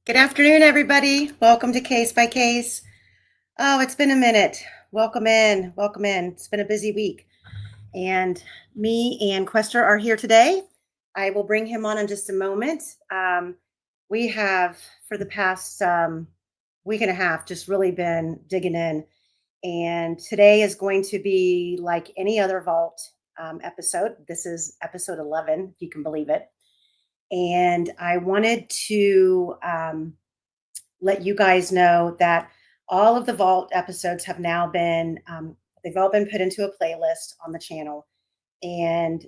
Good afternoon, everybody. Welcome to Case by Case. Oh, it's been a minute. Welcome in. Welcome in. It's been a busy week. And me and Quester are here today. I will bring him on in just a moment. We have, for the past week and a half, just really been digging in. And today is going to be like any other Vault episode. This is episode 11, if you can believe it. And I wanted to let you guys know that all of the Vault episodes have now been, they've all been put into a playlist on the channel. And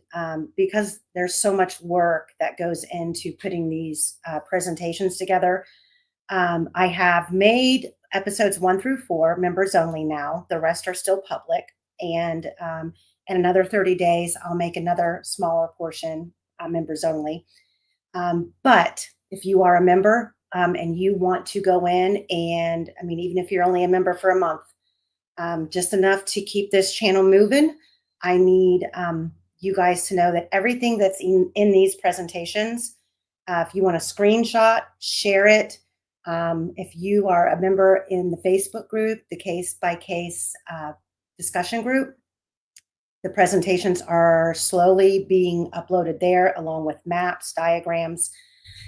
because there's so much work that goes into putting these presentations together, I have made episodes 1 through 4 members only now. The rest are still public. And in another 30 days, I'll make another smaller portion members only. But if you are a member and you want to go in and, I mean, even if you're only a member for a month, just enough to keep this channel moving, I need you guys to know that everything that's in these presentations, if you want to screenshot, share it. If you are a member in the Facebook group, the Case by Case discussion group, the presentations are slowly being uploaded there along with maps, diagrams.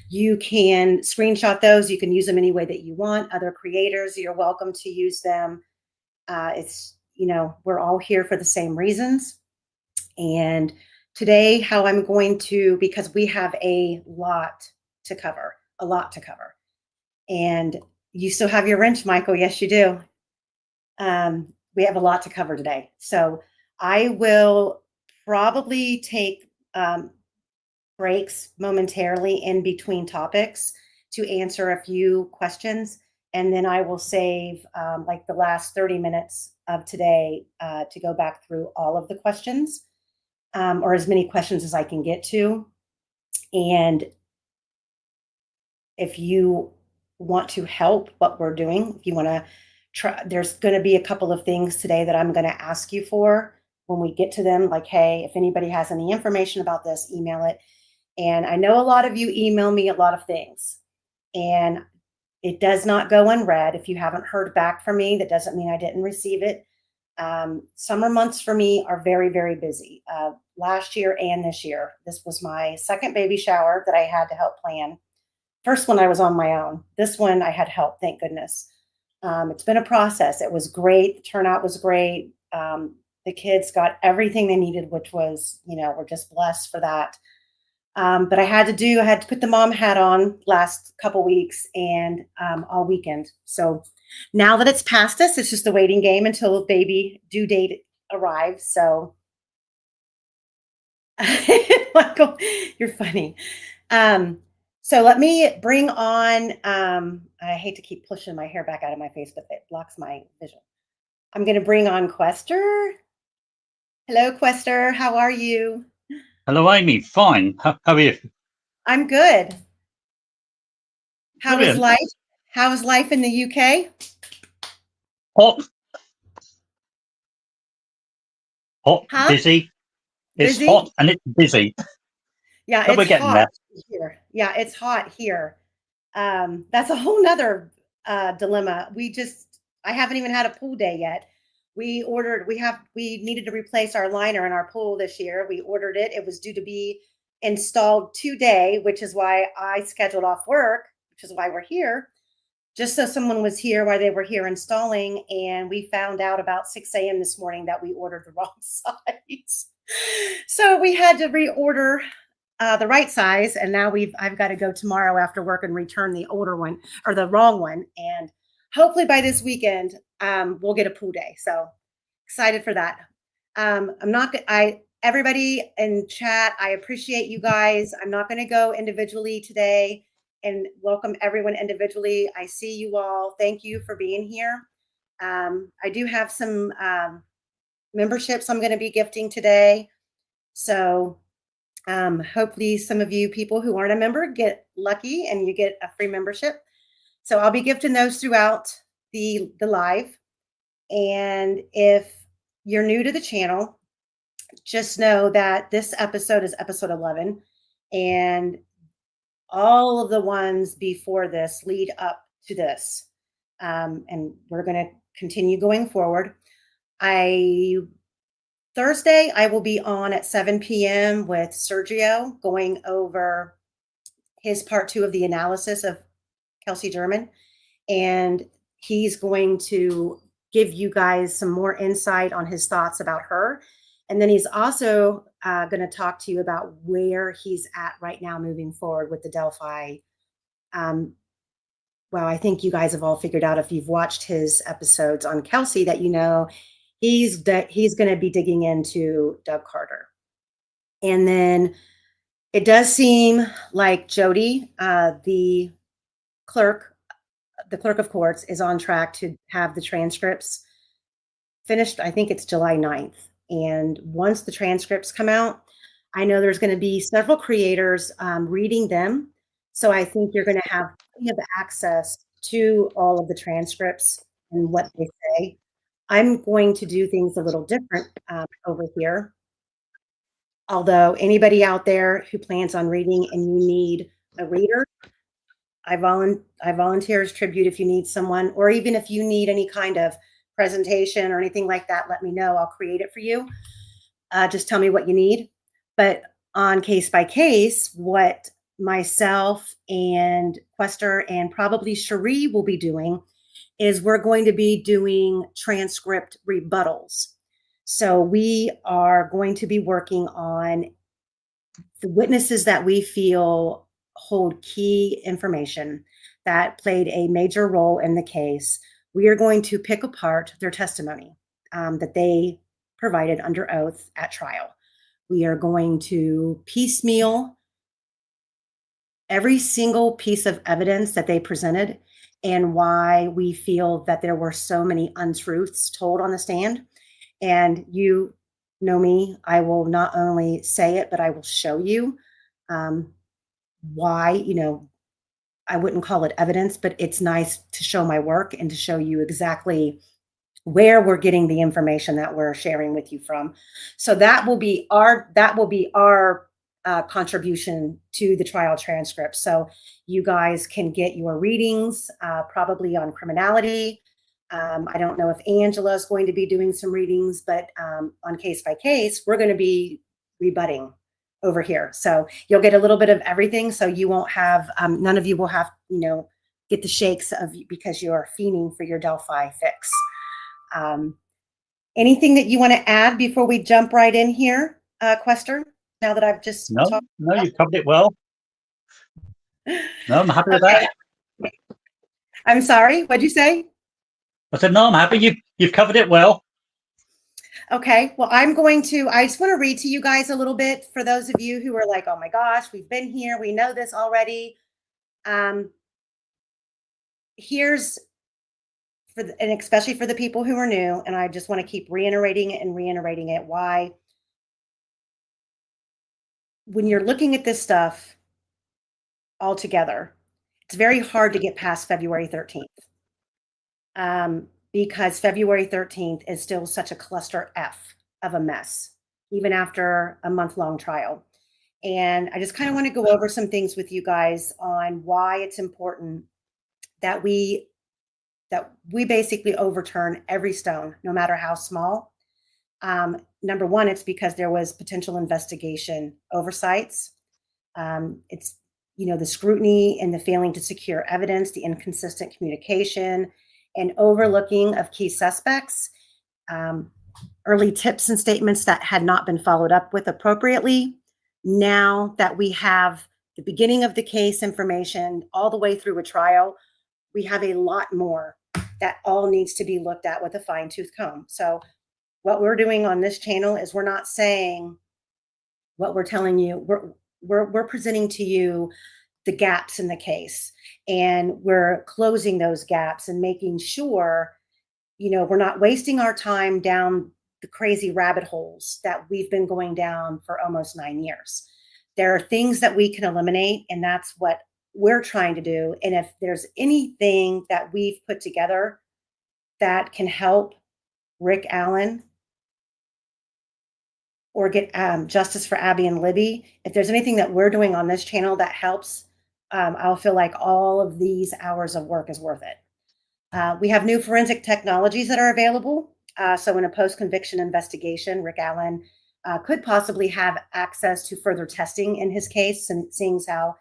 You can screenshot those. You can use them any way that you want. Other creators, you're welcome to use them. It's, we're all here for the same reasons. And today, how I'm going to, because we have a lot to cover. And you still have your wrench, Michael. Yes, you do. We have a lot to cover today. So I will probably take breaks momentarily in between topics to answer a few questions. And then I will save like the last 30 minutes of today to go back through all of the questions or as many questions as I can get to. And if you want to help what we're doing, if you want to try, there's going to be a couple of things today that I'm going to ask you for when we get to them. Like, hey, if anybody has any information about this, email it. And I know a lot of you email me a lot of things, and it does not go unread. If you haven't heard back from me, that doesn't mean I didn't receive it. Summer months for me are very, very busy. Last year and this year, this was my second baby shower that I had to help plan. First one I was on my own. This one I had help, thank goodness. It's been a process. It was great. The turnout was great. The kids got everything they needed, which was, we're just blessed for that. But I had to put the mom hat on last couple weeks and all weekend. So now that it's past us, it's just a waiting game until baby due date arrives. So Michael, you're funny. So let me bring on, I hate to keep pushing my hair back out of my face, but it blocks my vision. I'm going to bring on Quester. Hello, Quester. How are you? Hello, Amy. Fine. How are you? I'm good. How is Brilliant. life? How is life in the UK? Hot. Huh? Busy. It's Busy? hot and it's busy. Yeah, But we're it's getting hot there. here. Yeah, it's hot here. That's a whole nother dilemma. I haven't even had a pool day yet. We needed to replace our liner in our pool this year. We ordered it. It was due to be installed today, which is why I scheduled off work, which is why we're here, just so someone was here while they were here installing. And we found out about 6 a.m. this morning that we ordered the wrong size. So we had to reorder the right size, and now I've got to go tomorrow after work and return the older one or the wrong one, and hopefully by this weekend we'll get a pool day. So excited for that. Everybody in chat, I appreciate you guys. I'm not going to go individually today and welcome everyone individually. I see you all. Thank you for being here. I do have some memberships I'm going to be gifting today. So hopefully some of you people who aren't a member get lucky and you get a free membership. So I'll be gifting those throughout the live. And if you're new to the channel, just know that this episode is episode 11. And all of the ones before this lead up to this. And we're going to continue going forward. Thursday, I will be on at 7 p.m. with Sergio going over his part 2 of the analysis of Kelsey German. And he's going to give you guys some more insight on his thoughts about her. And then he's also going to talk to you about where he's at right now moving forward with the Delphi. Well, I think you guys have all figured out if you've watched his episodes on Kelsey that he's going to be digging into Doug Carter. And then it does seem like Jody, the clerk of courts, is on track to have the transcripts finished. I think it's July 9th. And once the transcripts come out, I know there's going to be several creators reading them. So I think you're going to have plenty of access to all of the transcripts and what they say. I'm going to do things a little different over here. Although anybody out there who plans on reading and you need a reader, I volunteer as tribute if you need someone, or even if you need any kind of presentation or anything like that, let me know. I'll create it for you. Just tell me what you need. But on case by case, what myself and Quester and probably Cherie will be doing is we're going to be doing transcript rebuttals. So we are going to be working on the witnesses that we feel hold key information that played a major role in the case. We are going to pick apart their testimony that they provided under oath at trial. We are going to piecemeal every single piece of evidence that they presented and why we feel that there were so many untruths told on the stand. And you know me, I will not only say it, but I will show you why, I wouldn't call it evidence, but it's nice to show my work and to show you exactly where we're getting the information that we're sharing with you from. So that will be our contribution to the trial transcript. So you guys can get your readings probably on criminality. I don't know if Angela is going to be doing some readings, but on case by case, we're going to be rebutting over here. So you'll get a little bit of everything. So you won't have, none of you will have, get the shakes because you're fiending for your Delphi fix. Anything that you want to add before we jump right in here, Quester? Now that I've just No, talked. you covered it well. No, I'm happy with Okay. that. I'm sorry. What'd you say? I said, no, I'm happy. You've covered it well. Okay. Well, I just want to read to you guys a little bit for those of you who are like, oh my gosh, we've been here. We know this already. Here's and especially for the people who are new, and I just want to keep reiterating it, why when you're looking at this stuff all together, it's very hard to get past February 13th. Because February 13th is still such a cluster F of a mess, even after a month-long trial. And I just kind of want to go over some things with you guys on why it's important that we basically overturn every stone, no matter how small. Number one, it's because there was potential investigation oversights. It's, the scrutiny and the failing to secure evidence, the inconsistent communication, and overlooking of key suspects, early tips and statements that had not been followed up with appropriately. Now that we have the beginning of the case information all the way through a trial, we have a lot more that all needs to be looked at with a fine-tooth comb. So what we're doing on this channel is we're not saying what we're telling you. We're presenting to you the gaps in the case, and we're closing those gaps and making sure, we're not wasting our time down the crazy rabbit holes that we've been going down for almost 9 years. There are things that we can eliminate, and that's what we're trying to do. And if there's anything that we've put together that can help Rick Allen or get justice for Abby and Libby, if there's anything that we're doing on this channel that helps I'll feel like all of these hours of work is worth it. We have new forensic technologies that are available. So in a post-conviction investigation, Rick Allen could possibly have access to further testing in his case, and seeing how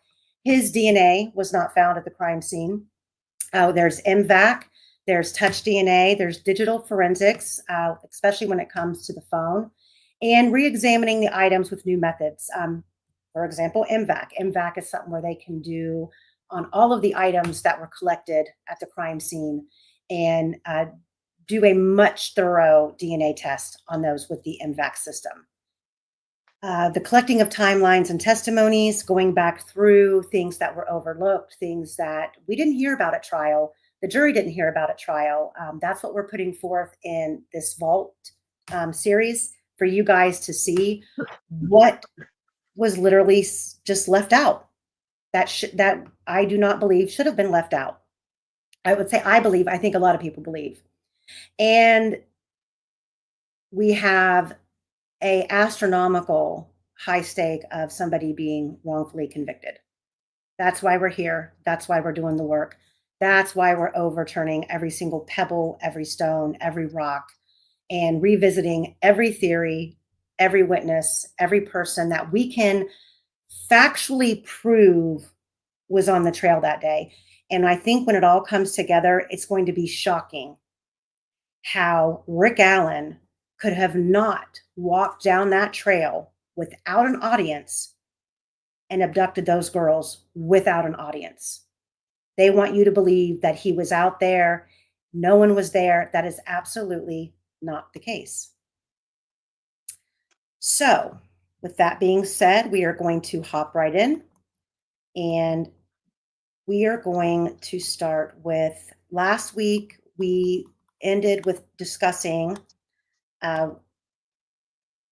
his DNA was not found at the crime scene. There's MVAC, there's touch DNA, there's digital forensics, especially when it comes to the phone, and re-examining the items with new methods. For example, MVAC. MVAC is something where they can do on all of the items that were collected at the crime scene and do a much thorough DNA test on those with the MVAC system. The collecting of timelines and testimonies, going back through things that were overlooked, things that we didn't hear about at trial, the jury didn't hear about at trial. That's what we're putting forth in this Vault series for you guys to see what was literally just left out. That I do not believe should have been left out. I would say I believe, I think a lot of people believe. And we have a astronomical high stake of somebody being wrongfully convicted. That's why we're here. That's why we're doing the work. That's why we're overturning every single pebble, every stone, every rock, and revisiting every theory, every witness, every person that we can factually prove was on the trail that day. And I think when it all comes together, it's going to be shocking how Rick Allen could have not walked down that trail without an audience and abducted those girls without an audience. They want you to believe that he was out there, no one was there. That is absolutely not the case. So, with that being said, we are going to hop right in, and we are going to start with last week. We ended with discussing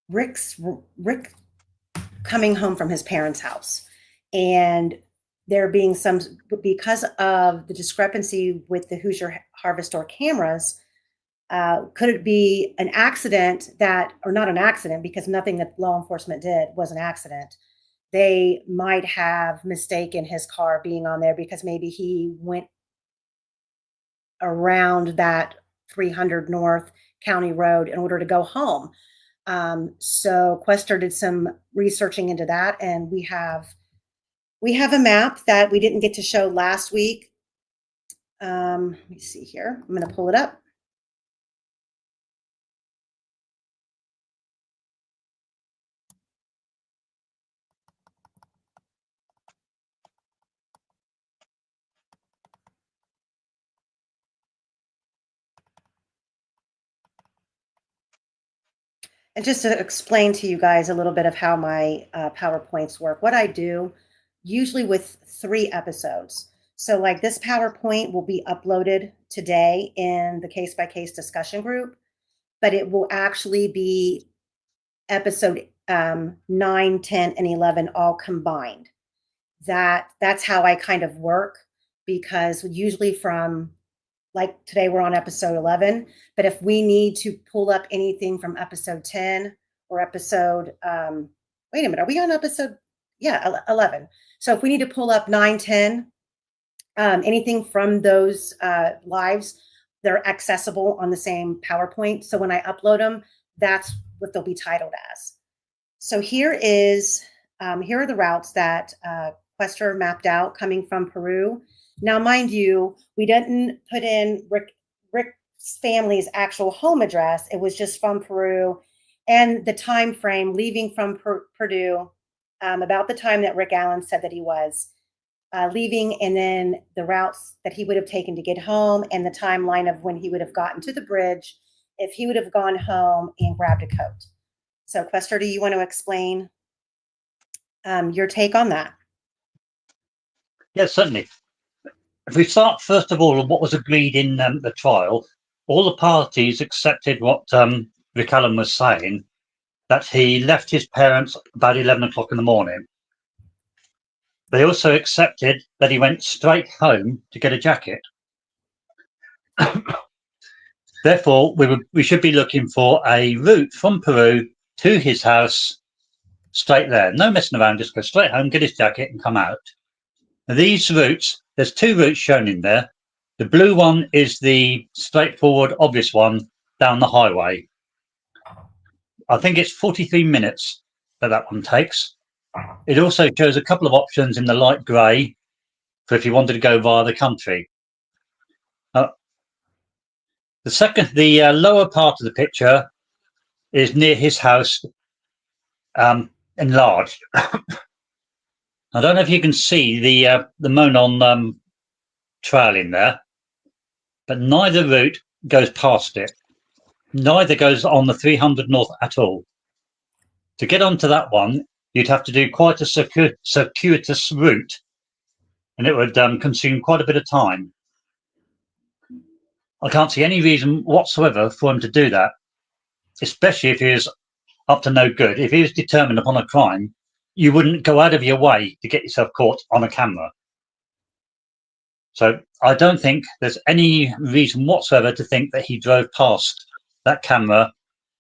Rick coming home from his parents' house, and there being some, because of the discrepancy with the Hoosier Harvest Store cameras, could it be an accident that, or not an accident, because nothing that law enforcement did was an accident. They might have mistaken his car being on there because maybe he went around that 300 North County Road in order to go home. So Quester did some researching into that, and we have a map that we didn't get to show last week. Let me see here. I'm going to pull it up. And just to explain to you guys a little bit of how my PowerPoints work, what I do usually with 3 episodes. So like this PowerPoint will be uploaded today in the case-by-case discussion group, but it will actually be episode 9, 10, and 11 all combined. That's how I kind of work, because usually from, like today we're on episode 11, but if we need to pull up anything from episode 10 or episode, wait a minute, are we on episode, 11. So if we need to pull up 9, 10, anything from those lives, they're accessible on the same PowerPoint. So when I upload them, that's what they'll be titled as. So here are the routes that Quester mapped out coming from Peru. Now, mind you, we didn't put in Rick's family's actual home address. It was just from Peru, and the time frame leaving from Purdue, about the time that Rick Allen said that he was leaving, and then the routes that he would have taken to get home, and the timeline of when he would have gotten to the bridge if he would have gone home and grabbed a coat. So, Quester, do you want to explain your take on that? Yes, certainly. If we start, first of all, on what was agreed in the trial, all the parties accepted what Rick Allen was saying, that he left his parents about 11 o'clock in the morning. They also accepted that he went straight home to get a jacket. Therefore, we should be looking for a route from Peru to his house straight there. No messing around, just go straight home, get his jacket and come out. These routes, there's 2 routes shown in there. The blue one is the straightforward, obvious one down the highway. I think it's 43 minutes that one takes. It also shows a couple of options in the light grey for if you wanted to go via the country. The lower part of the picture is near his house, enlarged. I don't know if you can see the Monon trail in there, but neither route goes past it. Neither goes on the 300 North at all. To get onto that one, you'd have to do quite a circuitous route, and it would consume quite a bit of time. I can't see any reason whatsoever for him to do that, especially if he was up to no good. If he was determined upon a crime, you wouldn't go out of your way to get yourself caught on a camera. So I don't think there's any reason whatsoever to think that he drove past that camera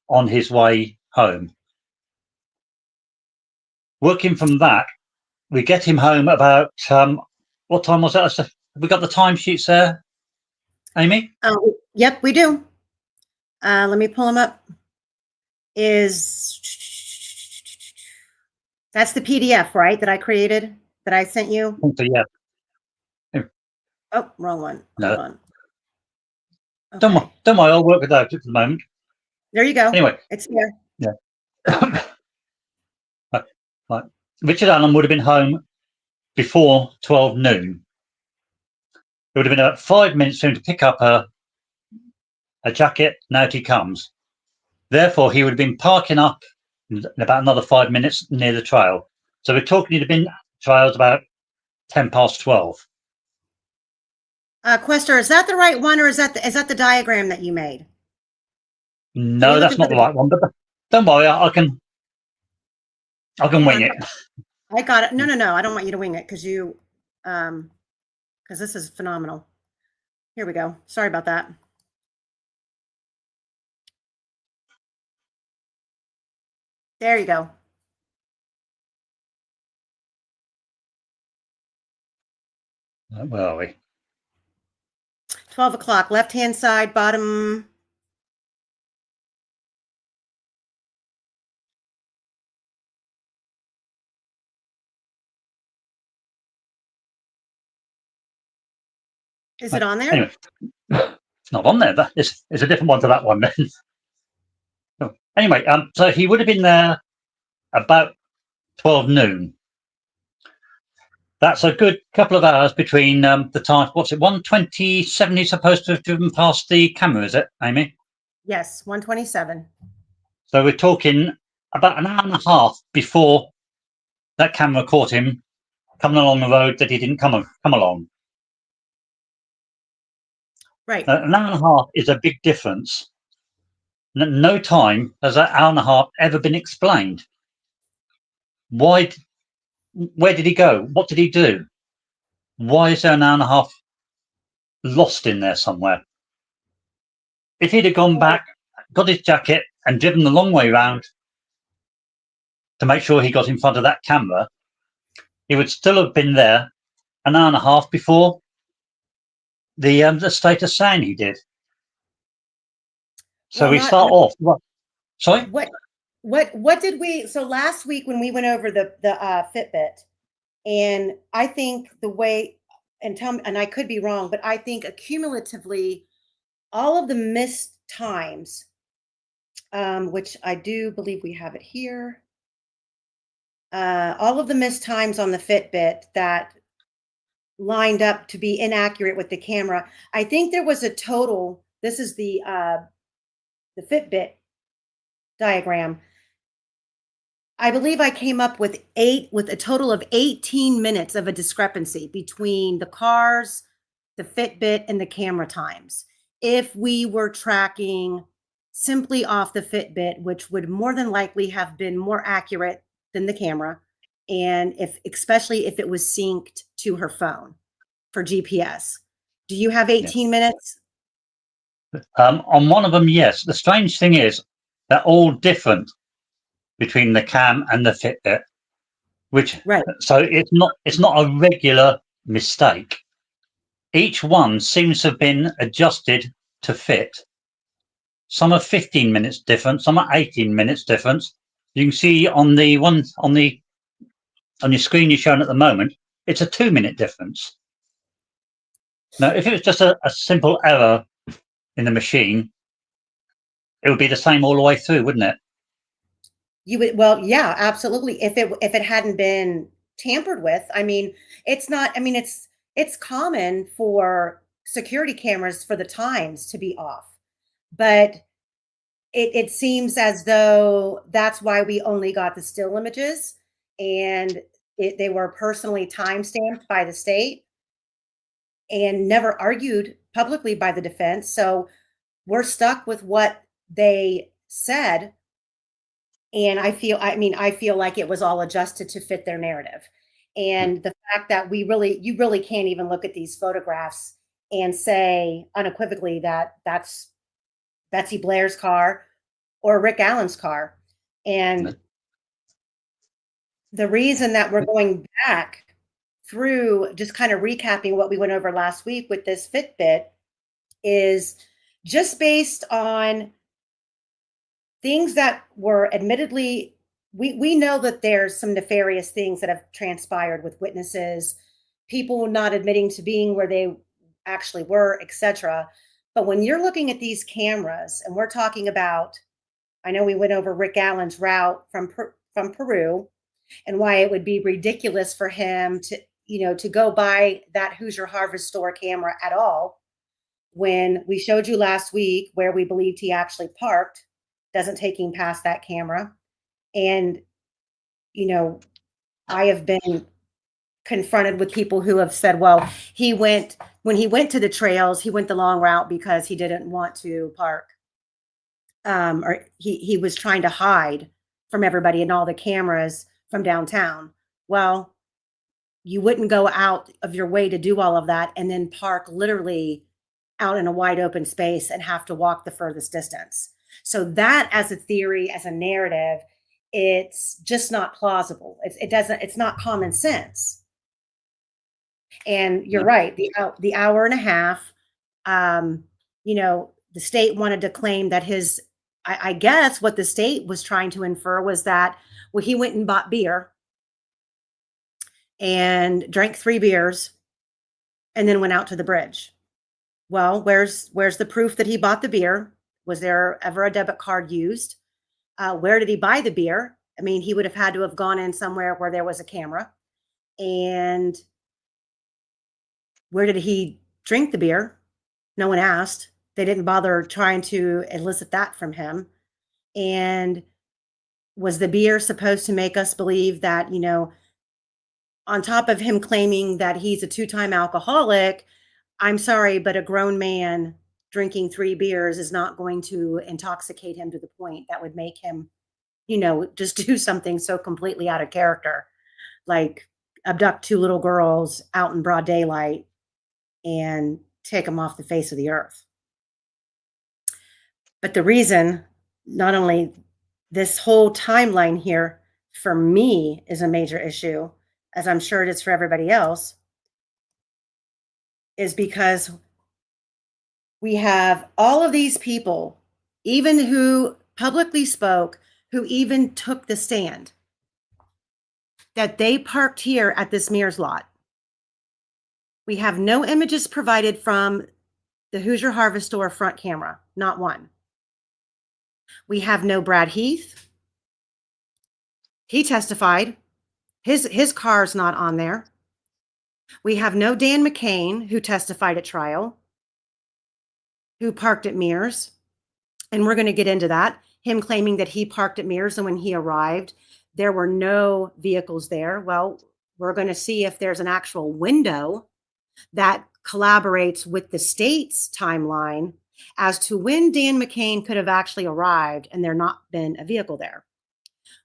on his way home. Working from that, we get him home about, what time was that? Have we got the timesheets there, Amy? Yep, we do. Let me pull them up. That's the PDF, right? That I created, that I sent you? So, yeah. Oh, wrong one. No. Hold on. Okay. Don't worry, I'll work without it at the moment. There you go. Anyway. It's here. Yeah. Right. Richard Allen would have been home before 12 noon. It would have been about 5 minutes for him to pick up a jacket, and out he comes. Therefore, he would have been parking up in about another 5 minutes near the trail. So we're talking, he'd have been trails about 10 past 12. Quester, is that the right one, or is that the diagram that you made? No, that's not the right one. But don't worry, I can wing it. I got it. No. I don't want you to wing it because this is phenomenal. Here we go. Sorry about that. There you go. Where are we? 12 o'clock, left-hand side, bottom. Is it on there? Anyway, it's not on there. But it's a different one to that one then. So, anyway, so he would have been there about 12 noon. That's a good couple of hours between the time. What's it? 1:27. He's supposed to have driven past the camera, is it, Amy? Yes, 1:27. So we're talking about an hour and a half before that camera caught him coming along the road that he didn't come along. Right. An hour and a half is a big difference. No time has that hour and a half ever been explained. Why? Where did he go? What did he do? Why is there an hour and a half lost in there somewhere? If he'd have gone back, got his jacket, and driven the long way round to make sure he got in front of that camera, he would still have been there an hour and a half before the status saying he did. So we start off. What? Sorry. What did we? So last week when we went over the Fitbit, and I think the way, and I could be wrong, but I think accumulatively, all of the missed times, which I do believe we have it here, all of the missed times on the Fitbit that lined up to be inaccurate with the camera. I think there was a total. This is the Fitbit diagram. I believe I came up with a total of 18 minutes of a discrepancy between the cars, the Fitbit, and the camera times. If we were tracking simply off the Fitbit, which would more than likely have been more accurate than the camera, and especially if it was synced to her phone for GPS. Do you have 18 minutes? On one of them, yes. The strange thing is they're all different between the cam and the Fitbit, which right. So it's not a regular mistake. Each one seems to have been adjusted to fit. Some are 15 minutes different, some are 18 minutes difference. You can see on the one on your screen you're showing at the moment, it's a 2-minute difference. Now, if it was just a simple error in the machine, it would be the same all the way through, wouldn't it? You would, well, yeah, absolutely. If it hadn't been tampered with, I mean, it's not, I mean, it's common for security cameras for the times to be off. But it seems as though that's why we only got the still images, and they were personally time stamped by the state and never argued publicly by the defense. So we're stuck with what they said. And I feel like it was all adjusted to fit their narrative. And the fact that you really can't even look at these photographs and say unequivocally that that's Betsy Blair's car or Rick Allen's car. And the reason that we're going back through just kind of recapping what we went over last week with this Fitbit is just based on things that were admittedly, we know that there's some nefarious things that have transpired with witnesses, people not admitting to being where they actually were, etc. But when you're looking at these cameras, and we're talking about, I know we went over Rick Allen's route from Peru, and why it would be ridiculous for him to, to go buy that Hoosier Harvest Store camera at all, when we showed you last week where we believed he actually parked, doesn't take him past that camera. And, I have been confronted with people who have said, well, when he went to the trails, he went the long route because he didn't want to park. Or he was trying to hide from everybody and all the cameras from downtown. Well, you wouldn't go out of your way to do all of that and then park literally out in a wide open space and have to walk the furthest distance. So that, as a theory, as a narrative, it's just not plausible. It's not common sense. And you're right, the hour and a half, the state wanted to claim that I guess what the state was trying to infer was that, well, he went and bought beer and drank 3 beers and then went out to the bridge. Well, where's the proof that he bought the beer? Was there ever a debit card used? Where did he buy the beer? I mean, he would have had to have gone in somewhere where there was a camera. And where did he drink the beer? No one asked. They didn't bother trying to elicit that from him. And was the beer supposed to make us believe that, on top of him claiming that he's a 2-time alcoholic, I'm sorry, but a grown man drinking 3 beers is not going to intoxicate him to the point that would make him, just do something so completely out of character, like abduct 2 little girls out in broad daylight and take them off the face of the earth. But the reason, not only this whole timeline here for me is a major issue, as I'm sure it is for everybody else, is because we have all of these people, even who publicly spoke, who even took the stand, that they parked here at this Mears lot. We have no images provided from the Hoosier Harvest Store front camera, not one. We have no Brad Heath. He testified. His car's not on there. We have no Dan McCain, who testified at trial, who parked at Mears. And we're going to get into that. Him claiming that he parked at Mears, and when he arrived, there were no vehicles there. Well, we're going to see if there's an actual window that collaborates with the state's timeline as to when Dan McCain could have actually arrived and there not been a vehicle there.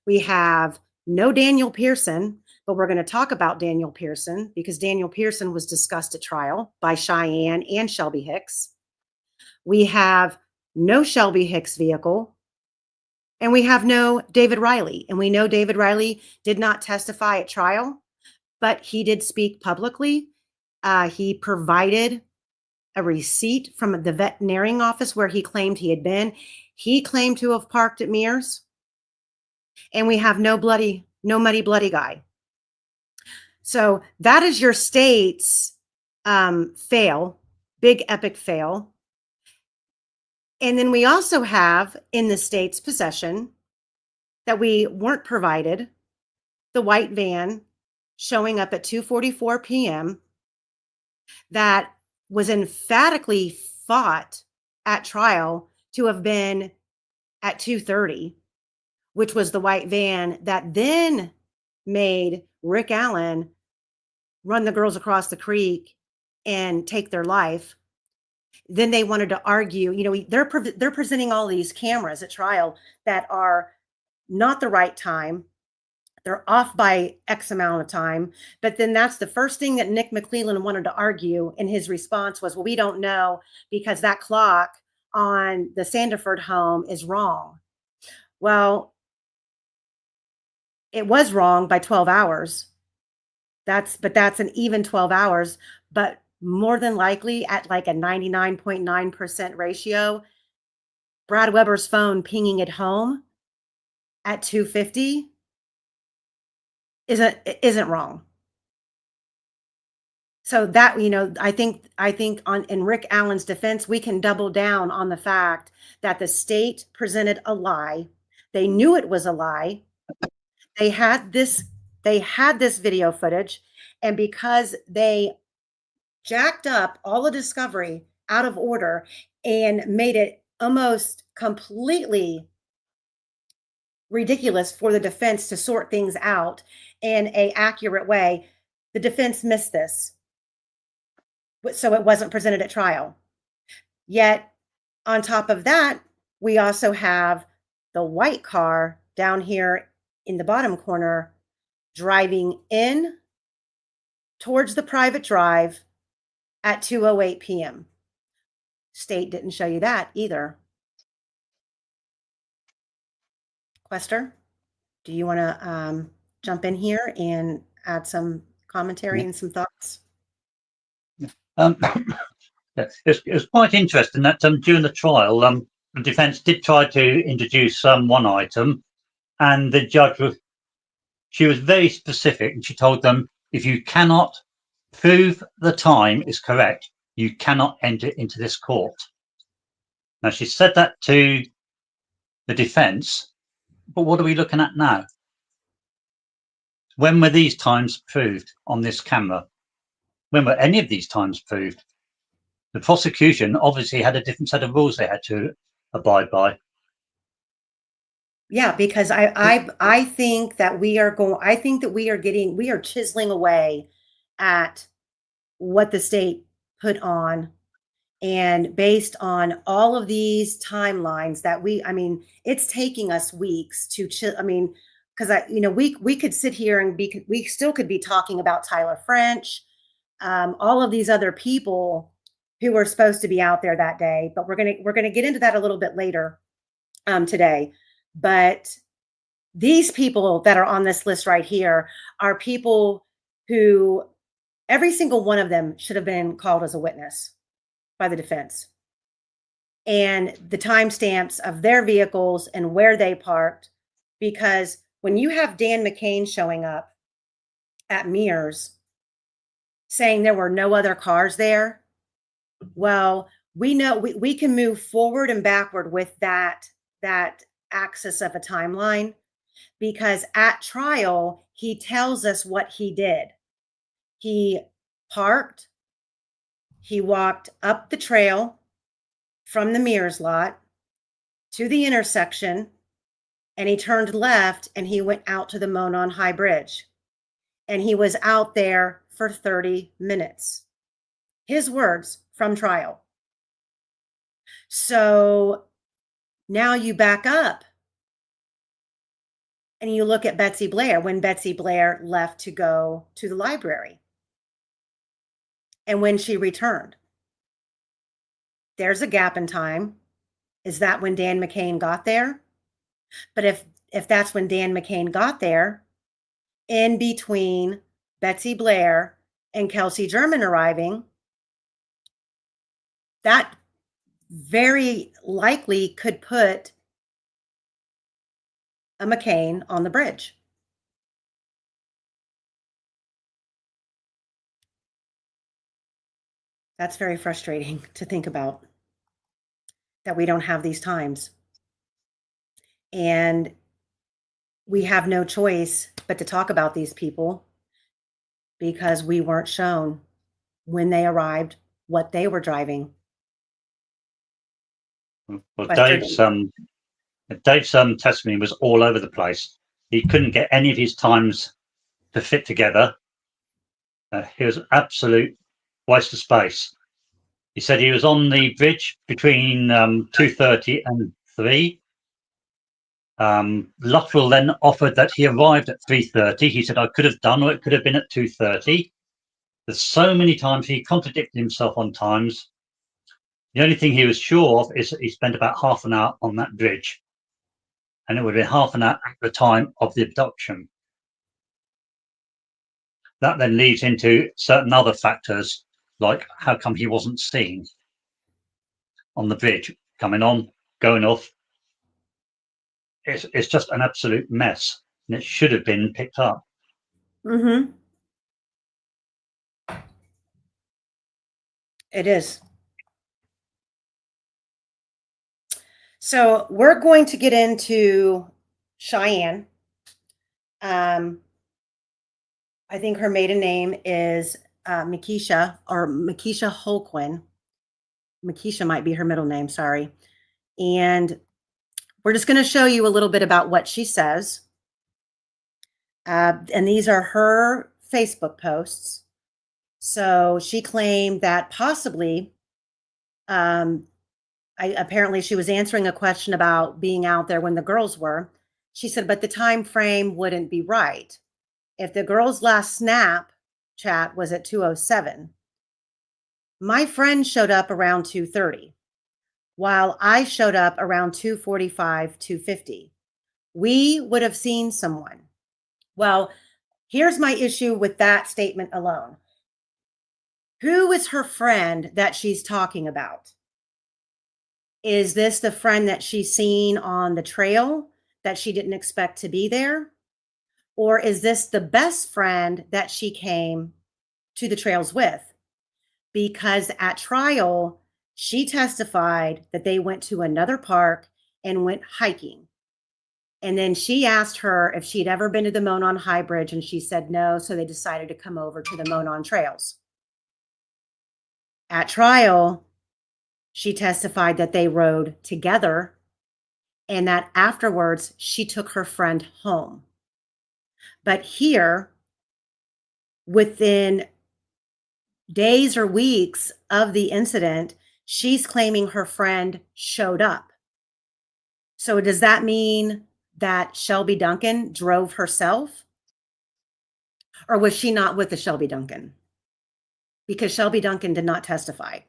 We have no Daniel Pearson, but we're going to talk about Daniel Pearson because Daniel Pearson was discussed at trial by Cheyenne and Shelby Hicks. We have no Shelby Hicks vehicle, and we have no David Riley. And we know David Riley did not testify at trial, but he did speak publicly. He provided a receipt from the veterinarian office where he claimed he had been. He claimed to have parked at Mears, and we have no muddy, bloody guy. So that is your state's fail, big epic fail. And then we also have in the state's possession that we weren't provided the white van showing up at 2:44 p.m. that was emphatically thought at trial to have been at 2:30, which was the white van that then made Rick Allen run the girls across the creek and take their life. Then they wanted to argue, they're presenting all these cameras at trial that are not the right time. They're off by X amount of time. But then that's the first thing that Nick McClellan wanted to argue. And his response was, well, we don't know because that clock on the Sandiford home is wrong. Well, it was wrong by 12 hours. That's an even 12 hours, but more than likely at like a 99.9% ratio, Brad Weber's phone pinging at home at 2:50 isn't wrong. So that, I think in Rick Allen's defense, we can double down on the fact that the state presented a lie. They knew it was a lie. They had this video footage, and because they jacked up all the discovery out of order and made it almost completely ridiculous for the defense to sort things out in an accurate way, the defense missed this. So it wasn't presented at trial. Yet, on top of that, we also have the white car down here in the bottom corner driving in towards the private drive at 2:08 p.m. State didn't show you that either. Quester, do you want to jump in here and add some commentary and some thoughts? It was quite interesting that during the trial, the defence did try to introduce one item, and the judge she was very specific, and she told them, if you cannot prove the time is correct, you cannot enter into this court. Now, she said that to the defence, but what are we looking at now? When were these times proved on this camera? When were any of these times proved? The prosecution obviously had a different set of rules they had to abide by. Yeah, because I think that we are chiseling away at what the state put on, and based on all of these timelines that it's taking us weeks to because we could sit here and we still could be talking about Tyler French, all of these other people who were supposed to be out there that day, but we're gonna get into that a little bit later today. But these people that are on this list right here are people who every single one of them should have been called as a witness by the defense. And the timestamps of their vehicles and where they parked, because when you have Dan McCain showing up at Mears saying there were no other cars there, well, we know we can move forward and backward with that axis of a timeline, because at trial, he tells us what he did. He parked, he walked up the trail from the Mears lot to the intersection, and he turned left and he went out to the Monon High Bridge. And he was out there for 30 minutes. His words from trial. So now you back up and you look at Betsy Blair, when Betsy Blair left to go to the library and when she returned. There's a gap in time. Is that when Dan McCain got there? But if that's when Dan McCain got there, in between Betsy Blair and Kelsey German arriving, that very likely could put a McCain on the bridge. That's very frustrating to think about, that we don't have these times. And we have no choice but to talk about these people because we weren't shown when they arrived, what they were driving. Well, Frustrating. Dave's testimony was all over the place. He couldn't get any of his times to fit together. He was an absolute waste of space. He said he was on the bridge between 2:30 and 3. Luttrell then offered that he arrived at 3:30. He said, I could have done, or it could have been at 2:30. There's so many times he contradicted himself on times. The only thing he was sure of is that he spent about half an hour on that bridge, and it would be half an hour at the time of the abduction. That then leads into certain other factors, like how come he wasn't seen on the bridge, coming on, going off. It's just an absolute mess, and it should have been picked up. Mm-hmm. It is. So we're going to get into Cheyenne. I think her maiden name is Makisha, or Makisha Holquin. Makisha might be her middle name, sorry. And we're just going to show you a little bit about what she says. And these are her Facebook posts. So she claimed that possibly, apparently she was answering a question about being out there when the girls were. She said, but the time frame wouldn't be right. If the girls' last snap chat was at 2:07, my friend showed up around 2:30, while I showed up around 2:45, 2:50. We would have seen someone. Well, here's my issue with that statement alone. Who is her friend that she's talking about? Is this the friend that she's seen on the trail that she didn't expect to be there? Or is this the best friend that she came to the trails with? Because at trial, she testified that they went to another park and went hiking. And then she asked her if she'd ever been to the Monon High Bridge, and she said no, so they decided to come over to the Monon trails. At trial, she testified that they rode together and that afterwards she took her friend home. But here, within days or weeks of the incident, she's claiming her friend showed up. So does that mean that Shelby Duncan drove herself? Or was she not with the Shelby Duncan? Because Shelby Duncan did not testify.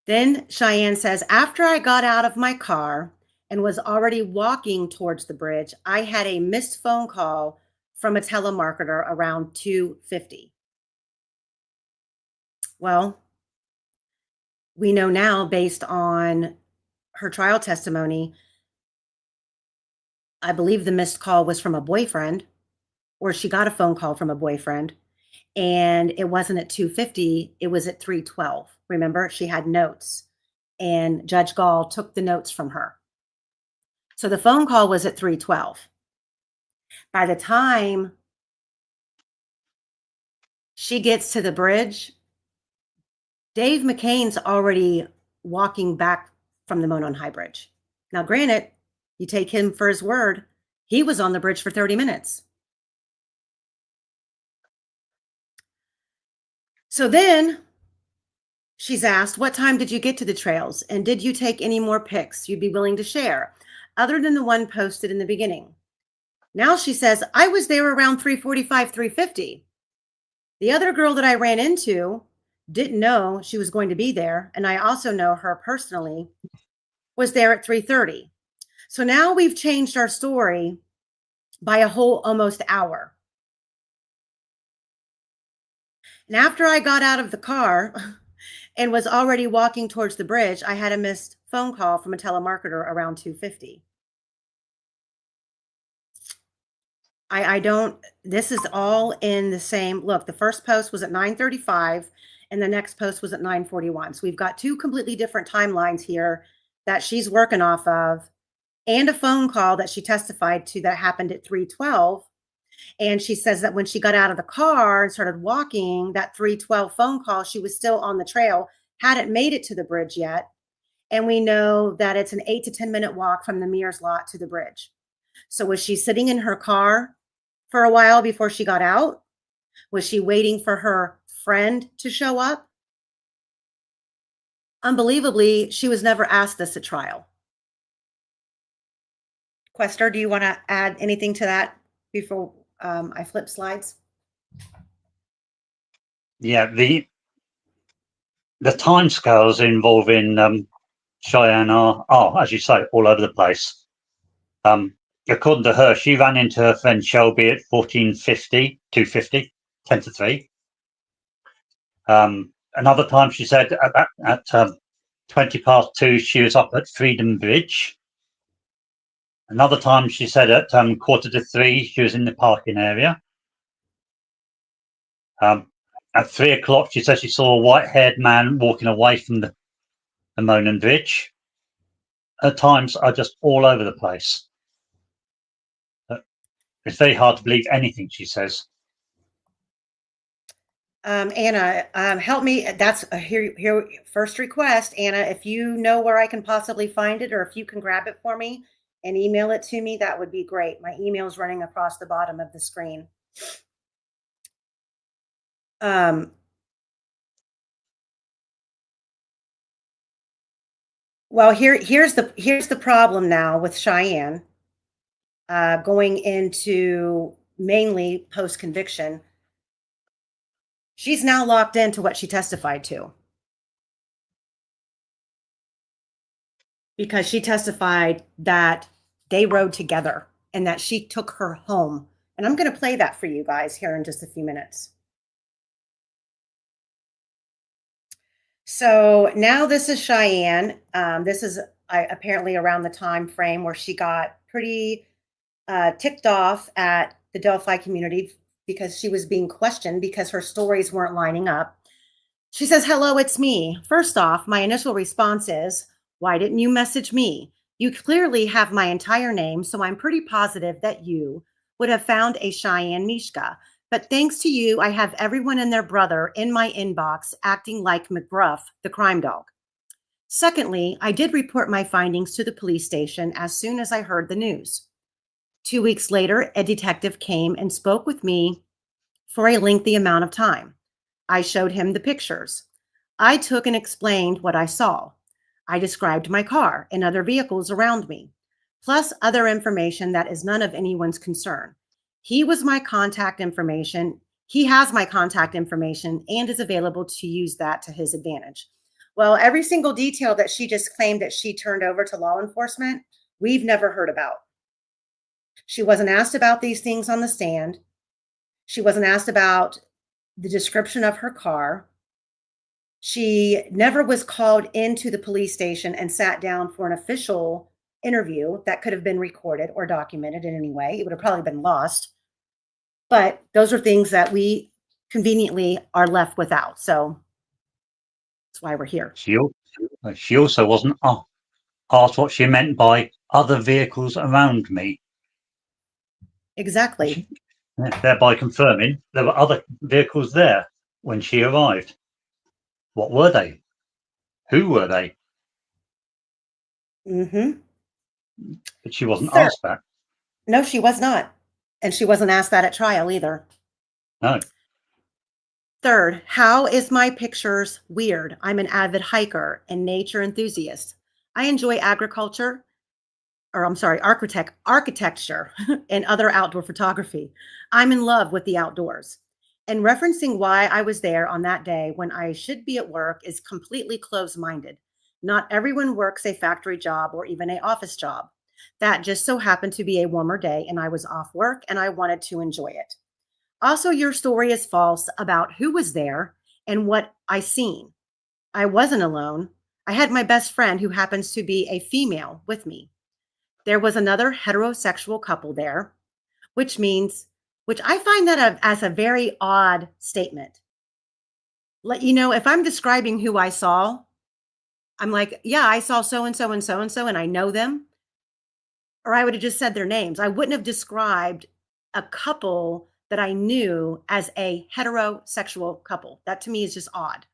Then Cheyenne says, after I got out of my car and was already walking towards the bridge, I had a missed phone call from a telemarketer around 2:50. Well, we know now, based on her trial testimony, I believe the missed call was from a boyfriend, or she got a phone call from a boyfriend, and it wasn't at 2:50, it was at 3:12. Remember, she had notes, and Judge Gall took the notes from her. So the phone call was at 3:12. By the time she gets to the bridge, Dave McCain's already walking back from the Monon High Bridge. Now, granted, you take him for his word, he was on the bridge for 30 minutes. So then she's asked, what time did you get to the trails? And did you take any more pics you'd be willing to share, other than the one posted in the beginning? Now she says, I was there around 3:45, 3:50. The other girl that I ran into didn't know she was going to be there, and I also know her personally, was there at 3:30. So now we've changed our story by a whole almost hour. And after I got out of the car and was already walking towards the bridge, I had a missed phone call from a telemarketer around 2:50. I don't this is all in the same look. The first post was at 9:35 and the next post was at 9:41. So we've got two completely different timelines here that she's working off of, and a phone call that she testified to that happened at 3:12. And she says that when she got out of the car and started walking, that 3:12 phone call, she was still on the trail, hadn't made it to the bridge yet. And we know that it's an 8 to 10 minute walk from the Mears lot to the bridge. So was she sitting in her car for a while before she got out? Was she waiting for her friend to show up? Unbelievably, she was never asked this at trial. Quester, do you want to add anything to that before I flip slides? Yeah, the timescales involving Cheyenne are, as you say, all over the place. According to her, she ran into her friend Shelby at 14:50, 2:50, 10 to 3. Another time she said at 20 past 2, she was up at Freedom Bridge. Another time she said at 2:45, she was in the parking area. At 3 o'clock, she said she saw a white-haired man walking away from the Monon Bridge. Her times are just all over the place. It's very hard to believe anything she says. Anna, help me. That's here. First request, Anna. If you know where I can possibly find it, or if you can grab it for me and email it to me, that would be great. My email is running across the bottom of the screen. Well, here's the problem now with Cheyenne going into mainly post conviction. She's now locked into what she testified to, because she testified that they rode together and that she took her home. And I'm going to play that for you guys here in just a few minutes. So now this is Cheyenne. This is apparently around the time frame where she got pretty ticked off at the Delphi community because she was being questioned because her stories weren't lining up. She says, "Hello, it's me. First off, my initial response is, why didn't you message me? You clearly have my entire name, so I'm pretty positive that you would have found a Cheyenne Mishka. But thanks to you, I have everyone and their brother in my inbox acting like McGruff, the crime dog. Secondly, I did report my findings to the police station as soon as I heard the news. 2 weeks later, a detective came and spoke with me for a lengthy amount of time. I showed him the pictures. I took and explained what I saw. I described my car and other vehicles around me, plus other information that is none of anyone's concern. He has my contact information and is available to use that to his advantage." Well, every single detail that she just claimed that she turned over to law enforcement, we've never heard about. She wasn't asked about these things on the stand. She wasn't asked about the description of her car. She never was called into the police station and sat down for an official interview that could have been recorded or documented in any way. It would have probably been lost. But those are things that we conveniently are left without. So that's why we're here. She also wasn't asked what she meant by other vehicles around me. Exactly. Thereby confirming there were other vehicles there when she arrived. What were they? Who were they? Mm-hmm. But she wasn't asked that. No, she was not. And she wasn't asked that at trial either. No. Third, how is my pictures weird? I'm an avid hiker and nature enthusiast. I enjoy architecture and other outdoor photography. I'm in love with the outdoors. And referencing why I was there on that day when I should be at work is completely closed-minded. Not everyone works a factory job or even an office job. That just so happened to be a warmer day and I was off work and I wanted to enjoy it. Also, your story is false about who was there and what I seen. I wasn't alone. I had my best friend who happens to be a female with me. There was another heterosexual couple there, which means, which I find that as a very odd statement. Let you know, if I'm describing who I saw, I'm like, yeah, I saw so and so and so and so, and I know them. Or I would have just said their names. I wouldn't have described a couple that I knew as a heterosexual couple. That to me is just odd.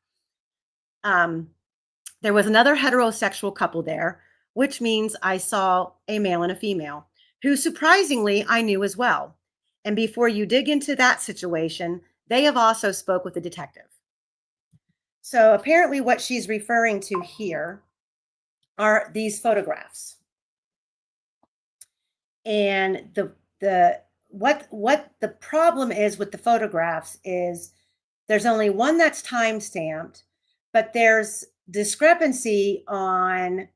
There was another heterosexual couple there, which means I saw a male and a female who surprisingly I knew as well. And before you dig into that situation, they have also spoke with the detective. So apparently what she's referring to here are these photographs. And what the problem is with the photographs is there's only one that's time stamped, but there's discrepancy on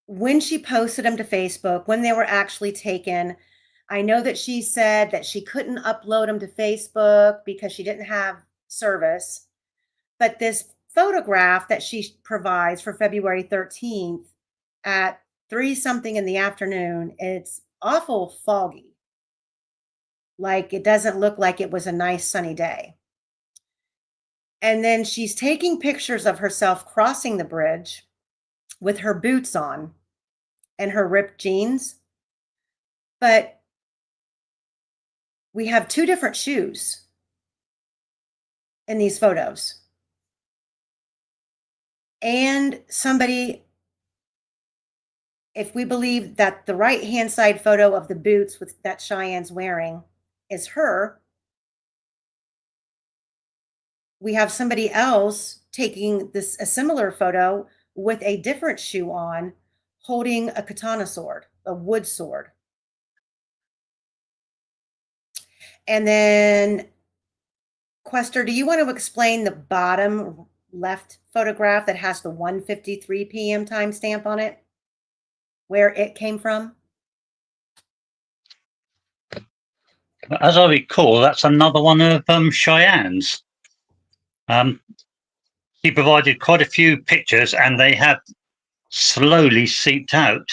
when she posted them to Facebook, when they were actually taken. I know that she said that she couldn't upload them to Facebook because she didn't have service. But this photograph that she provides for February 13th at 3 something in the afternoon, it's awful foggy. Like it doesn't look like it was a nice sunny day. And then she's taking pictures of herself crossing the bridge with her boots on and her ripped jeans. But we have 2 different shoes in these photos. And somebody, if we believe that the right-hand side photo of the boots that Cheyenne's wearing is her, we have somebody else taking a similar photo with a different shoe on, holding a katana sword, a wood sword. And then, Quester, do you want to explain the bottom left photograph that has the 1:53 p.m. timestamp on it, where it came from? As I recall, that's another one of Cheyenne's. She provided quite a few pictures, and they have slowly seeped out.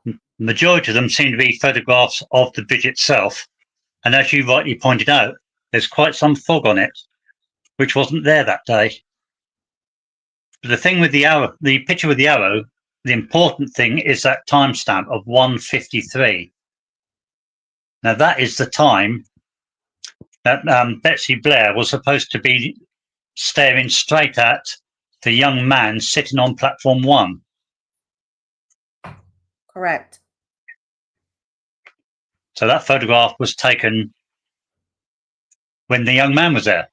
The majority of them seem to be photographs of the bridge itself. And as you rightly pointed out, there's quite some fog on it, which wasn't there that day. But the thing with the arrow, the picture with the arrow, the important thing is that timestamp of 1:53. Now that is the time that Betsy Blair was supposed to be staring straight at the young man sitting on platform 1. Correct. So that photograph was taken when the young man was there.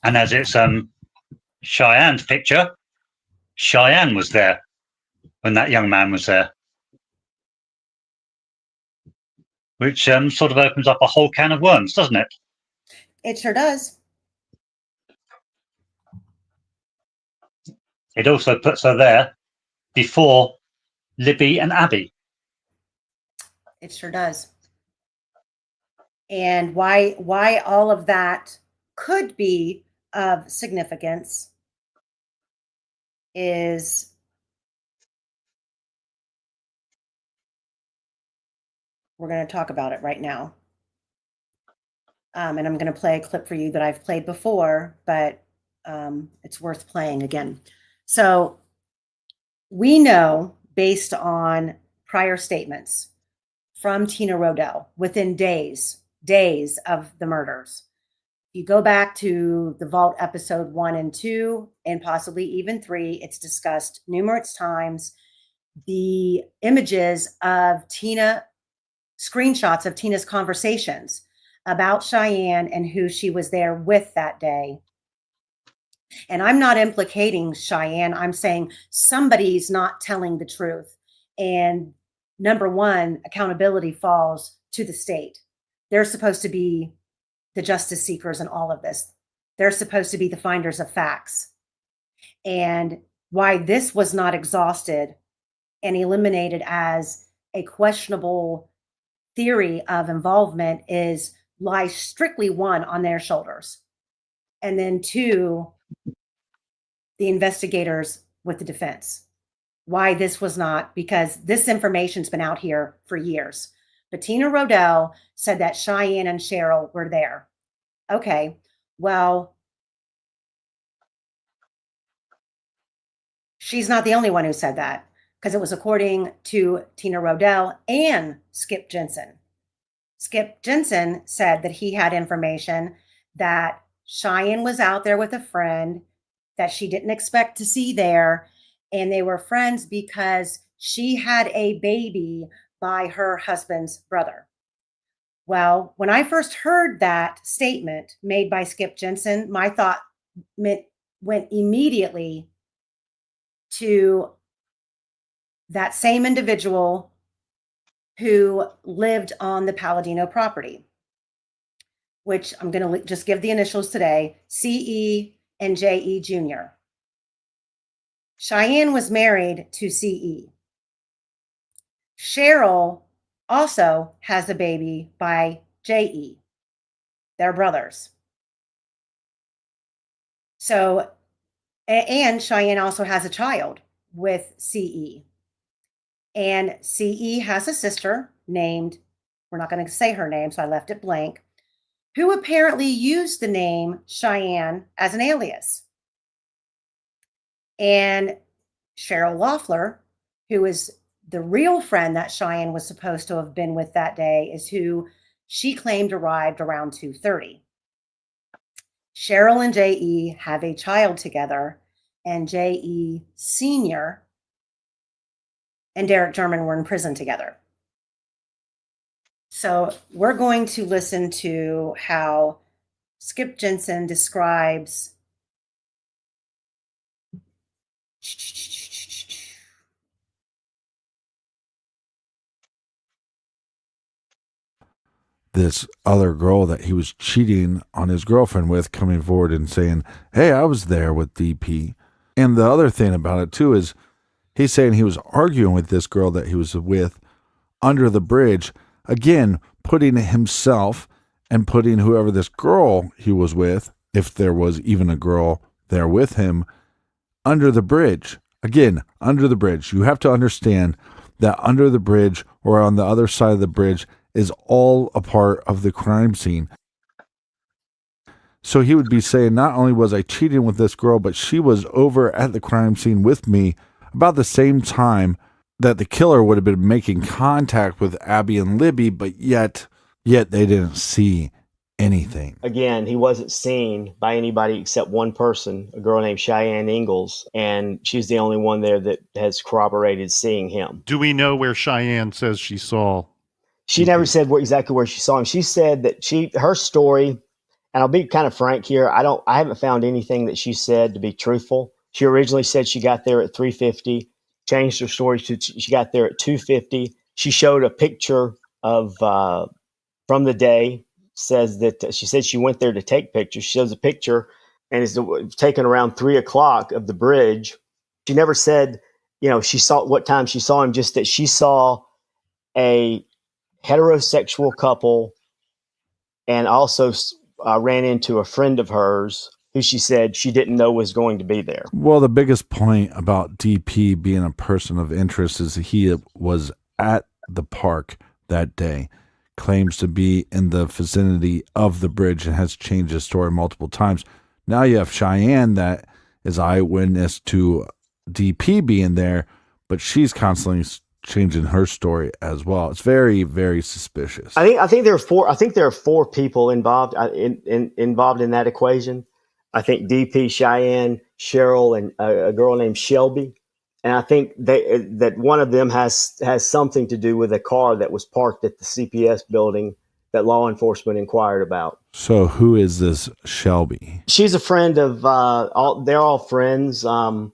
And as it's Cheyenne's picture, Cheyenne was there when that young man was there. Which sort of opens up a whole can of worms, doesn't it? It sure does. It also puts her there before Libby and Abby. It sure does. And why all of that could be of significance is we're going to talk about it right now. And I'm going to play a clip for you that I've played before, but it's worth playing again. So we know, based on prior statements from Tina Rodell, within days of the murders, you go back to the Vault episode 1 and 2, and possibly even 3, it's discussed numerous times the images of Tina, screenshots of Tina's conversations about Cheyenne and who she was there with that day. And I'm not implicating Cheyenne. I'm saying somebody's not telling the truth. And number one, accountability falls to the state. They're supposed to be the justice seekers in all of this. They're supposed to be the finders of facts. And why this was not exhausted and eliminated as a questionable theory of involvement lies strictly, one, on their shoulders, and then two, the investigators with the defense. Why this was not, because this information's been out here for years. Bettina Rodell said that Cheyenne and Cheryl were there. Okay, well, she's not the only one who said that, because it was according to Tina Rodell and Skip Jensen. Skip Jensen said that he had information that Cheyenne was out there with a friend that she didn't expect to see there, and they were friends because she had a baby by her husband's brother. Well, when I first heard that statement made by Skip Jensen, my thought went immediately to that same individual who lived on the Palladino property, which I'm going to just give the initials today, CE and JE Jr. Cheyenne was married to CE. Cheryl also has a baby by JE. They're brothers. So, and Cheyenne also has a child with CE. And CE has a sister named, we're not going to say her name, so I left it blank, who apparently used the name Cheyenne as an alias. And Cheryl Loeffler, who is the real friend that Cheyenne was supposed to have been with that day, is who she claimed arrived around 2:30. Cheryl and JE have a child together, and JE Sr. and Derek German were in prison together. So we're going to listen to how Skip Jensen describes this other girl that he was cheating on his girlfriend with coming forward and saying, hey, I was there with DP. And the other thing about it too is he's saying he was arguing with this girl that he was with under the bridge, again, putting himself and putting whoever this girl he was with, if there was even a girl there with him, under the bridge. Again, under the bridge. You have to understand that under the bridge or on the other side of the bridge is all a part of the crime scene. So he would be saying, not only was I cheating with this girl, but she was over at the crime scene with me about the same time that the killer would have been making contact with Abby and Libby, but yet they didn't see anything. Again, he wasn't seen by anybody except one person, a girl named Cheyenne Ingalls, and she's the only one there that has corroborated seeing him. Do we know where Cheyenne says she saw? She never said exactly where she saw him. She said that her story, and I'll be kind of frank here, I haven't found anything that she said to be truthful. She originally said she got there at 3:50, changed her story to she got there at 2:50. She showed a picture of from the day. Says that she said she went there to take pictures. She shows a picture and is taken around 3:00 of the bridge. She never said, she saw what time she saw him, just that she saw a heterosexual couple and also ran into a friend of hers who she said she didn't know was going to be there. Well, the biggest point about DP being a person of interest is he was at the park that day, claims to be in the vicinity of the bridge, and has changed his story multiple times. Now you have Cheyenne that is eyewitness to DP being there, but she's constantly changing her story as well. It's very, very suspicious. I think there are four people involved involved in that equation. I think DP, Cheyenne, Cheryl, and a girl named Shelby. And I think that one of them has something to do with a car that was parked at the CPS building that law enforcement inquired about. So who is this Shelby? She's a friend of they're all friends. I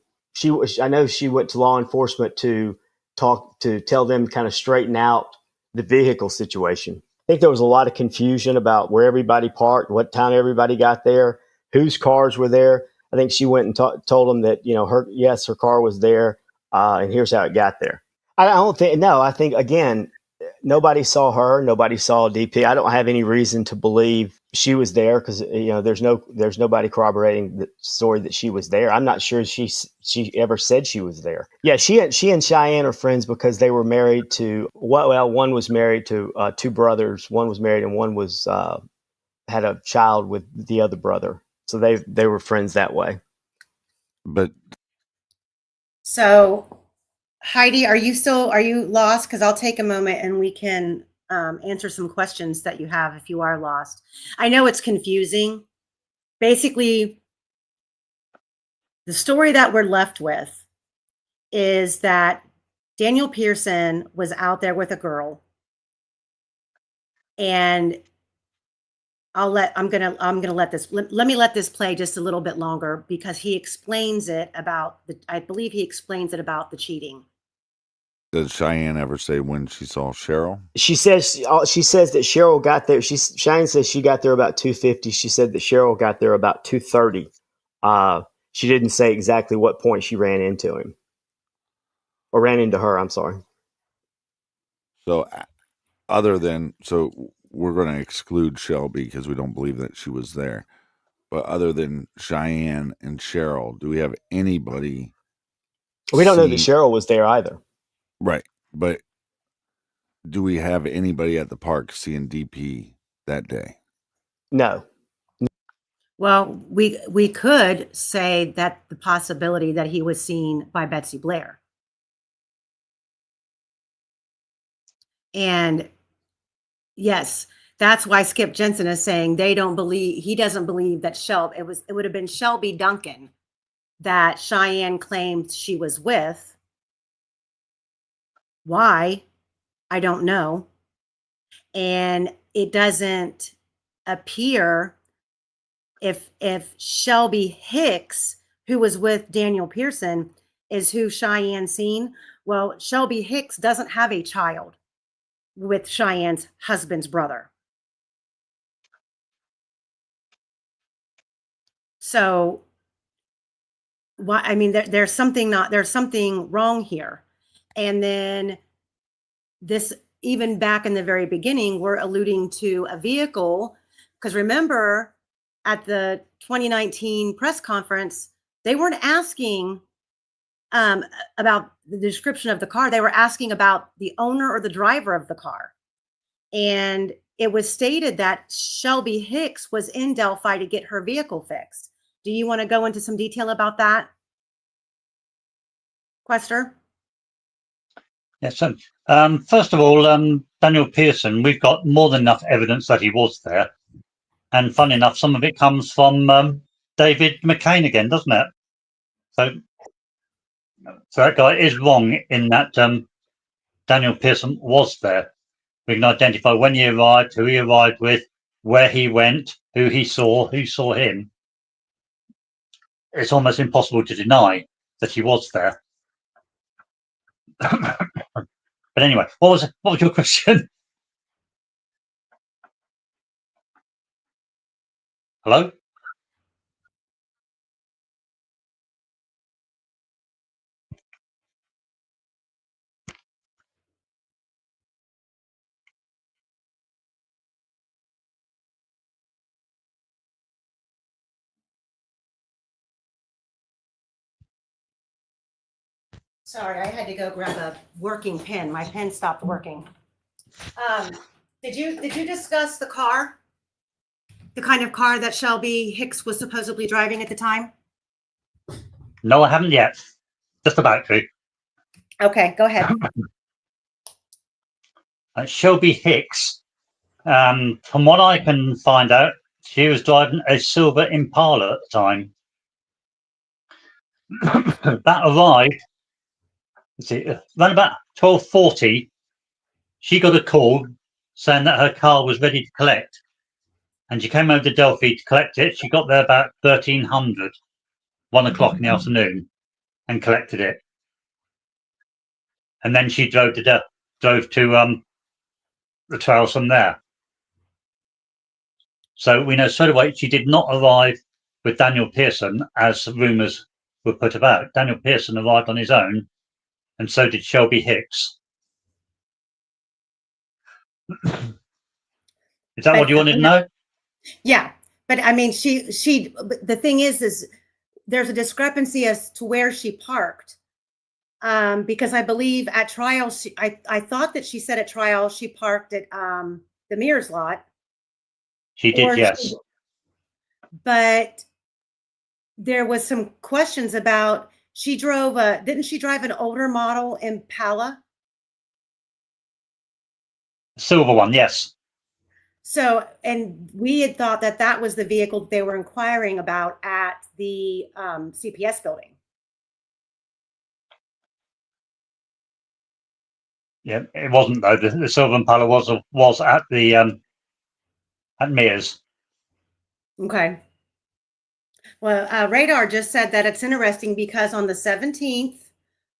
know she went to law enforcement to tell them kind of straighten out the vehicle situation. I think there was a lot of confusion about where everybody parked, what time everybody got there, whose cars were there. I think she went and told them that, her car was there, and here's how it got there. I think, again, nobody saw her. Nobody saw DP. I don't have any reason to believe she was there because there's nobody corroborating the story that she was there. I'm not sure she ever said she was there. Yeah, she and Cheyenne are friends because they were married to one was married to two brothers. One was married and one was had a child with the other brother. So they were friends that way. But So, Heidi, are you lost? Because I'll take a moment and we can answer some questions that you have if you are lost. I know it's confusing. Basically, the story that we're left with is that Daniel Pearson was out there with a girl, and let me let this play just a little bit longer because he explains it about I believe he explains it about the cheating. did Cheyenne ever say when she saw Cheryl? She says that Cheryl got there. Cheyenne says she got there about 2:50. She said that Cheryl got there about 2:30. She didn't say exactly what point she ran into him or ran into her. I'm sorry. So we're going to exclude Shelby because we don't believe that she was there. But other than Cheyenne and Cheryl, do we have anybody? We don't know that Cheryl was there either. Right. But do we have anybody at the park seeing DP that day? No. Well, we could say that the possibility that he was seen by Betsy Blair. And yes, that's why Skip Jensen is saying he doesn't believe that it would have been Shelby Duncan that Cheyenne claimed she was with. Why? I don't know. And it doesn't appear if Shelby Hicks, who was with Daniel Pearson, is who Cheyenne seen. Well, Shelby Hicks doesn't have a child with Cheyenne's husband's brother. So why? I mean, there's something wrong here. And then this, even back in the very beginning, we're alluding to a vehicle, because remember at the 2019 press conference, they weren't asking about the description of the car. They were asking about the owner or the driver of the car. And it was stated that Shelby Hicks was in Delphi to get her vehicle fixed. Do you want to go into some detail about that, Quester? Yes. So, first of all, Daniel Pearson, we've got more than enough evidence that he was there. And fun enough, some of it comes from David McCain again, doesn't it? So that guy is wrong in that Daniel Pearson was there. We can identify when he arrived, who he arrived with, where he went, who saw him. It's almost impossible to deny that he was there. But anyway, what was your question? Hello? Sorry, I had to go grab a working pen. My pen stopped working. Did you discuss the car? The kind of car that Shelby Hicks was supposedly driving at the time? No, I haven't yet. Just about to. Okay, go ahead. Shelby Hicks, from what I can find out, she was driving a silver Impala at the time. That arrived, around about 12:40, she got a call saying that her car was ready to collect. And she came over to Delphi to collect it. She got there about 1300, 1 o'clock in the afternoon, and collected it. And then she drove to the trails from there. So we know straight away she did not arrive with Daniel Pearson, as rumours were put about. Daniel Pearson arrived on his own, and so did Shelby Hicks. Is that what you wanted to know? Yeah, but I mean, but the thing is there's a discrepancy as to where she parked. Because I believe at trial, I thought that she said at trial she parked at the Mears lot. She did, yes. But there was some questions about didn't she drive an older model Impala? Silver one, yes. So, and we had thought that that was the vehicle that they were inquiring about at the CPS building. Yeah, it wasn't though. The silver Impala was at the at Mears. Okay. Well, Radar just said that it's interesting because on the 17th,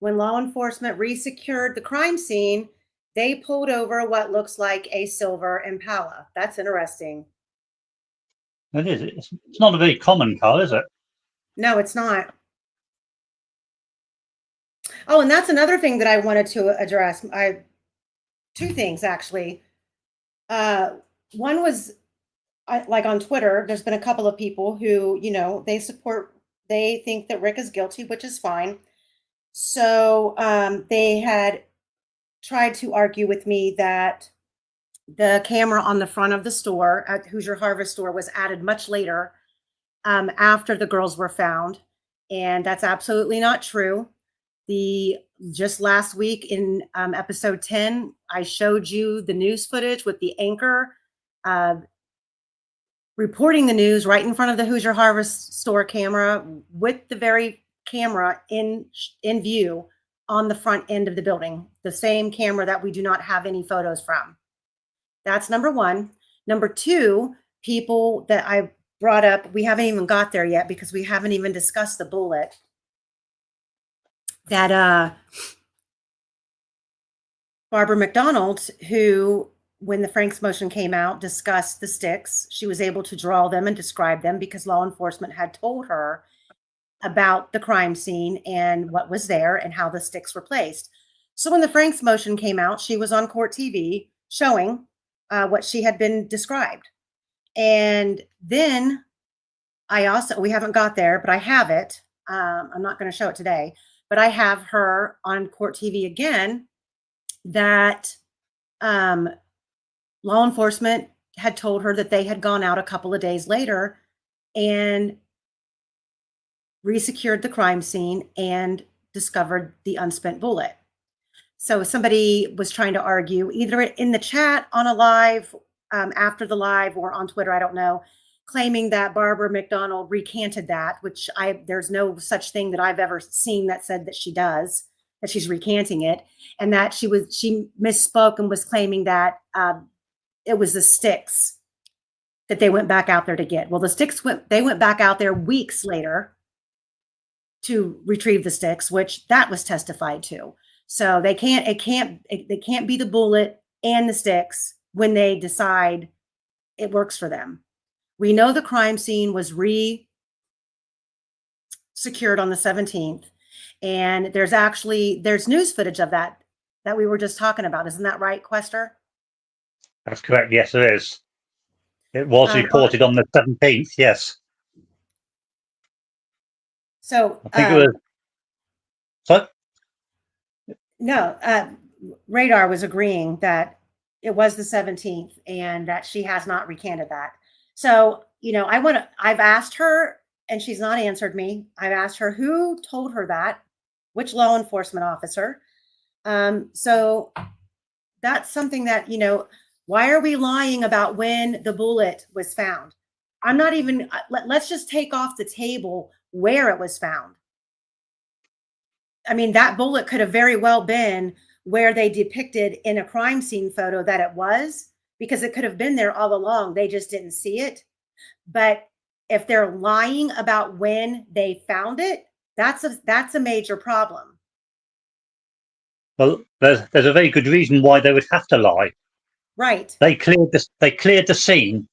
when law enforcement resecured the crime scene, they pulled over what looks like a silver Impala. That's interesting. It is. It's not a very common car, is it? No, it's not. Oh, and that's another thing that I wanted to address. Two things actually. One was like on Twitter, there's been a couple of people who, they think that Rick is guilty, which is fine. So they had tried to argue with me that the camera on the front of the store at Hoosier Harvest store was added much later after the girls were found. And that's absolutely not true. Just last week in episode 10, I showed you the news footage with the anchor reporting the news right in front of the Hoosier Harvest store camera with the very camera in view on the front end of the building, the same camera that we do not have any photos from. That's number one. Number two, people that I brought up, we haven't even got there yet because we haven't even discussed the bullet that Barbara McDonald, who when the Franks motion came out, discussed the sticks. She was able to draw them and describe them because law enforcement had told her about the crime scene and what was there and how the sticks were placed. So when the Franks motion came out, she was on court TV showing what she had been described. And then we haven't got there, but I have it. I'm not going to show it today, but I have her on court TV again that law enforcement had told her that they had gone out a couple of days later and resecured the crime scene and discovered the unspent bullet. So somebody was trying to argue either in the chat on a live, after the live, or on Twitter, I don't know, claiming that Barbara McDonald recanted that, which there's no such thing that I've ever seen that said that she does, that she's recanting it, and that she misspoke and was claiming that it was the sticks that they went back out there to get. Well, the sticks they went back out there weeks later to retrieve the sticks, which that was testified to. So they can't be the bullet and the sticks when they decide it works for them. We know the crime scene was secured on the 17th, and there's news footage of that we were just talking about. Isn't that right, Quester? That's correct. Yes, it is. It was reported on the 17th. Yes. So I think it was. What? No, Radar was agreeing that it was the 17th and that she has not recanted that. So, I've asked her and she's not answered me. I've asked her who told her that, which law enforcement officer. So that's something that, why are we lying about when the bullet was found? I'm not even, let's just take off the table where it was found. I mean, that bullet could have very well been where they depicted in a crime scene photo that it was, because it could have been there all along. They just didn't see it. But if they're lying about when they found it, that's a major problem. Well, there's a very good reason why they would have to lie. Right. They cleared the scene,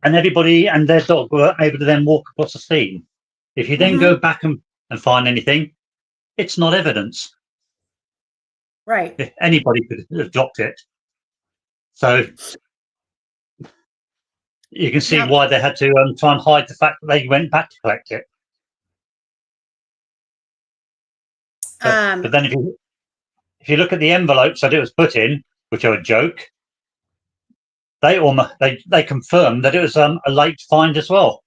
and everybody and their dog were able to then walk across the scene. If you then go back and find anything, it's not evidence. Right. If anybody could have dropped it. So you can see Yeah. why they had to try and hide the fact that they went back to collect it. But then if you look at the envelopes that it was put in, which are a joke, they confirmed that it was a late find as well.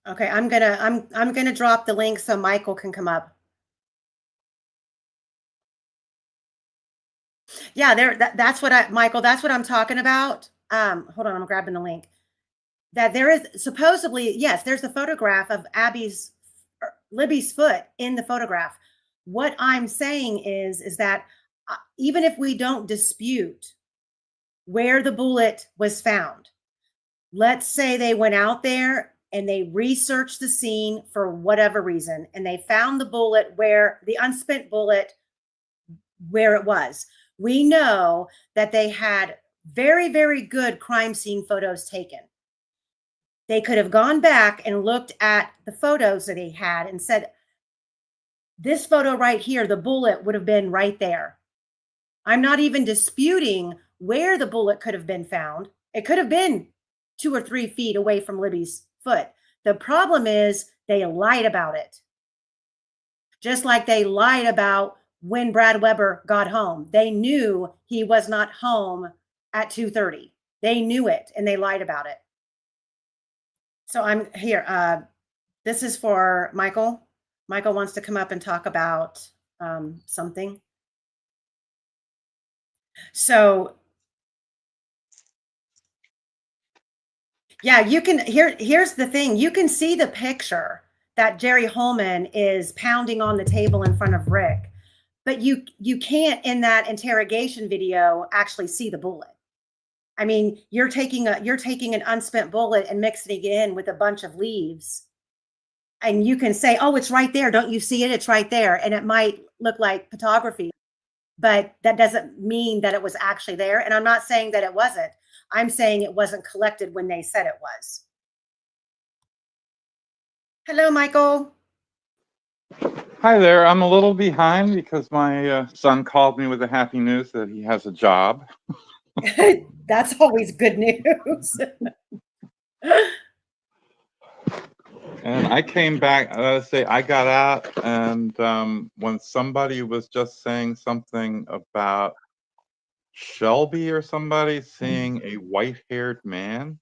Okay, I'm gonna drop the link so Michael can come up. Yeah, that's what Michael, that's what I'm talking about. Hold on, I'm grabbing the link. That there is supposedly, yes, there's a photograph of Libby's foot in the photograph. What I'm saying is that even if we don't dispute where the bullet was found, let's say they went out there and they researched the scene for whatever reason, and they found the bullet the unspent bullet where it was. We know that they had very, very good crime scene photos taken. They could have gone back and looked at the photos that he had and said, this photo right here, the bullet would have been right there. I'm not even disputing where the bullet could have been found. It could have been 2 or 3 feet away from Libby's foot. The problem is they lied about it. Just like they lied about when Brad Weber got home. They knew he was not home at 2:30. They knew it and they lied about it. So I'm here. This is for Michael. Michael wants to come up and talk about something. So yeah, you can here's the thing. You can see the picture that Jerry Holman is pounding on the table in front of Rick, but you can't in that interrogation video actually see the bullet. I mean, you're taking an unspent bullet and mixing it in with a bunch of leaves. And you can say, oh, it's right there. Don't you see it? It's right there. And it might look like photography, but that doesn't mean that it was actually there. And I'm not saying that it wasn't. I'm saying it wasn't collected when they said it was. Hello, Michael. Hi there. I'm a little behind because my son called me with the happy news that he has a job. That's always good news. And I came back, I got out, and when somebody was just saying something about Shelby or somebody seeing a white-haired man.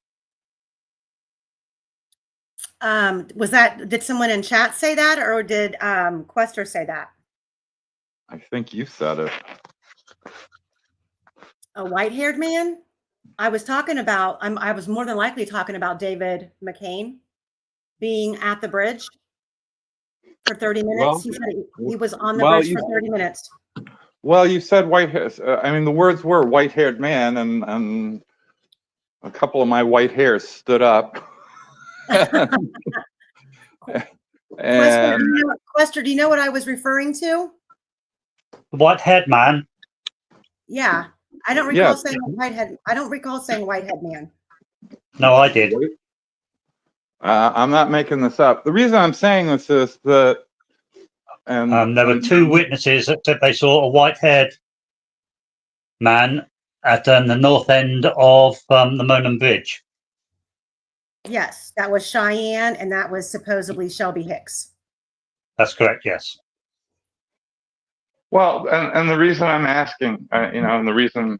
Did someone in chat say that, or did Quester say that? I think you said it. A white-haired man? I was talking about, I was more than likely talking about David McCain being at the bridge for 30 minutes. Well, He said he was on the bridge for 30 minutes. Well, you said I mean, the words were white-haired man, and a couple of my white hairs stood up. Quester, do you know what I was referring to? The white-haired man. Yeah, I don't recall saying whitehead. I don't recall saying whitehead man. No, I did. I'm not making this up. The reason I'm saying this is that there were 2 witnesses that said they saw a white-haired man at the north end of the Monon Bridge. Yes, that was Cheyenne, and that was supposedly Shelby Hicks. That's correct, yes. Well, and the reason I'm asking, and the reason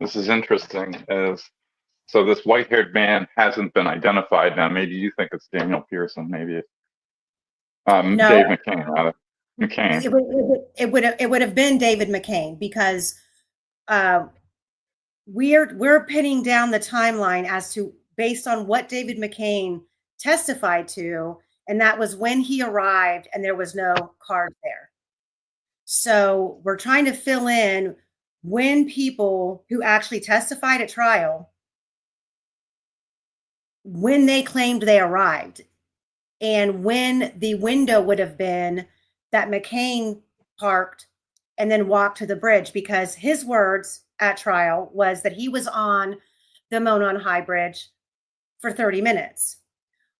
this is interesting is, so this white-haired man hasn't been identified. Now, maybe you think it's Daniel Pearson, maybe it's No, Dave McCain, rather. McCain. It would have been David McCain, because we're pinning down the timeline as to based on what David McCain testified to, and that was when he arrived and there was no card there. So we're trying to fill in when people who actually testified at trial, when they claimed they arrived, and when the window would have been that McCain parked and then walked to the bridge, because his words at trial was that he was on the Monon High Bridge for 30 minutes.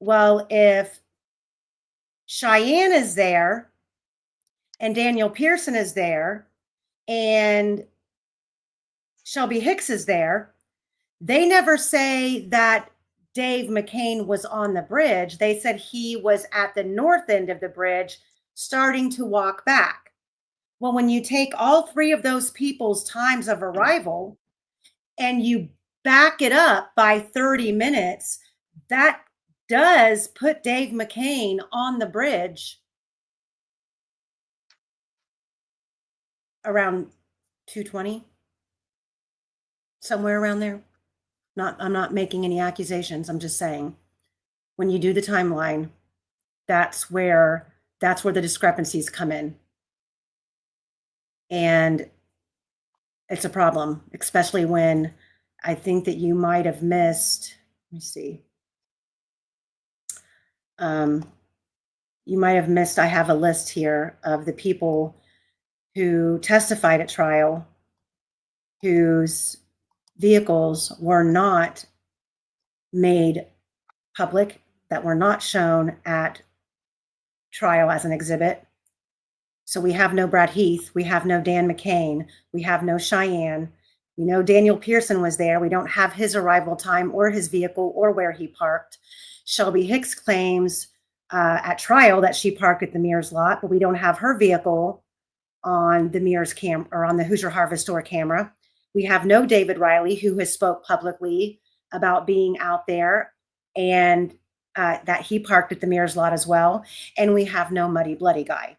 Well, if Cheyenne is there and Daniel Pearson is there, and Shelby Hicks is there. They never say that Dave McCain was on the bridge. They said he was at the north end of the bridge, starting to walk back. Well, when you take all three of those people's times of arrival and you back it up by 30 minutes, that does put Dave McCain on the bridge around 2:20, somewhere around there. I'm not making any accusations. I'm just saying, when you do the timeline, that's where the discrepancies come in. And it's a problem, especially when I think that you might have missed, let me see. You might have missed, I have a list here of the people who testified at trial whose vehicles were not made public, that were not shown at trial as an exhibit. So we have no Brad Heath, we have no Dan McCain, we have no Cheyenne. We know Daniel Pearson was there. We don't have his arrival time or his vehicle or where he parked. Shelby Hicks claims at trial that she parked at the Mears lot, but we don't have her vehicle on the Mears cam or on the Hoosier Harvest Store camera. We have no David Riley, who has spoke publicly about being out there and that he parked at the Mears lot as well. And we have no Muddy Bloody guy.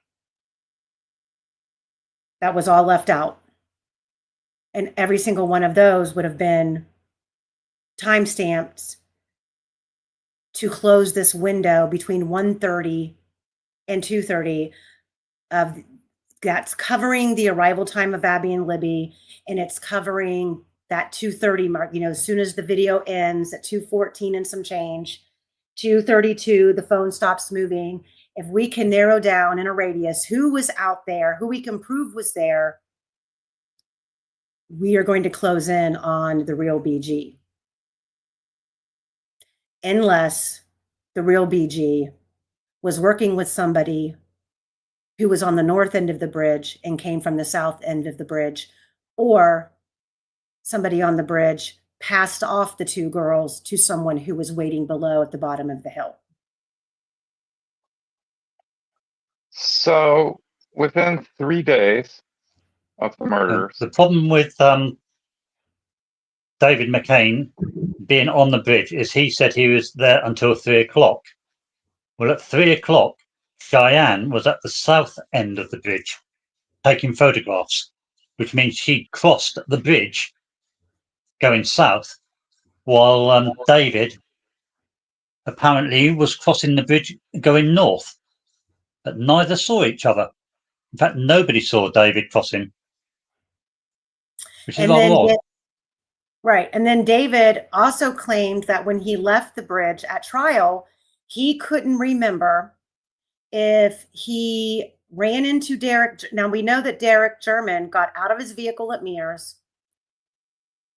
That was all left out. And every single one of those would have been timestamped to close this window between 1:30 and 2:30 of that's covering the arrival time of Abby and Libby, and it's covering that 2:30 mark. As soon as the video ends at 2:14 and some change, 2:32, the phone stops moving. If we can narrow down in a radius who was out there, who we can prove was there, we are going to close in on the real BG. Unless the real BG was working with somebody who was on the north end of the bridge and came from the south end of the bridge, or somebody on the bridge passed off the two girls to someone who was waiting below at the bottom of the hill. So within 3 days of the murders, The problem with David McCain being on the bridge is he said he was there until 3:00. Well, at 3:00, Cheyenne was at the south end of the bridge taking photographs, which means she crossed the bridge going south, while David apparently was crossing the bridge going north. But neither saw each other. In fact, nobody saw David crossing, which is rather odd. Right. And then David also claimed that when he left the bridge at trial, he couldn't remember if he ran into Derek. Now, we know that Derek German got out of his vehicle at Mears.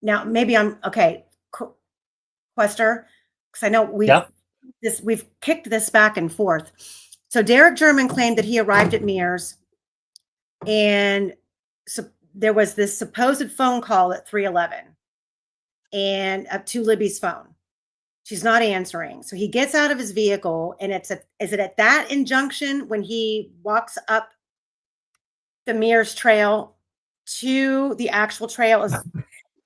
Now, maybe I'm okay, Quester, because I know we've kicked this back and forth. So Derek German claimed that he arrived at Mears, and so there was this supposed phone call at 3:11 and up to Libby's phone. She's not answering. So he gets out of his vehicle, and is it at that injunction when he walks up the Mears Trail to the actual trail? Is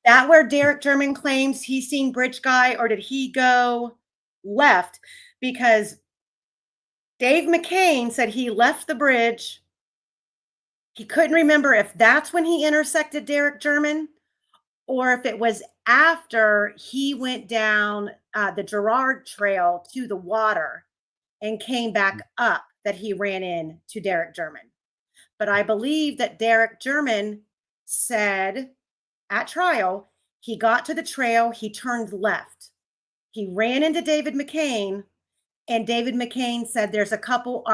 that where Derek German claims he's seen Bridge Guy, or did he go left? Because Dave McCain said he left the bridge. He couldn't remember if that's when he intersected Derek German, or if it was after he went down the Girard Trail to the water and came back up that he ran into Derek German. But I believe that Derek German said at trial, he got to the trail, he turned left. He ran into David McCain, and David McCain said there's a couple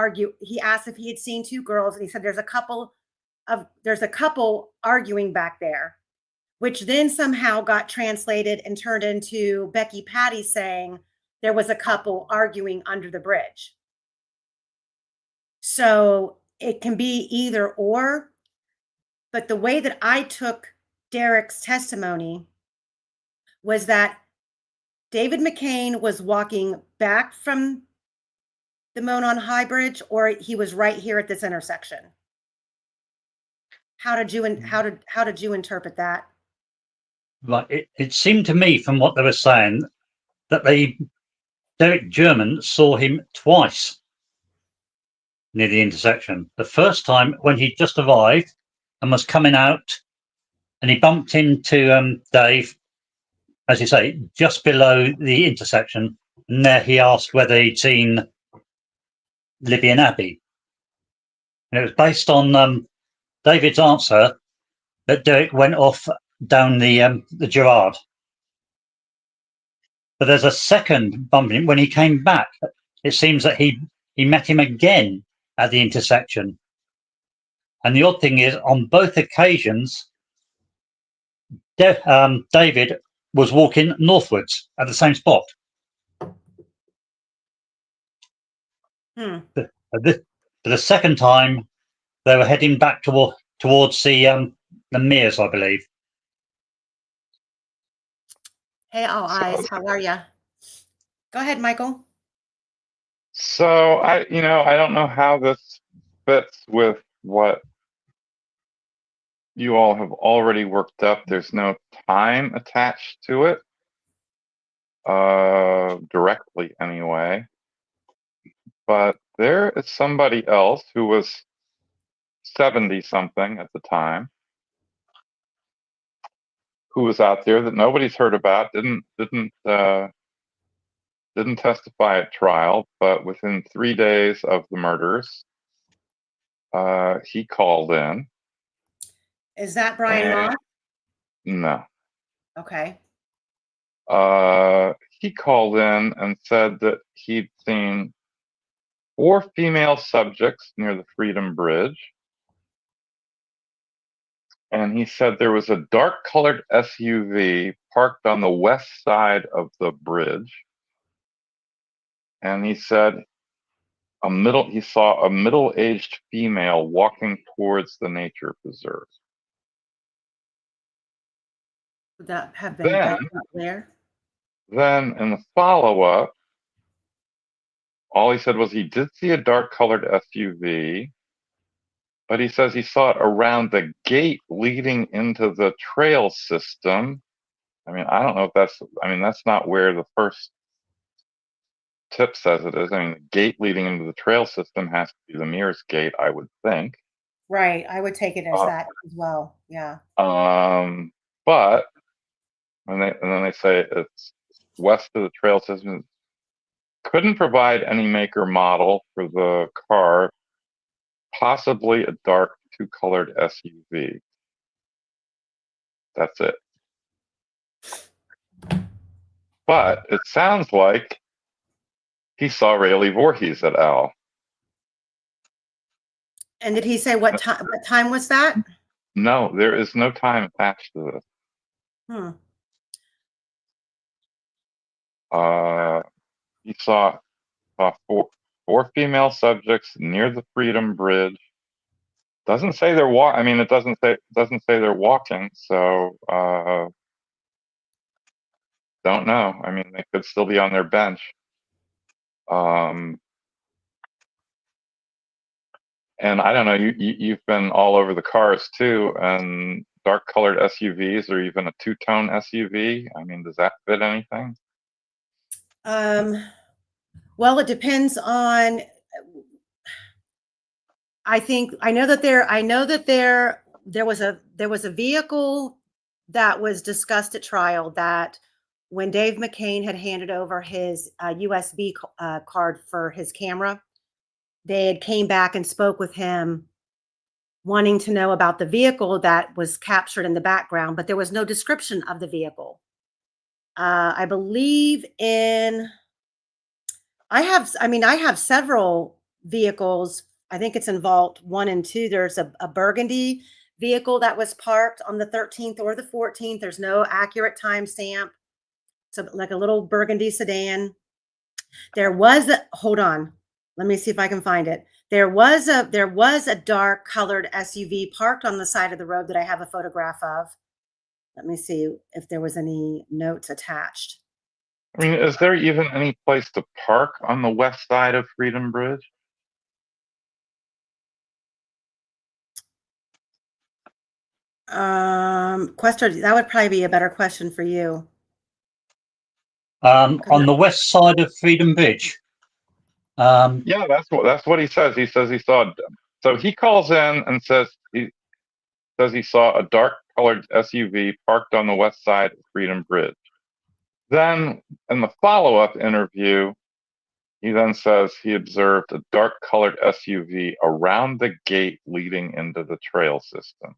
he asked if he had seen two girls, and he said there's a couple arguing back there, which then somehow got translated and turned into Becky Patty saying there was a couple arguing under the bridge. So it can be either or, But the way that I took Derek's testimony was that David McCain was walking back from the Monon High Bridge, or he was right here at this intersection. How did you interpret that? Right. It seemed to me from what they were saying that Derek German saw him twice near the intersection. The first time when he just arrived and was coming out, and he bumped into Dave, as you say, just below the intersection. And there he asked whether he'd seen Libby and Abby. And it was based on David's answer that Derek went off down the Gerard. But there's a second bumping when he came back. It seems that he met him again at the intersection. And the odd thing is, on both occasions, David was walking northwards at the same spot. The second time, they were heading back towards the Mears, I believe. Hey, all eyes, how are you? Go ahead, Michael. So I don't know how this fits with what you all have already worked up. There's no time attached to it, directly anyway. But there is somebody else who was 70-something at the time, who was out there that nobody's heard about, didn't testify at trial, but within 3 days of the murders, he called in. Is that Brian Moss? No. Okay. He called in and said that he'd seen 4 female subjects near the Freedom Bridge. And he said there was a dark-colored SUV parked on the west side of the bridge. And he said he saw a middle-aged female walking towards the nature preserve. Would that have been there? Then in the follow-up, all he said was he did see a dark-colored SUV, but he says he saw it around the gate leading into the trail system. I mean, I don't know if that's not where the first tip says it is. I mean, the gate leading into the trail system has to be the Mears gate, I would think. Right. I would take it as that as well. Yeah. But and then they say it's west of the trail system. Couldn't provide any make or model for the car, possibly a dark 2-colored SUV. That's it. But it sounds like he saw Rayleigh Voorhees et al. And did he say what time was that? No, there is no time attached to this. He saw 4 female subjects near the Freedom Bridge. Doesn't say they're it doesn't say they're walking. So don't know. I mean, they could still be on their bench. And I don't know. You've been all over the cars too, and dark-colored SUVs or even a 2-tone SUV. I mean, does that fit anything? Well, it depends on. I know that there was a vehicle that was discussed at trial that when Dave McCain had handed over his USB card for his camera, they had came back and spoke with him wanting to know about the vehicle that was captured in the background, but there was no description of the vehicle. I believe I have several vehicles. I think it's in Vault 1 and 2. There's a burgundy vehicle that was parked on the 13th or the 14th. There's no accurate timestamp. It's like a little burgundy sedan. Hold on. Let me see if I can find it. There was a dark colored SUV parked on the side of the road that I have a photograph of. Let me see if there was any notes attached. I mean, is there even any place to park on the west side of Freedom Bridge? Quester, that would probably be a better question for you. On the west side of Freedom Bridge. Yeah, that's what he says. He says he saw. So he calls in and says he saw a dark colored SUV parked on the west side of Freedom Bridge. Then in the follow up interview, he then says he observed a dark colored SUV around the gate leading into the trail system,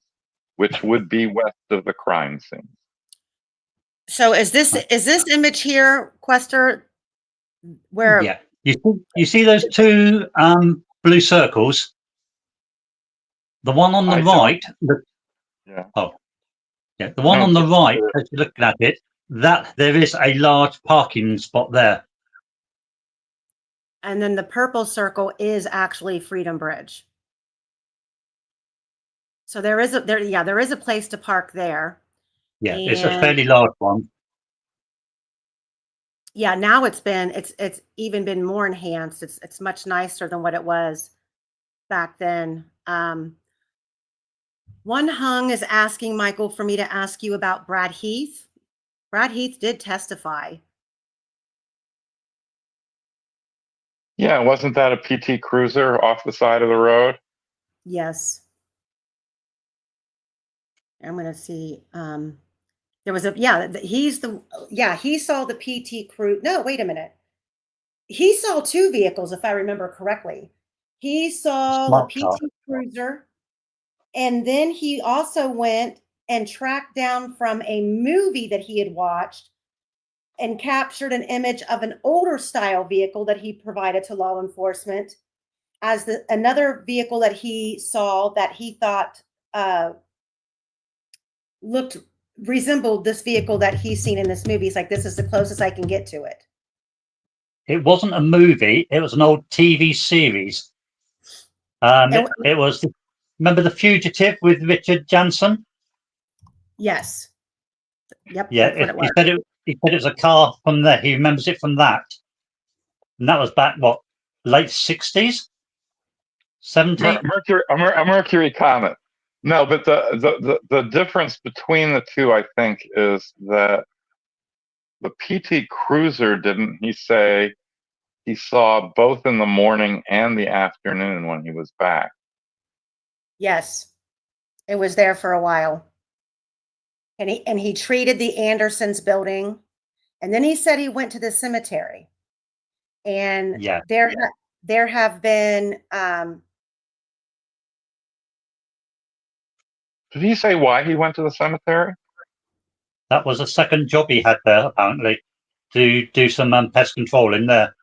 which would be west of the crime scene. So is this image here, Quester, where Yeah, you see those two blue circles. The one on the I right. Yeah. Yeah, the one No, on the just right. As you're looking at it, that there is a large parking spot there. and then the purple circle is actually Freedom Bridge. So there is a place to park there. Yeah, it's a And fairly large one. yeah, now it's even been more enhanced. It's much nicer than what it was back then. One hung is asking Michael for me to ask you about Brad Heath. Brad Heath did testify. Yeah, wasn't that a PT Cruiser off the side of the road? Yes. I'm going to see. There was he saw the PT Cruiser. No, wait a minute. He saw two vehicles, if I remember correctly. He saw the Smart car. PT Cruiser, and then he also went and tracked down from a movie that he had watched and captured an image of an older style vehicle that he provided to law enforcement as another vehicle that he saw that he thought resembled this vehicle that he's seen in this movie. He's like, this is the closest I can get to it. It wasn't a movie. It was an old TV series. It was. Remember The Fugitive with Richard Jansen? Yes. Yep. Yeah, That's what it was. he said it was a car from there. He remembers it from that, and that was back late 60s, 70s. A Mercury Comet. No, but the difference between the two, I think, is that the PT Cruiser didn't he say he saw both in the morning and the afternoon when he was back. Yes. It was there for a while. And he treated the Andersons building. And then he said he went to the cemetery. And Yeah. there have been Did he say why he went to the cemetery? That was a second job he had there, apparently, to do some pest control in there.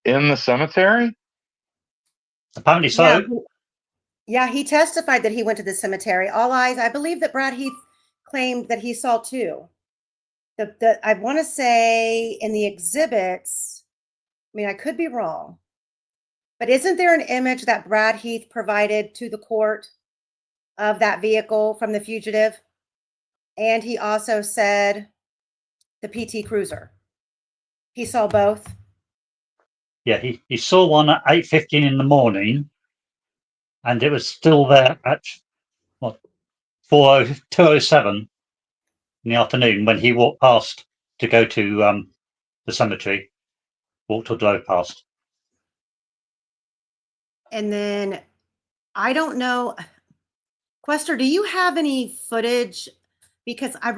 In the cemetery? Apparently so. Yeah, he testified that he went to the cemetery. All eyes. I believe that Brad Heath claimed that he saw two. I want to say in the exhibits, I mean, I could be wrong, but isn't there an image that Brad Heath provided to the court of that vehicle from the fugitive? And he also said the PT Cruiser. He saw both. Yeah, he saw one at 8:15 in the morning, and it was still there at 2:07 in the afternoon when he walked past to go to the cemetery. Walked or drove past. And then I don't know, Quester, do you have any footage? Because I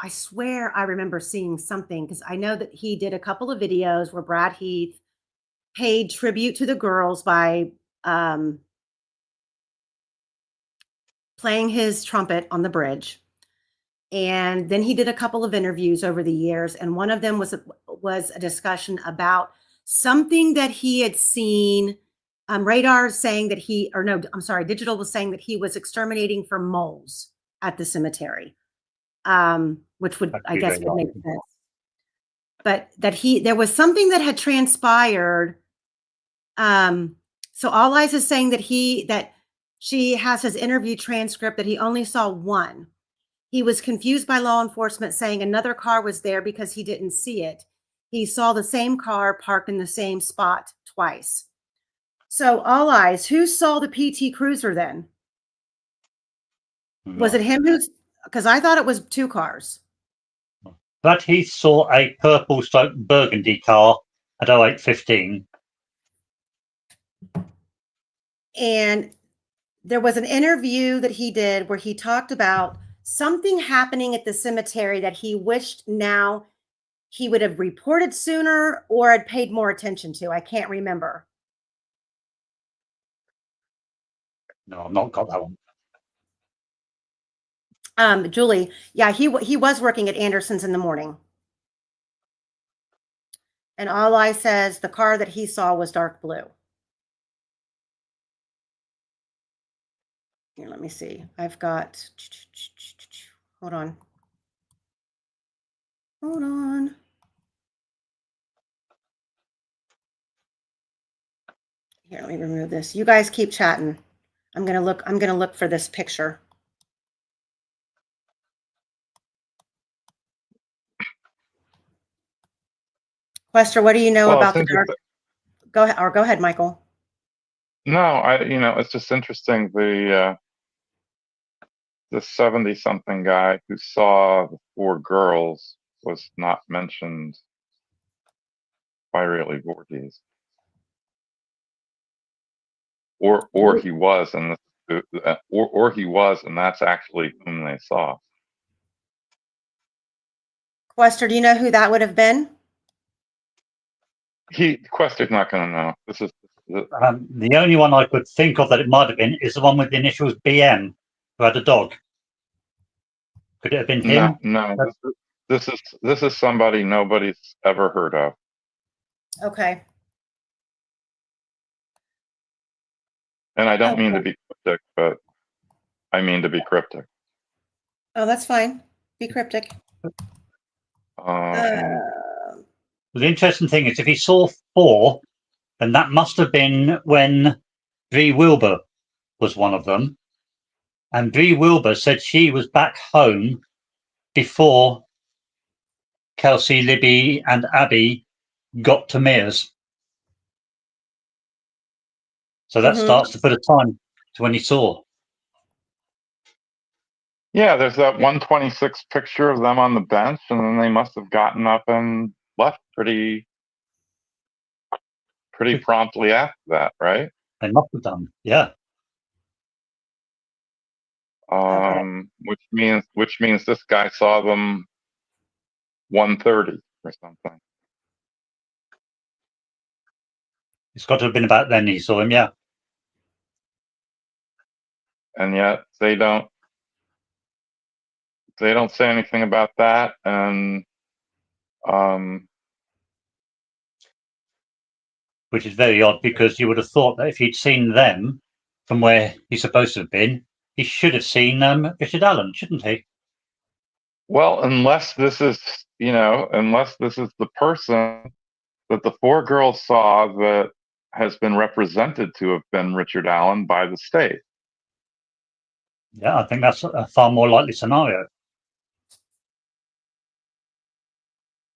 swear I remember seeing something, because I know that he did a couple of videos where Brad Heath paid tribute to the girls by playing his trumpet on the bridge. And then he did a couple of interviews over the years. And one of them was a discussion about something that he had seen. Radar saying that Digital was saying that he was exterminating for moles at the cemetery, which would make sense. But that there was something that had transpired So All Eyes is saying that she has his interview transcript that he only saw one. He was confused by law enforcement saying another car was there because he didn't see it. He saw the same car parked in the same spot twice. So All Eyes, who saw the PT Cruiser then? Was it him because I thought it was two cars. But he saw a purple stroke burgundy car at 08:15. And there was an interview that he did where he talked about something happening at the cemetery that he wished now he would have reported sooner or had paid more attention to. I can't remember. No, I've not got that one. Julie, yeah, he was working at Anderson's in the morning. And All I says the car that he saw was dark blue. Here, let me see. I've got, hold on. Hold on. Here, let me remove this. You guys keep chatting. I'm gonna look for this picture. Quester, what do you know Well, about it's the dark? Go ahead, Michael. No, it's just interesting. The 70-something guy who saw the four girls was not mentioned by really Voorhees. Or he was, and he was, and that's actually whom they saw. Quester, do you know who that would have been? Quester's not going to know. This is the only one I could think of that it might have been is the one with the initials BM, who had a dog. Could it have been him? No. This is somebody nobody's ever heard of. Okay. And I don't mean to be cryptic, but I mean to be cryptic. Oh, that's fine. Be cryptic. The interesting thing is, if he saw four, then that must have been when Bree Wilbur was one of them. And Bree Wilbur said she was back home before Kelsey, Libby, and Abby got to Mears. So that starts to put a time to when he saw. Yeah, there's that 126 picture of them on the bench, and then they must have gotten up and left pretty promptly after that, right? They must have done, yeah. Which means this guy saw them 1:30 or something. It's got to have been about then he saw him, yeah. And yet they don't say anything about that, and which is very odd, because you would have thought that if he'd seen them from where he's supposed to have been, he should have seen Richard Allen, shouldn't he? Well, unless this is the person that the four girls saw that has been represented to have been Richard Allen by the state. Yeah, I think that's a far more likely scenario.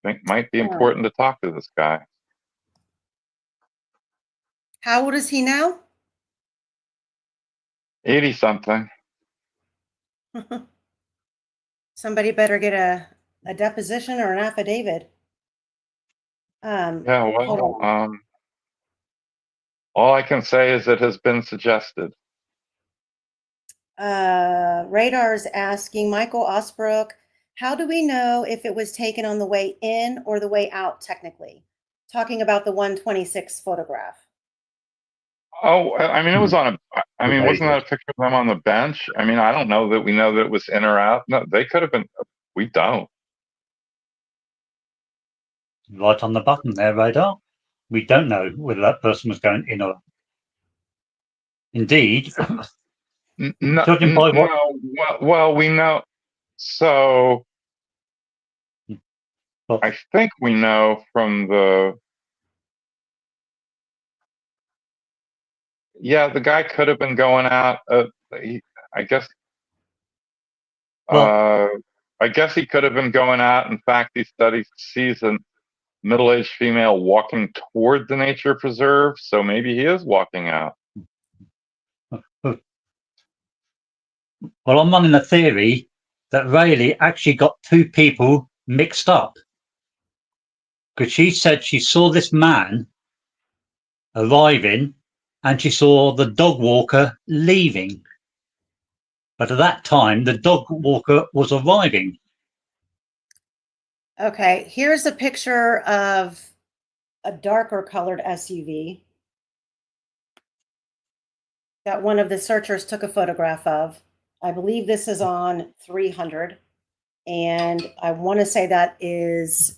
I think might be important to talk to this guy. How old is he now? 80-something. Somebody better get a deposition or an affidavit. Yeah, well, all I can say is it has been suggested. Radar's asking Michael Osbrook, how do we know if it was taken on the way in or the way out, technically? Talking about the 126 photograph. Oh, I mean, it was on wasn't that a picture of them on the bench? I mean, I don't know that we know that it was in or out. No, they could have been. We don't. Right on the button there, Radar. We don't know whether that person was going in or out. Indeed. Judging by what? Well, we know. So I think we know from the Yeah, the guy could have been going out. I guess. Well, I guess he could have been going out. In fact, he sees a middle-aged female walking toward the nature preserve, so maybe he is walking out. well, I'm running a theory that Rayleigh actually got two people mixed up. Because she said she saw this man arriving and she saw the dog walker leaving. But at that time, the dog walker was arriving. Okay, here's a picture of a darker colored SUV that one of the searchers took a photograph of. I believe this is on 300. And I want to say that is,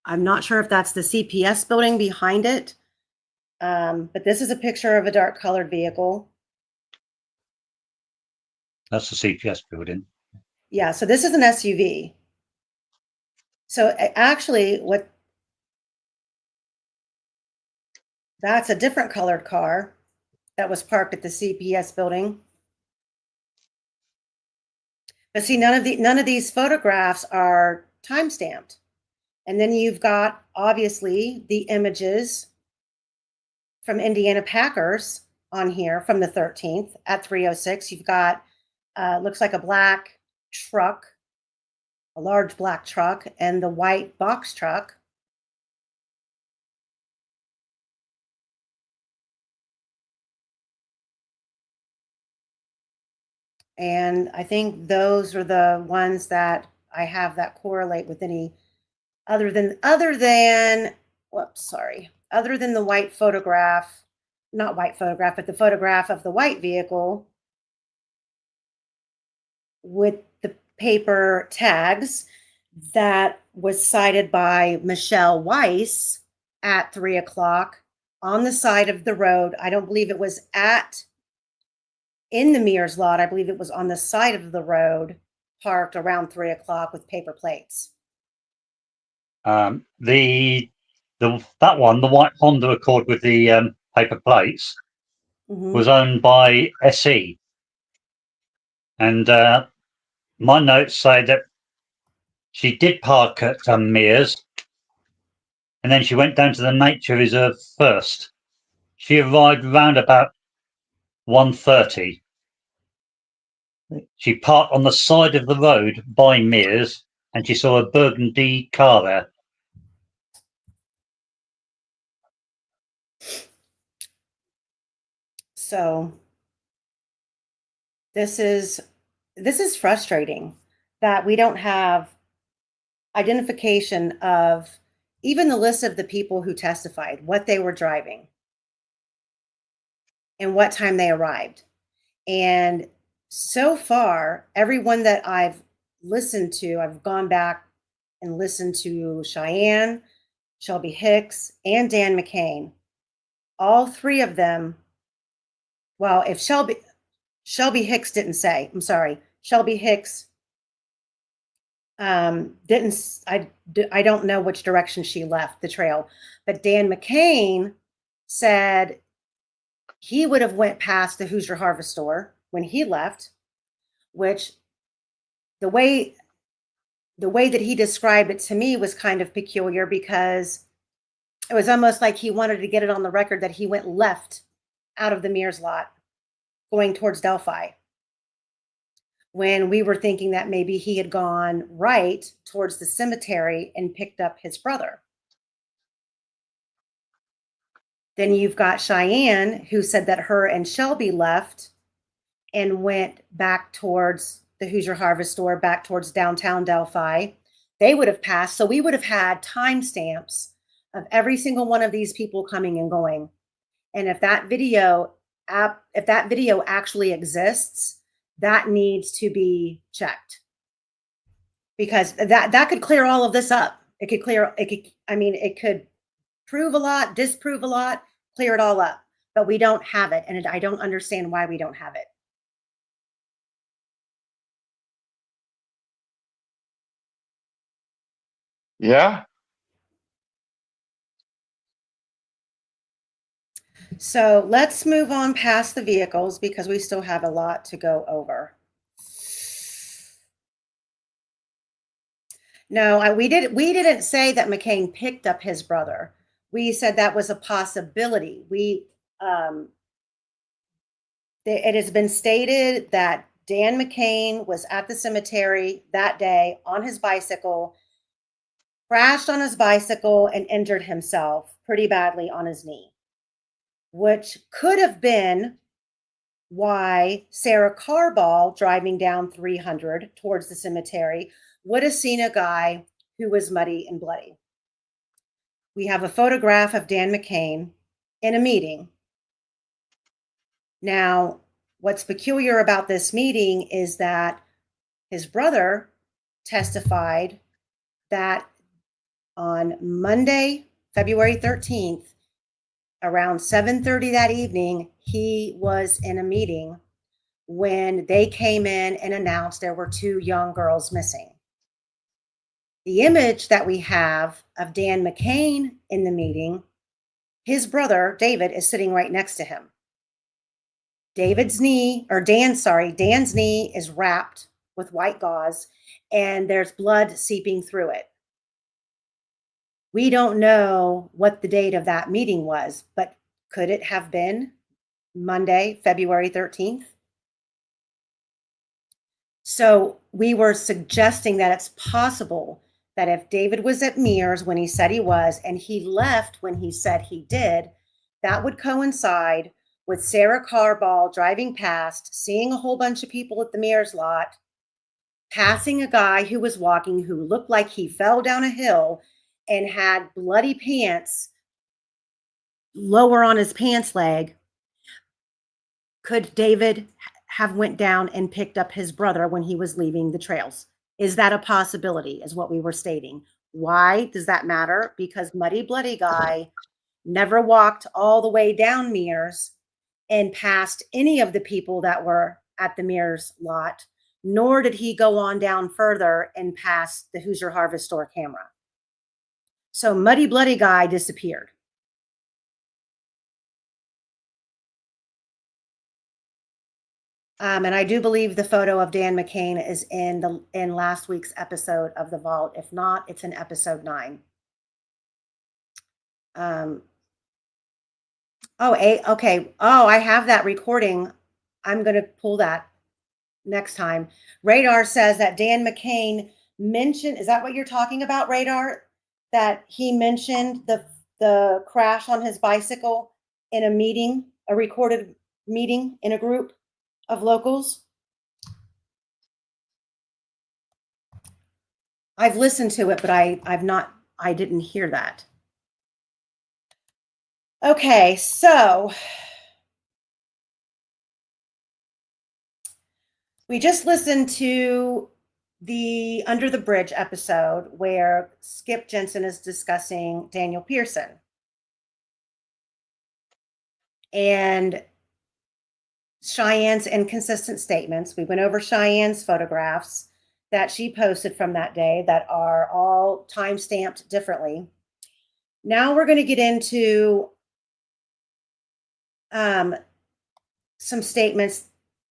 I'm not sure if that's the CPS building behind it. But this is a picture of a dark colored vehicle. That's the CPS building. Yeah, so this is an SUV. So actually, that's a different colored car that was parked at the CPS building. But see, none of these photographs are time stamped. And then you've got obviously the images from Indiana Packers on here from the 13th at 3:06. You've got looks like a black truck, a large black truck, and the white box truck. And I think those are the ones that I have that correlate with any other than the white photograph, not white photograph, but the photograph of the white vehicle with the paper tags that was cited by Michelle Weiss at 3:00 on the side of the road. I don't believe it was in the Mears lot. I believe it was on the side of the road, parked around 3:00 with paper plates. That one, the white Honda Accord with the paper plates, was owned by SE. And my notes say that she did park at Mears, and then she went down to the nature reserve first. She arrived round about 1:30. She parked on the side of the road by Mears, and she saw a burgundy car there. So this is frustrating that we don't have identification of even the list of the people who testified, what they were driving, and what time they arrived. And so far, everyone that I've listened to, I've gone back and listened to Cheyenne, Shelby Hicks, and Dan McCain. All three of them, well, if Shelby Hicks didn't say, I'm sorry, Shelby Hicks didn't, I don't know which direction she left the trail, but Dan McCain said he would have went past the Hoosier Harvest Store when he left, which the way that he described it to me was kind of peculiar, because it was almost like he wanted to get it on the record that he went left out of the Mears lot going towards Delphi, when we were thinking that maybe he had gone right towards the cemetery and picked up his brother. Then you've got Cheyenne, who said that her and Shelby left and went back towards the Hoosier Harvest Store, back towards downtown Delphi. They would have passed. So we would have had timestamps of every single one of these people coming and going. And if that video actually exists, that needs to be checked, because that could clear all of this up. It could prove a lot, disprove a lot, clear it all up, but we don't have it. And I don't understand why we don't have it. Yeah. So let's move on past the vehicles because we still have a lot to go over. No, we didn't say that McCain picked up his brother. We said that was a possibility. It has been stated that Dan McCain was at the cemetery that day on his bicycle, crashed on his bicycle, and injured himself pretty badly on his knee, which could have been why Sarah Carball, driving down 300 towards the cemetery, would have seen a guy who was muddy and bloody. We have a photograph of Dan McCain in a meeting. Now, what's peculiar about this meeting is that his brother testified that on Monday, February 13th, around 7:30 that evening, he was in a meeting when they came in and announced there were 2 young girls missing. The image that we have of Dan McCain in the meeting, his brother, David, is sitting right next to him. Dan's knee is wrapped with white gauze, and there's blood seeping through it. We don't know what the date of that meeting was, but could it have been Monday, February 13th? So we were suggesting that it's possible that if David was at Mears when he said he was, and he left when he said he did, that would coincide with Sarah Carball driving past, seeing a whole bunch of people at the Mears lot, passing a guy who was walking who looked like he fell down a hill and had bloody pants lower on his pants leg. Could David have went down and picked up his brother when he was leaving the trails? Is that a possibility, is what we were stating. Why does that matter? Because Muddy Bloody Guy never walked all the way down Mears and past any of the people that were at the Mears lot, nor did he go on down further and past the Hoosier Harvest Store camera. So Muddy Bloody Guy disappeared. And I do believe the photo of Dan McCain is in last week's episode of The Vault. If not, it's in episode 9. Okay. Oh, I have that recording. I'm going to pull that next time. Radar says that Dan McCain mentioned, is that what you're talking about, Radar? That he mentioned the crash on his bicycle in a meeting, a recorded meeting in a group of locals? I've listened to it, but I didn't hear that. Okay, so we just listened to the Under the Bridge episode where Skip Jensen is discussing Daniel Pearson. And Cheyenne's inconsistent statements. We went over Cheyenne's photographs that she posted from that day that are all time-stamped differently. Now we're going to get into some statements.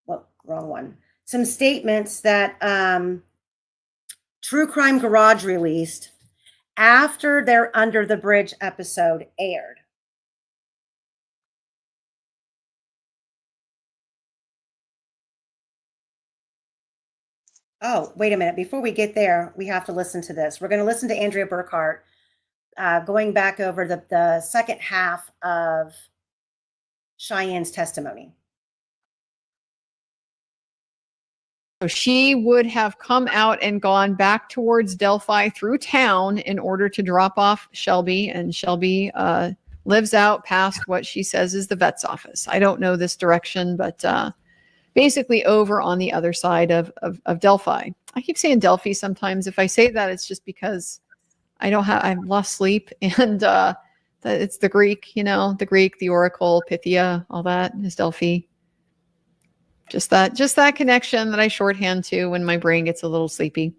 Wrong one. Some statements that True Crime Garage released after their Under the Bridge episode aired. Oh, wait a minute. Before we get there, we have to listen to this. We're going to listen to Andrea Burkhart going back over the second half of Cheyenne's testimony. So she would have come out and gone back towards Delphi through town in order to drop off Shelby, and Shelby lives out past what she says is the vet's office. I don't know this direction, but basically over on the other side of Delphi. I keep saying Delphi sometimes. If I say that, it's just because I've lost sleep, and it's the Greek, the Greek, the Oracle, Pythia, all that is Delphi. Just that connection that I shorthand to when my brain gets a little sleepy.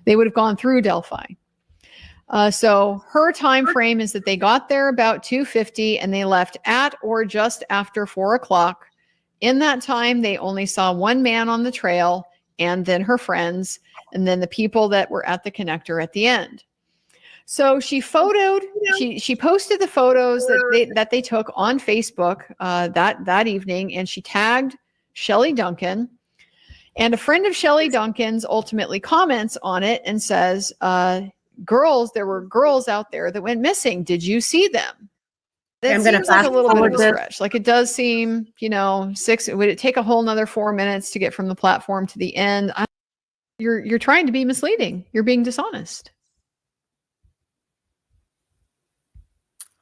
They would have gone through Delphi. So her time frame is that they got there about 2:50 and they left at or just after 4 o'clock. In that time, they only saw one man on the trail and then her friends, and then the people that were at the connector at the end. So she posted the photos that they took on Facebook that evening, and she tagged Shelley Duncan. And a friend of Shelley Duncan's ultimately comments on it and says, there were girls out there that went missing. Did you see them? That seems like a little bit of a stretch. Like, it does seem, would it take a whole nother 4 minutes to get from the platform to the end? You're trying to be misleading. You're being dishonest.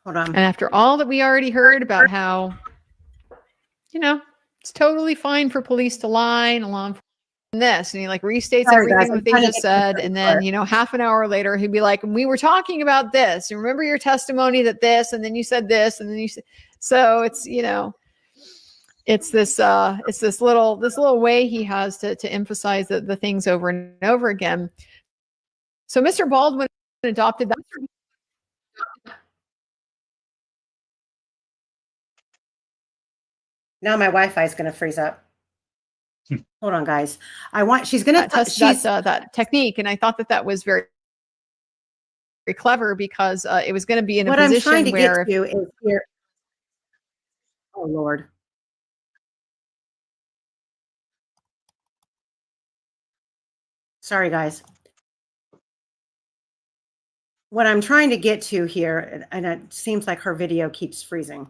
Hold on. And after all that we already heard about how, it's totally fine for police to lie and law enforcement this, and he restates everything that they just said, and then half an hour later he'd be like, we were talking about this, and remember your testimony that this, and then you said this, and then you said, so it's it's this little way he has to emphasize the things over and over again. So Mr. Baldwin adopted that. Now my Wi-Fi is going to freeze up. Hold on, guys. She's going to test that technique, and I thought that was very, very clever, because it was going to be in a position where. What I'm trying to get to is here. Oh Lord. Sorry, guys. What I'm trying to get to here, and it seems like her video keeps freezing.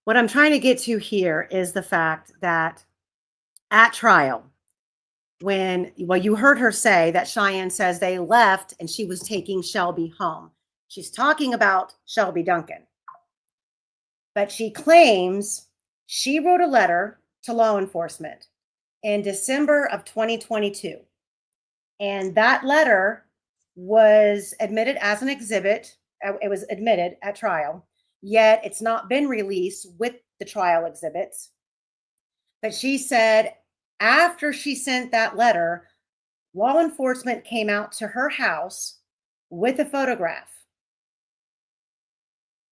What I'm trying to get to here is the fact that at trial, you heard her say that Cheyenne says they left and she was taking Shelby home. She's talking about Shelby Duncan. But she claims she wrote a letter to law enforcement in December of 2022. And that letter was admitted as an exhibit. It was admitted at trial, yet it's not been released with the trial exhibits. But she said after she sent that letter, law enforcement came out to her house with a photograph.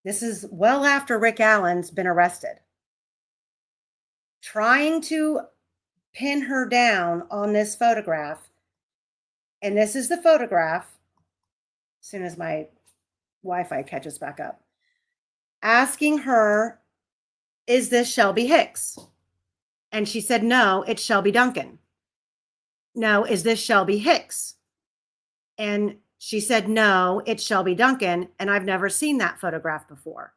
This is well after Rick Allen's been arrested, trying to pin her down on this photograph. And this is the photograph, as soon as my Wi-Fi catches back up, asking her, is this Shelby Hicks? And she said, no, it's Shelby Duncan. No, is this Shelby Hicks? And she said, no, it's Shelby Duncan. And I've never seen that photograph before.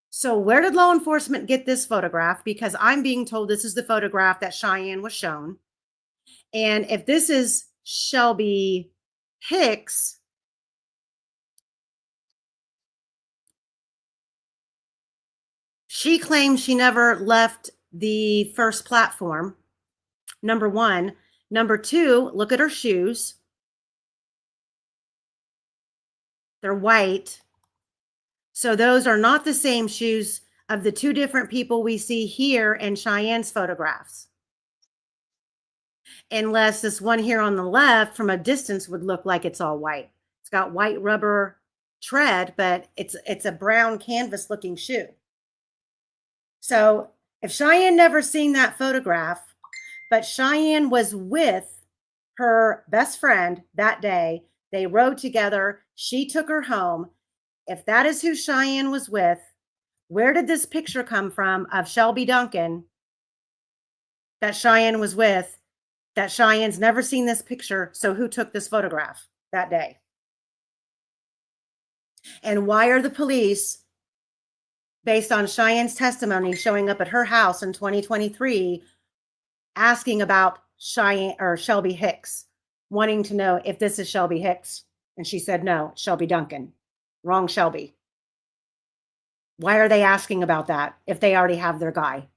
So where did law enforcement get this photograph? Because I'm being told this is the photograph that Cheyenne was shown. And if this is Shelby Hicks, she claims she never left the first platform, number one. Number two, look at her shoes. They're white. So those are not the same shoes of the two different people we see here in Cheyenne's photographs. Unless this one here on the left from a distance would look like it's all white. It's got white rubber tread, but it's a brown canvas looking shoe. So if Cheyenne never seen that photograph, but Cheyenne was with her best friend that day, they rode together, she took her home. If that is who Cheyenne was with, where did this picture come from of Shelby Duncan that Cheyenne was with, that Cheyenne's never seen this picture? So who took this photograph that day? And why are the police, based on Cheyenne's testimony, showing up at her house in 2023, asking about Cheyenne or Shelby Hicks, wanting to know if this is Shelby Hicks? And she said, no, Shelby Duncan. Wrong Shelby. Why are they asking about that if they already have their guy?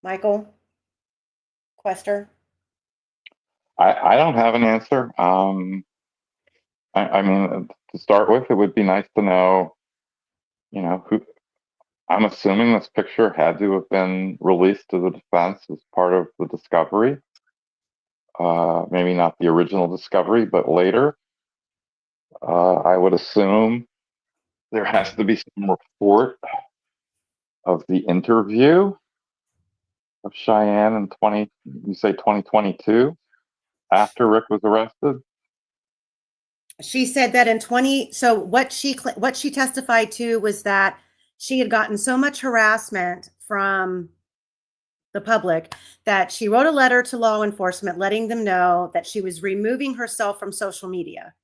Michael Quester? I don't have an answer. I mean, to start with, it would be nice to know, who. I'm assuming this picture had to have been released to the defense as part of the discovery. Maybe not the original discovery, but later. I would assume there has to be some report of the interview of Cheyenne in 2022, after Rick was arrested. She said that in 20, so what she testified to was that she had gotten so much harassment from the public that she wrote a letter to law enforcement letting them know that she was removing herself from social media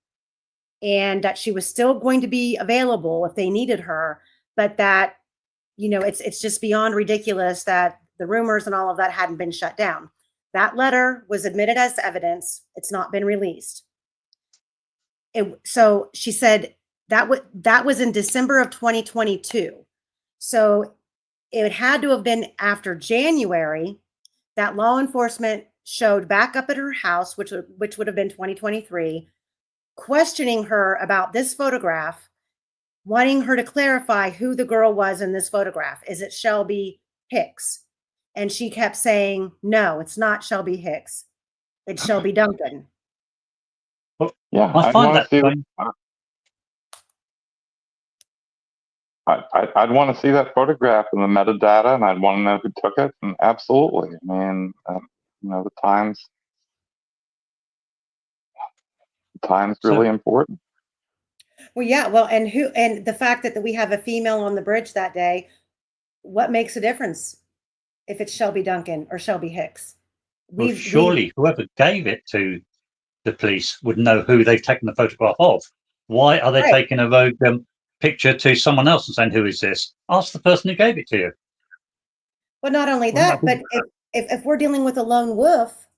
and that she was still going to be available if they needed her, but that, you know, it's just beyond ridiculous that the rumors and all of that hadn't been shut down. That letter was admitted as evidence. It's not been released. So she said that was in December of 2022. So it had to have been after January that law enforcement showed back up at her house, which would have been 2023, questioning her about this photograph, wanting her to clarify who the girl was in this photograph. Is it Shelby Hicks? And she kept saying, no, it's not Shelby Hicks. It's Shelby Duncan. Yeah, I I'd find want that to see. strange. I'd want to see that photograph and the metadata, and I'd want to know who took it. And absolutely, I mean, you know, the time's really important. Well, yeah, well, and the fact that we have a female on the bridge that day, what makes a difference if it's Shelby Duncan or Shelby Hicks? Well, surely whoever gave it to the police would know who they've taken the photograph of. Why are they Right. taking a rogue picture to someone else and saying, who is this? Ask the person who gave it to you. Well, not only that, but if we're dealing with a lone wolf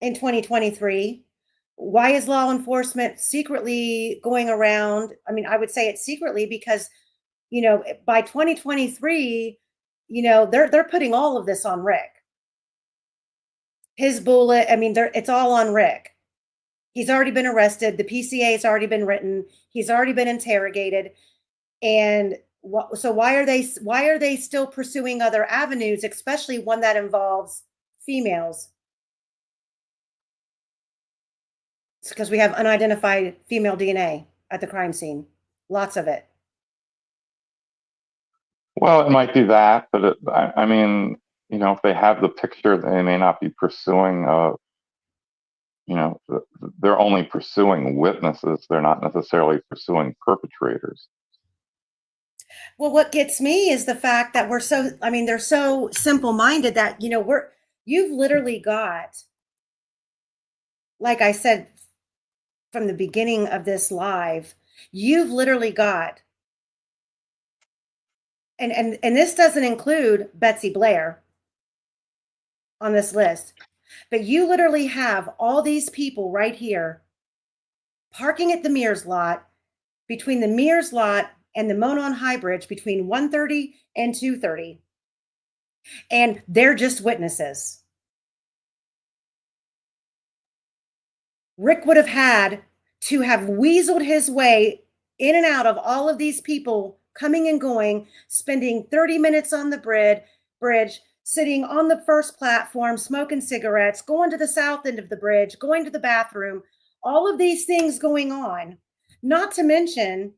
in 2023, why is law enforcement secretly going around? I mean, I would say it's secretly because, you know, by 2023, you know, they're putting all of this on Rick. His bullet, I mean, it's all on Rick. He's already been arrested. The PCA has already been written. He's already been interrogated. And so why are they still pursuing other avenues, especially one that involves females? It's because we have unidentified female DNA at the crime scene. Lots of it. Well, it might do that, but I mean, you know, if they have the picture, they may not be pursuing. You know, they're only pursuing witnesses. They're not necessarily pursuing perpetrators. Well, what gets me is the fact that they're so simple-minded that, you know, you've literally got, like I said from the beginning of this live, you've literally got, and this doesn't include Betsy Blair on this list, but you literally have all these people right here parking at the Mears lot, between the Mears lot and the Monon High Bridge between 1:30 and 2:30. And they're just witnesses. Rick would have had to have weaseled his way in and out of all of these people coming and going, spending 30 minutes on the bridge, sitting on the first platform, smoking cigarettes, going to the south end of the bridge, going to the bathroom, all of these things going on, not to mention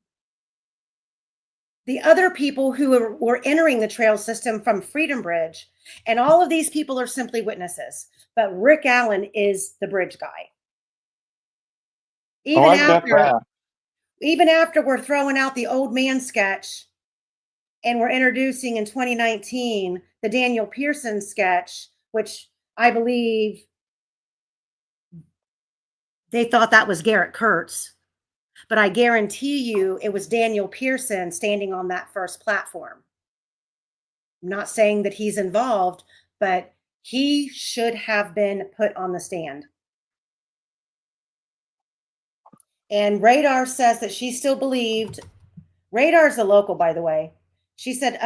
the other people who were entering the trail system from Freedom Bridge. And all of these people are simply witnesses. But Rick Allen is the bridge guy. Even after we're throwing out the old man sketch and we're introducing in 2019 the Daniel Pearson sketch, which I believe they thought that was Garrett Kurtz. But I guarantee you it was Daniel Pearson standing on that first platform. I'm not saying that he's involved, but he should have been put on the stand. And Radar says that she still believed, Radar's a local, by the way. She said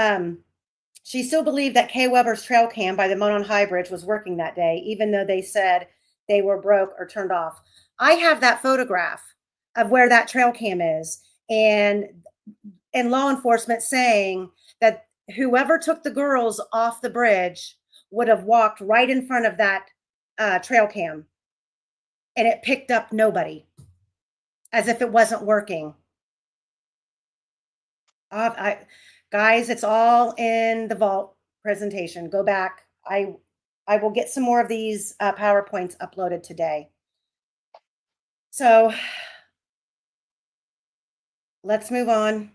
she still believed that Kay Weber's trail cam by the Monon High Bridge was working that day, even though they said they were broke or turned off. I have that photograph of where that trail cam is, and law enforcement saying that whoever took the girls off the bridge would have walked right in front of that trail cam, and it picked up nobody, as if it wasn't working. Guys, it's all in the vault presentation. Go back. I will get some more of these PowerPoints uploaded today. So let's move on.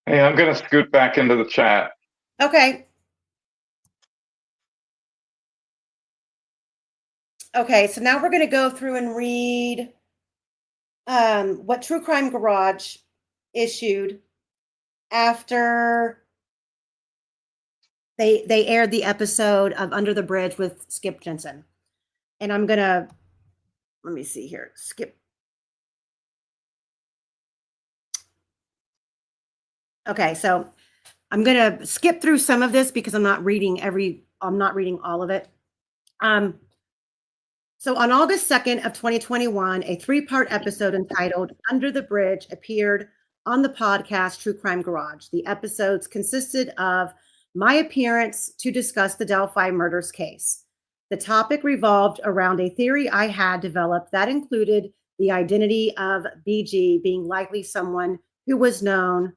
Hey, I'm going to scoot back into the chat. Okay. Okay, so now we're going to go through and read what True Crime Garage issued after they aired the episode of Under the Bridge with Skip Jensen. And I'm going to, let me see here, skip. Okay, so I'm going to skip through some of this because I'm not reading all of it. So on August 2nd of 2021, a 3-part episode entitled Under the Bridge appeared on the podcast True Crime Garage. The episodes consisted of my appearance to discuss the Delphi Murders case. The topic revolved around a theory I had developed that included the identity of BG being likely someone who was known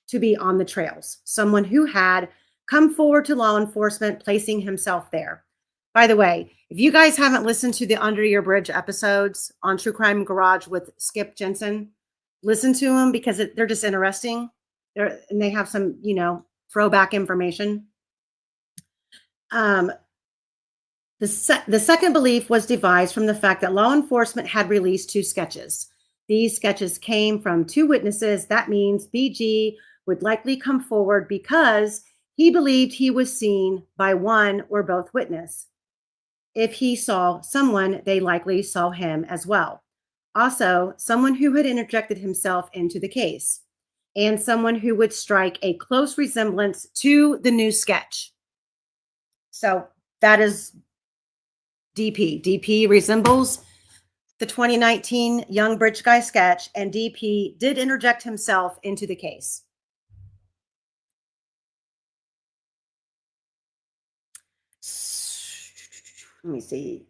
to be on the trails, someone who had come forward to law enforcement, placing himself there. By the way, if you guys haven't listened to the Under Your Bridge episodes on True Crime Garage with Skip Jensen, listen to them because they're just interesting. And they have some, throwback information. The second belief was devised from the fact that law enforcement had released 2 sketches. These sketches came from 2 witnesses. That means BG would likely come forward because he believed he was seen by one or both witness. If he saw someone, they likely saw him as well. Also, someone who had interjected himself into the case, and someone who would strike a close resemblance to the new sketch. So that is DP. DP resembles the 2019 Young Bridge Guy sketch, and DP did interject himself into the case. Let me see.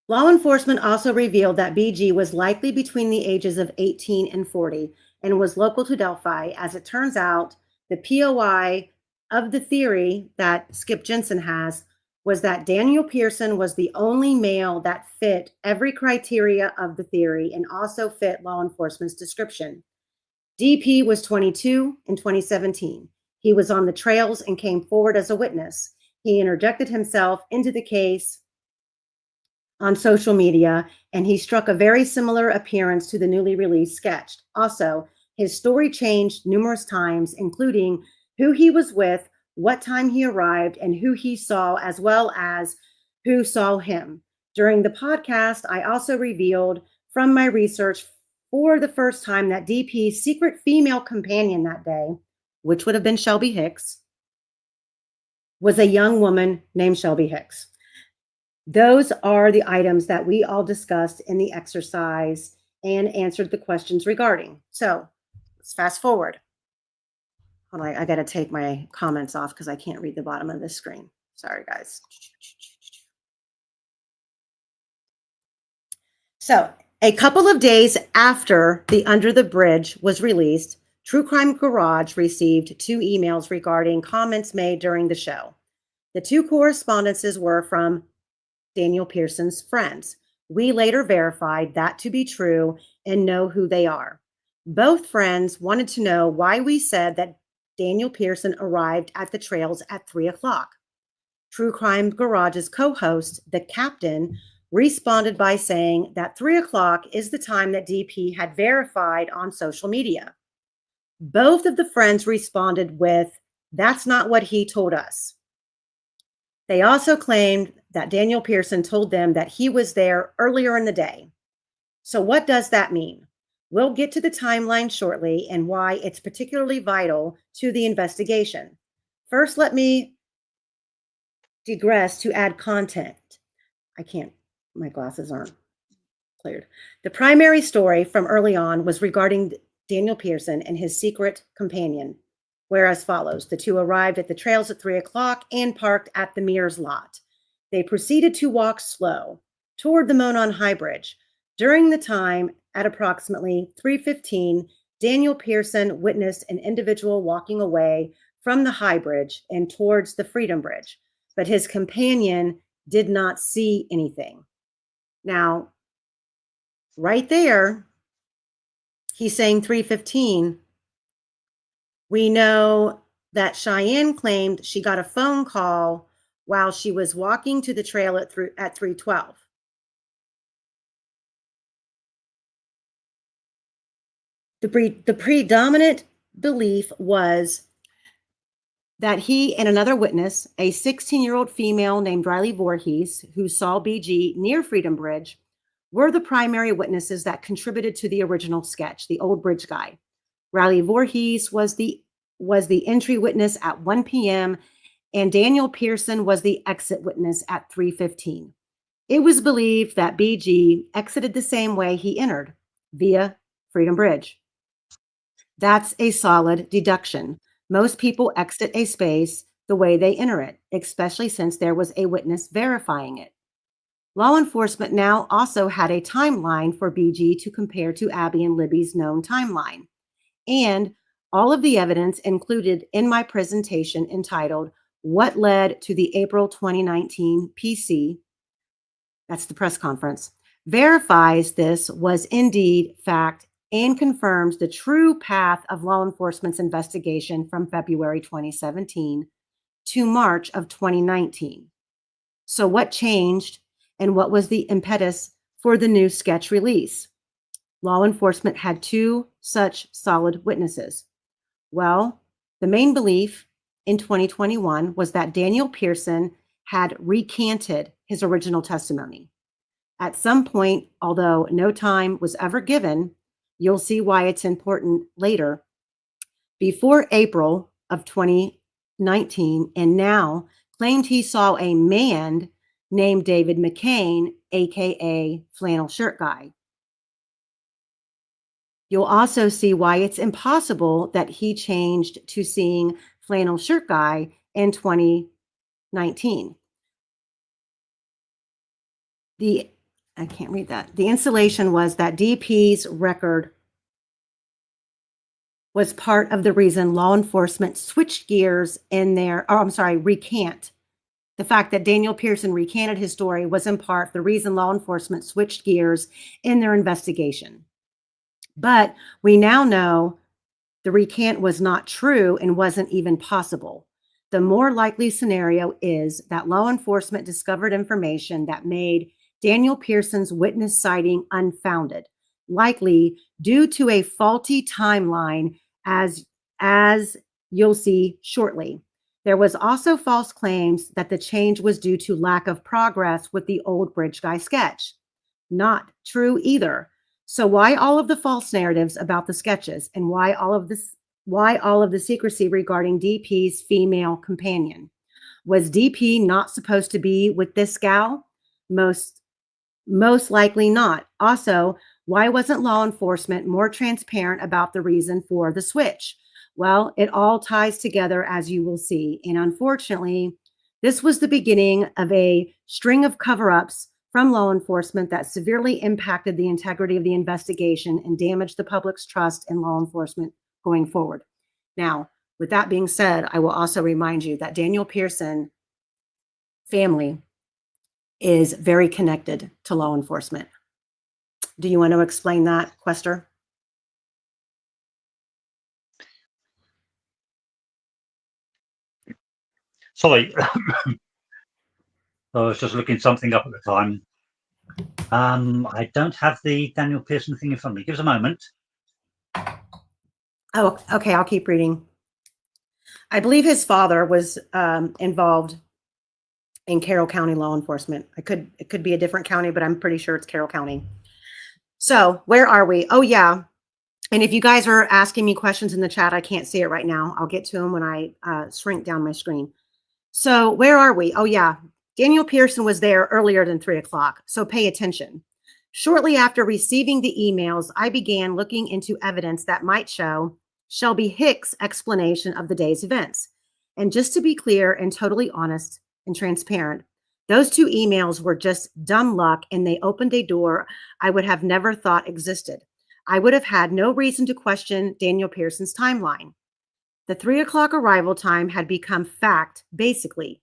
Law enforcement also revealed that BG was likely between the ages of 18 and 40 and was local to Delphi. As it turns out, the POI of the theory that Skip Jensen has was that Daniel Pearson was the only male that fit every criteria of the theory and also fit law enforcement's description. DP was 22 in 2017. He was on the trails and came forward as a witness. He interjected himself into the case on social media, and he struck a very similar appearance to the newly released sketch. Also, his story changed numerous times, including who he was with, what time he arrived, and who he saw, as well as who saw him. During the podcast, I also revealed from my research for the first time that DP's secret female companion that day, which would have been Shelby Hicks, was a young woman named Shelby Hicks. Those are the items that we all discussed in the exercise and answered the questions regarding. So let's fast forward. Hold on, I got to take my comments off because I can't read the bottom of this screen. Sorry, guys. So a couple of days after the Under the Bridge was released, True Crime Garage received 2 emails regarding comments made during the show. The 2 correspondences were from Daniel Pearson's friends. We later verified that to be true and know who they are. Both friends wanted to know why we said that Daniel Pearson arrived at the trails at 3 o'clock. True Crime Garage's co-host, the Captain, responded by saying that 3 o'clock is the time that DP had verified on social media. Both of the friends responded with, "That's not what he told us." They also claimed that Daniel Pearson told them that he was there earlier in the day. So what does that mean? We'll get to the timeline shortly and why it's particularly vital to the investigation. First, let me digress to add content. My glasses aren't cleared. The primary story from early on was regarding Daniel Pearson and his secret companion, where as follows: the two arrived at the trails at 3 o'clock and parked at the Mears lot. They proceeded to walk slow toward the Monon High Bridge. During the time at approximately 3:15, Daniel Pearson witnessed an individual walking away from the High Bridge and towards the Freedom Bridge, but his companion did not see anything. Now, right there, he's saying 3:15. We know that Cheyenne claimed she got a phone call while she was walking to the trail at 3:12. The predominant belief was that he and another witness, a 16-year-old female named Riley Voorhees, who saw BG near Freedom Bridge, were the primary witnesses that contributed to the original sketch, the old bridge guy. Riley Voorhees was the entry witness at 1 p.m., and Daniel Pearson was the exit witness at 3:15. It was believed that BG exited the same way he entered, via Freedom Bridge. That's a solid deduction. Most people exit a space the way they enter it, especially since there was a witness verifying it. Law enforcement now also had a timeline for BG to compare to Abby and Libby's known timeline. And all of the evidence included in my presentation entitled What Led to the April 2019 PC, that's the press conference, verifies this was indeed fact and confirms the true path of law enforcement's investigation from February 2017 to March of 2019. So what changed and what was the impetus for the new sketch release? Law enforcement had two such solid witnesses. Well, the main belief in 2021 was that Daniel Pearson had recanted his original testimony. At some point, although no time was ever given, you'll see why it's important later, before April of 2019, and now claimed he saw a man named David McCain, aka Flannel Shirt Guy. You'll also see why it's impossible that he changed to seeing Flannel Shirt Guy in 2019. I can't read that. The installation was that DP's record was part of the reason law enforcement switched gears in their, recant. The fact that Daniel Pearson recanted his story was in part the reason law enforcement switched gears in their investigation. But we now know the recant was not true and wasn't even possible. The more likely scenario is that law enforcement discovered information that made Daniel Pearson's witness sighting unfounded, likely due to a faulty timeline, as you'll see shortly. There was also false claims that the change was due to lack of progress with the old bridge guy sketch. Not true either. So why all of the false narratives about the sketches, and why all of the secrecy regarding DP's female companion? Was DP not supposed to be with this gal? Most likely not. Also, why wasn't law enforcement more transparent about the reason for the switch? Well, it all ties together, as you will see. And unfortunately, this was the beginning of a string of cover-ups from law enforcement that severely impacted the integrity of the investigation and damaged the public's trust in law enforcement going forward. Now, with that being said, I will also remind you that Daniel Pearson family is very connected to law enforcement. Do you want to explain that, Quester? Sorry, I was just looking something up at the time. I don't have the Daniel Pearson thing in front of me. Give us a moment. Oh, okay, I'll keep reading. I believe his father was involved in Carroll County law enforcement. It could be a different county, but I'm pretty sure it's Carroll County. So where are we? Oh yeah. And if you guys are asking me questions in the chat, I can't see it right now. I'll get to them when I shrink down my screen. So where are we? Oh yeah. Daniel Pearson was there earlier than 3 o'clock. So pay attention. Shortly after receiving the emails, I began looking into evidence that might show Shelby Hicks' explanation of the day's events. And just to be clear and totally honest and transparent, those 2 emails were just dumb luck, and they opened a door I would have never thought existed. I would have had no reason to question Daniel Pearson's timeline. The 3 o'clock arrival time had become fact, basically.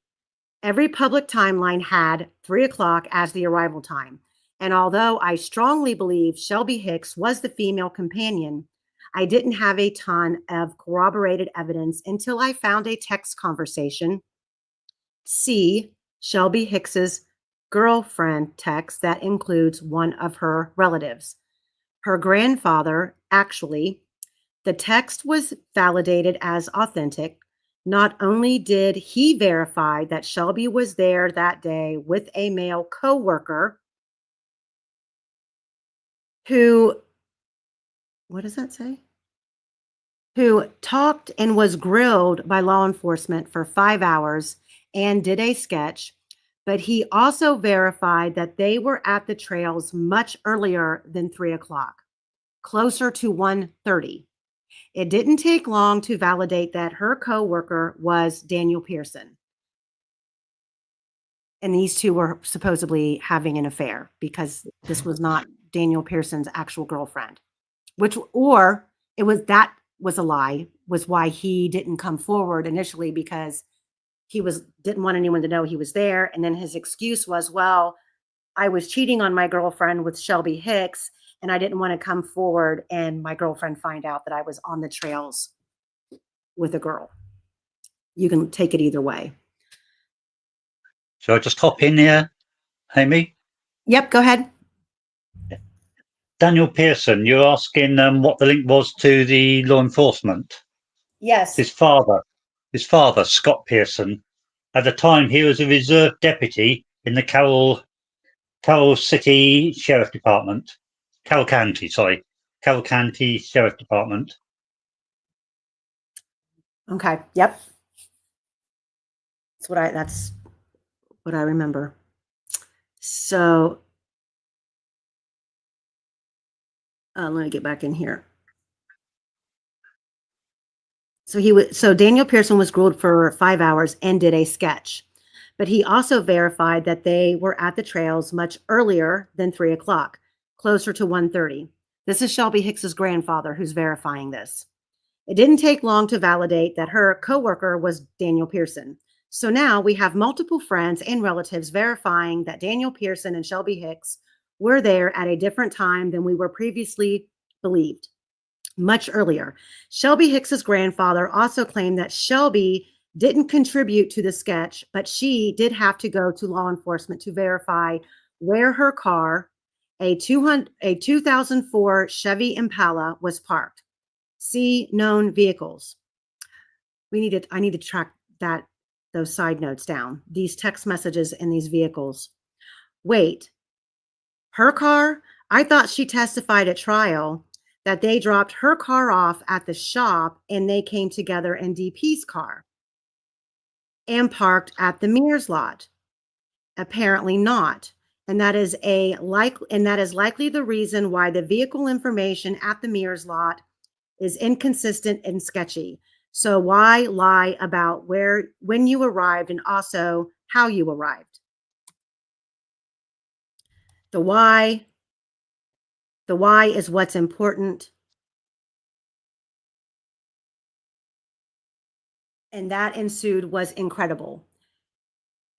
Every public timeline had 3 o'clock as the arrival time. And although I strongly believe Shelby Hicks was the female companion, I didn't have a ton of corroborated evidence until I found a text conversation. See Shelby Hicks's girlfriend text that includes one of her relatives. Her grandfather, actually, the text was validated as authentic. Not only did he verify that Shelby was there that day with a male coworker who, what does that say? Who talked and was grilled by law enforcement for 5 hours and did a sketch, but he also verified that they were at the trails much earlier than 3 o'clock, closer to 1:30. It didn't take long to validate that her coworker was Daniel Pearson. And these 2 were supposedly having an affair because this was not Daniel Pearson's actual girlfriend, or it was, that was a lie, was why he didn't come forward initially, because he didn't want anyone to know he was there. And then his excuse was, well, I was cheating on my girlfriend with Shelby Hicks, and I didn't want to come forward and my girlfriend find out that I was on the trails with a girl. You can take it either way. Shall I just hop in here, Amy? Yep, go ahead. Daniel Pearson, you're asking what the link was to the law enforcement. Yes. His father, Scott Pearson, at the time he was a reserve deputy in the Carroll City Sheriff Department. Carroll County Sheriff Department. Okay. Yep. That's what I remember. So let me get back in here. So Daniel Pearson was grilled for 5 hours and did a sketch, but he also verified that they were at the trails much earlier than 3 o'clock, closer to 1:30. This is Shelby Hicks's grandfather who's verifying this. It didn't take long to validate that her coworker was Daniel Pearson. So now we have multiple friends and relatives verifying that Daniel Pearson and Shelby Hicks were there at a different time than we were previously believed. Much earlier. Shelby Hicks's grandfather also claimed that Shelby didn't contribute to the sketch, but she did have to go to law enforcement to verify where her car, a 2004 Chevy Impala, was parked. See known vehicles. I need to track those side notes down. These text messages and these vehicles. Wait, her car? I thought she testified at trial that they dropped her car off at the shop and they came together in DP's car and parked at the Mears lot. Apparently not. And that is likely the reason why the vehicle information at the Mears lot is inconsistent and sketchy. So why lie about when you arrived and also how you arrived? The why is what's important. And that ensued was incredible.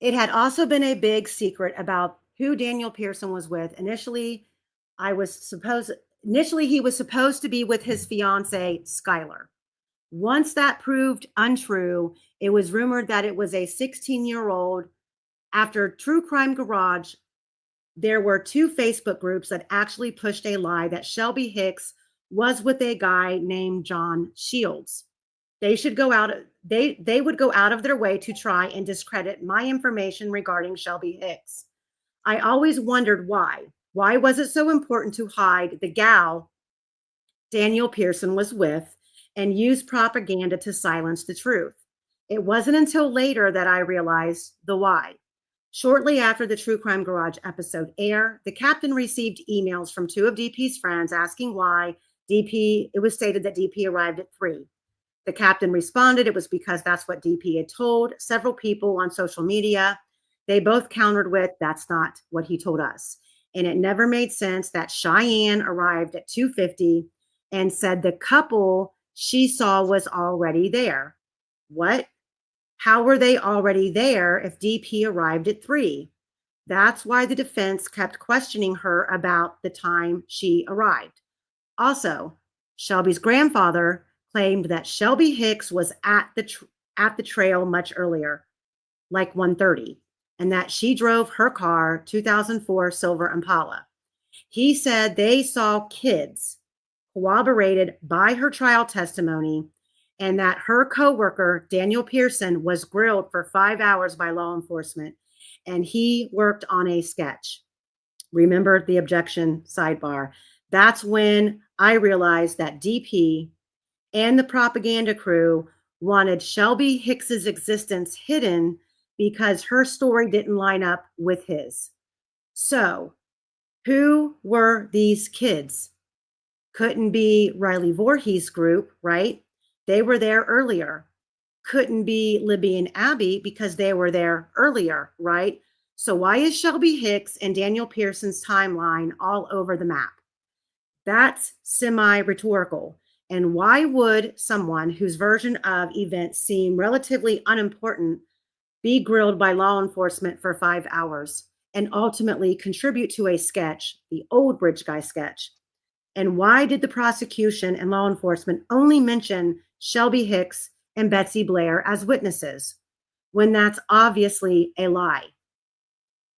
It had also been a big secret about who Daniel Pearson was with. Initially, he was supposed to be with his fiance, Skylar. Once that proved untrue, it was rumored that it was a 16-year-old. After True Crime Garage, there were 2 Facebook groups that actually pushed a lie that Shelby Hicks was with a guy named John Shields. They would go out of their way to try and discredit my information regarding Shelby Hicks. I always wondered why. Why was it so important to hide the gal Daniel Pearson was with and use propaganda to silence the truth? It wasn't until later that I realized the why. Shortly after the True Crime Garage episode aired, the captain received emails from two of DP's friends asking why it was stated that DP arrived at 3. The captain responded it was because that's what DP had told several people on social media. They both countered with, that's not what he told us. And it never made sense that Cheyenne arrived at 2:50 and said the couple she saw was already there. What? How were they already there if DP arrived at 3? That's why the defense kept questioning her about the time she arrived. Also, Shelby's grandfather claimed that Shelby Hicks was at the trail much earlier, like 1:30, and that she drove her car 2004 silver Impala. He said they saw kids, corroborated by her trial testimony, and that her coworker, Daniel Pearson, was grilled for 5 hours by law enforcement, and he worked on a sketch. Remember the objection sidebar. That's when I realized that DP and the propaganda crew wanted Shelby Hicks's existence hidden because her story didn't line up with his. So, who were these kids? Couldn't be Riley Voorhees' group, right? They were there earlier. Couldn't be Libby and Abby because they were there earlier, right? So why is Shelby Hicks and Daniel Pearson's timeline all over the map? That's semi-rhetorical. And why would someone whose version of events seem relatively unimportant be grilled by law enforcement for 5 hours and ultimately contribute to a sketch, the old Bridge Guy sketch? And why did the prosecution and law enforcement only mention Shelby Hicks and Betsy Blair as witnesses when that's obviously a lie?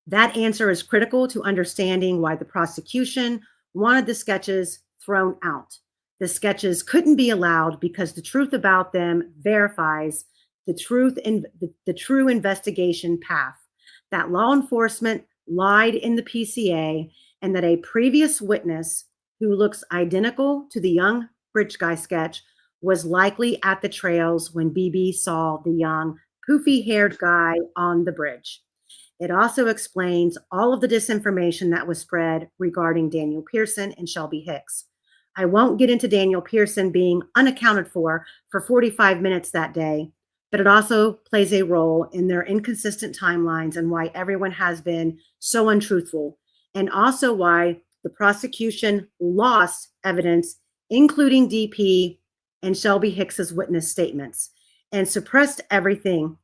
That answer is critical to understanding why the prosecution wanted the sketches thrown out. The sketches couldn't be allowed because the truth about them verifies the true investigation path, that law enforcement lied in the PCA, and that a previous witness who looks identical to the young Bridge Guy sketch was likely at the trails when BB saw the young poofy-haired guy on the bridge. It also explains all of the disinformation that was spread regarding Daniel Pearson and Shelby Hicks. I won't get into Daniel Pearson being unaccounted for 45 minutes that day, but it also plays a role in their inconsistent timelines and why everyone has been so untruthful, and also why the prosecution lost evidence, including DP and Shelby Hicks's witness statements, and suppressed everything.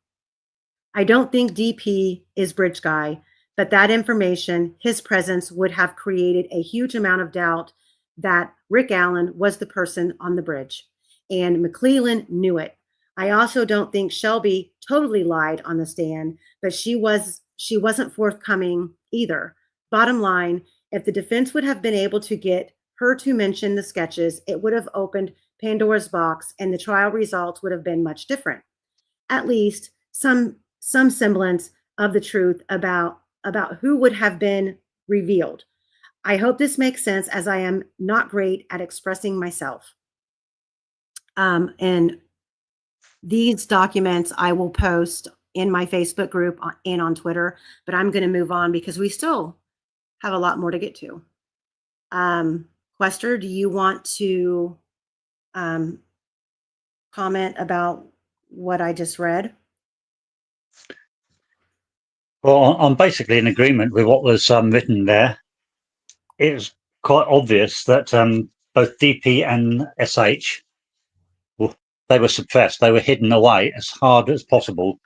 I don't think DP is Bridge Guy, but that information, his presence, would have created a huge amount of doubt that Rick Allen was the person on the bridge, and McClellan knew it. I also don't think Shelby totally lied on the stand, but she wasn't forthcoming either. Bottom line, if the defense would have been able to get her to mention the sketches, it would have opened Pandora's box and the trial results would have been much different. At least some semblance of the truth about who would have been revealed. I hope this makes sense, as I am not great at expressing myself. And these documents I will post in my Facebook group and on Twitter, but I'm going to move on because we still have a lot more to get to. Quester, do you want to comment about what I just read? Well, I'm basically in agreement with what was written there. It was quite obvious that both DP and SH, well, they were suppressed. They were hidden away as hard as possible.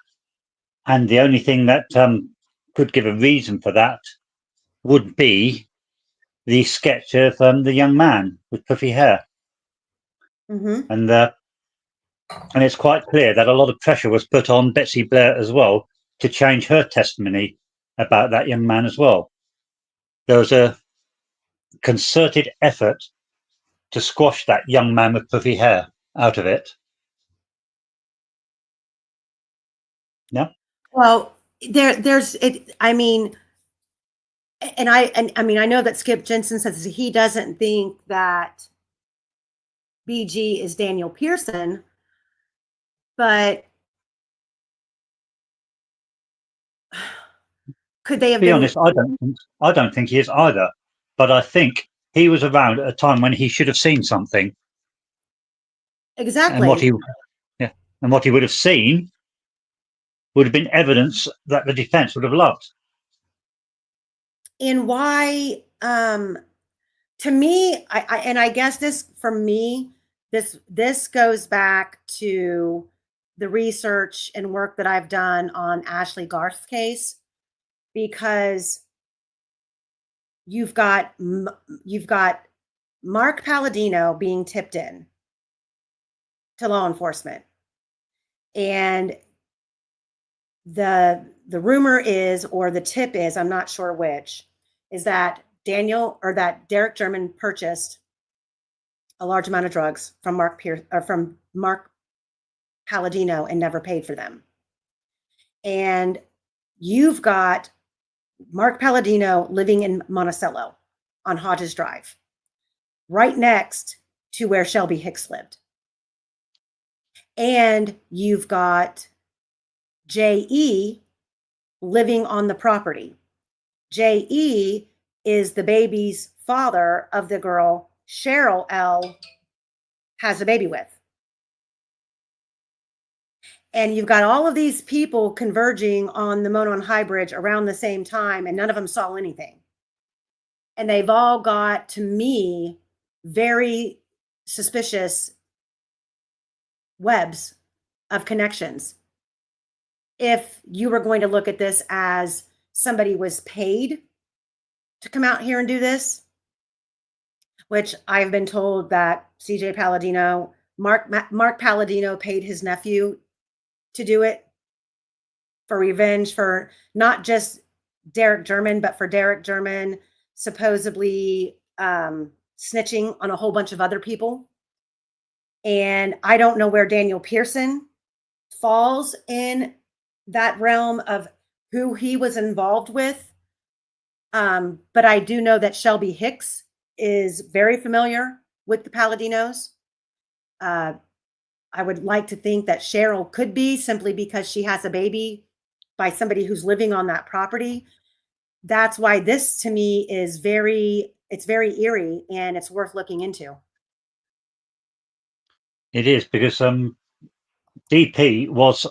And the only thing that could give a reason for that would be the sketch of the young man with puffy hair. Mm-hmm. And it's quite clear that a lot of pressure was put on Betsy Blair as well to change her testimony about that young man as well. There was a concerted effort to squash that young man with puffy hair out of it. Yeah. Well, there's it. I mean, I mean, I know that Skip Jensen says he doesn't think that BG is Daniel Pearson, but Could they have To be been? honest, I don't think he is either. But I think he was around at a time when he should have seen something, and Exactly. what he would have seen would have been evidence that the defense would have loved. And why, to me, I guess this, for me, this goes back to the research and work that I've done on Ashley Garth's case, because you've got Mark Palladino being tipped in to law enforcement, and the rumor is, or the tip is, I'm not sure which, is that Derek German purchased a large amount of drugs from Mark Palladino and never paid for them. And you've got Mark Palladino living in Monticello on Hodges Drive, right next to where Shelby Hicks lived. And you've got J.E. living on the property. J.E. is the baby's father of the girl Cheryl L. has a baby with. And you've got all of these people converging on the Monon High Bridge around the same time, and none of them saw anything. And they've all got, to me, very suspicious webs of connections. If you were going to look at this as somebody was paid to come out here and do this, which I've been told that CJ Palladino, Mark Palladino paid his nephew to do it for revenge for not just Derek German, but for Derek German supposedly snitching on a whole bunch of other people. And I don't know where Daniel Pearson falls in that realm of who he was involved with. But I do know that Shelby Hicks is very familiar with the Palladinos. I would like to think that Cheryl could be, simply because she has a baby by somebody who's living on that property. That's why this, to me, is very eerie, and it's worth looking into. It is, because DP was,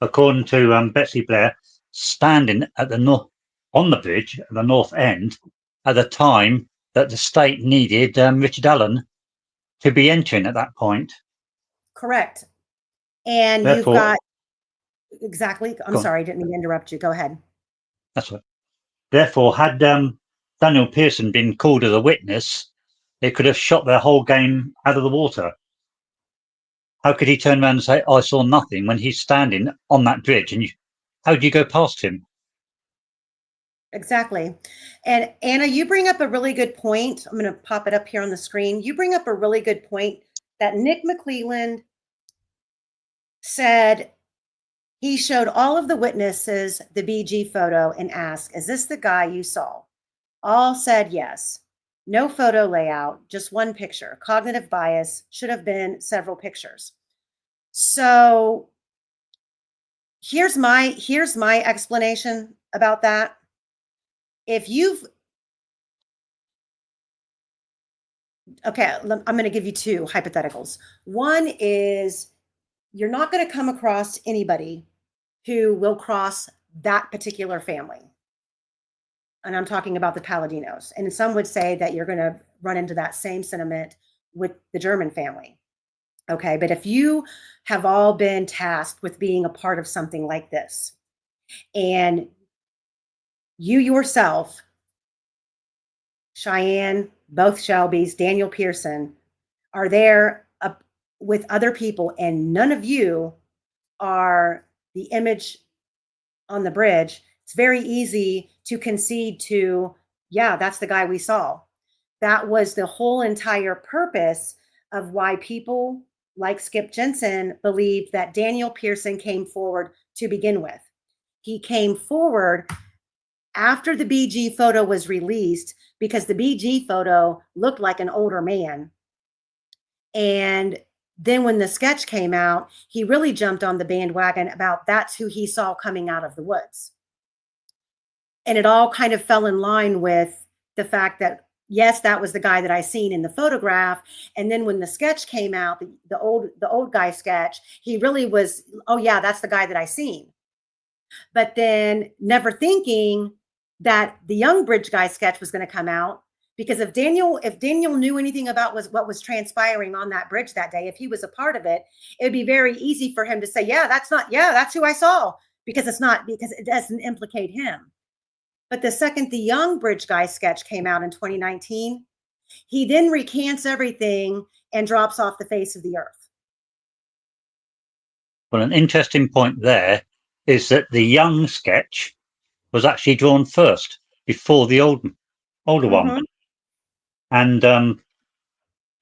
according to Betsy Blair, standing at on the bridge at the north end at the time that the state needed Richard Allen to be entering at that point. Correct. And Therefore, you've got, exactly. I'm sorry, I didn't mean to interrupt you. Go ahead. That's right. Therefore, had Daniel Pearson been called as a witness, it could have shot their whole game out of the water. How could he turn around and say, I saw nothing, when he's standing on that bridge? And how do you go past him? Exactly. And Anna, you bring up a really good point. I'm going to pop it up here on the screen. You bring up a really good point that Nick McClelland said he showed all of the witnesses the BG photo and asked, is this the guy you saw? All said yes. No photo layout, just one picture. Cognitive bias, should have been several pictures. So here's my explanation about that. If you've, okay, I'm going to give you two hypotheticals. One is you're not going to come across anybody who will cross that particular family. And I'm talking about the Palladinos. And some would say that you're going to run into that same sentiment with the German family. Okay, but if you have all been tasked with being a part of something like this, and you yourself, Cheyenne, both Shelbys, Daniel Pearson, are there with other people, and none of you are the image on the bridge, it's very easy to concede to, yeah, that's the guy we saw. That was the whole entire purpose of why people like Skip Jensen believed that Daniel Pearson came forward to begin with. He came forward after the BG photo was released, because the BG photo looked like an older man. And then when the sketch came out, he really jumped on the bandwagon about that's who he saw coming out of the woods. And it all kind of fell in line with the fact that, yes, that was the guy that I seen in the photograph. And then when the sketch came out, the old guy sketch, he really was, oh yeah, that's the guy that I seen. But then never thinking that the young bridge guy sketch was going to come out, because if Daniel knew anything about what was transpiring on that bridge that day, if he was a part of it, it would be very easy for him to say, yeah, that's who I saw, because it doesn't implicate him. But the second the young bridge guy sketch came out in 2019, he then recants everything and drops off the face of the earth. Well, an interesting point there is that the young sketch was actually drawn first before the older one. And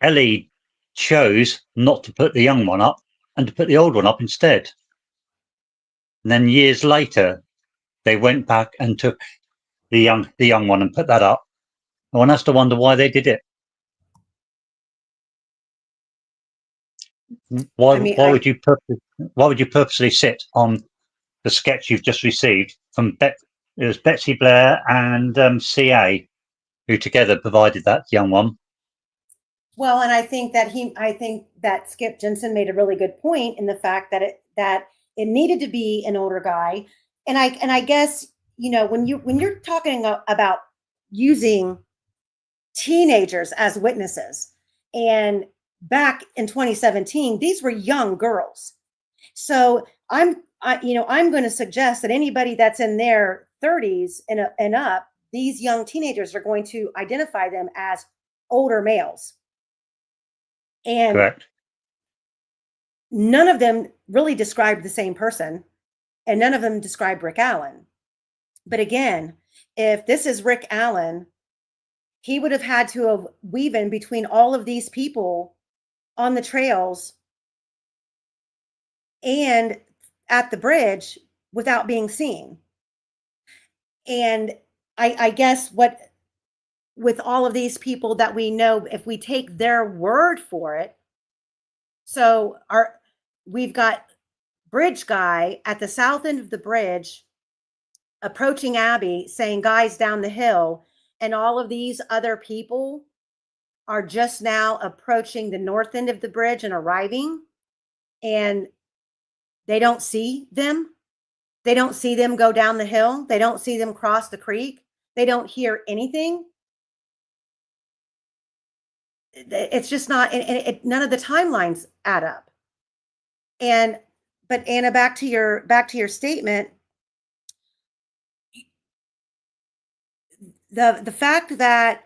Ellie chose not to put the young one up and to put the old one up instead. And then years later, they went back and took the young one and put that up. One has to wonder why they did it. Why would you purposely sit on the sketch you've just received from it was Betsy Blair and CA, who together provided that young one? Well, and I think that Skip Jensen made a really good point in the fact that it needed to be an older guy. And I guess, when you're talking about using teenagers as witnesses, and back in 2017, these were young girls. So I'm going to suggest that anybody that's in their 30s and up, these young teenagers are going to identify them as older males. And Correct. None of them really described the same person, and none of them described Rick Allen. But again, if this is Rick Allen, he would have had to have weaved between all of these people on the trails and at the bridge without being seen. And I guess with all of these people that we know, if we take their word for it, so we've got bridge guy at the south end of the bridge approaching Abby saying, guys down the hill, and all of these other people are just now approaching the north end of the bridge and arriving, and they don't see them. They don't see them go down the hill. They don't see them cross the creek. They don't hear anything. It's just not, and none of the timelines add up. But Anna, back to your statement, the fact that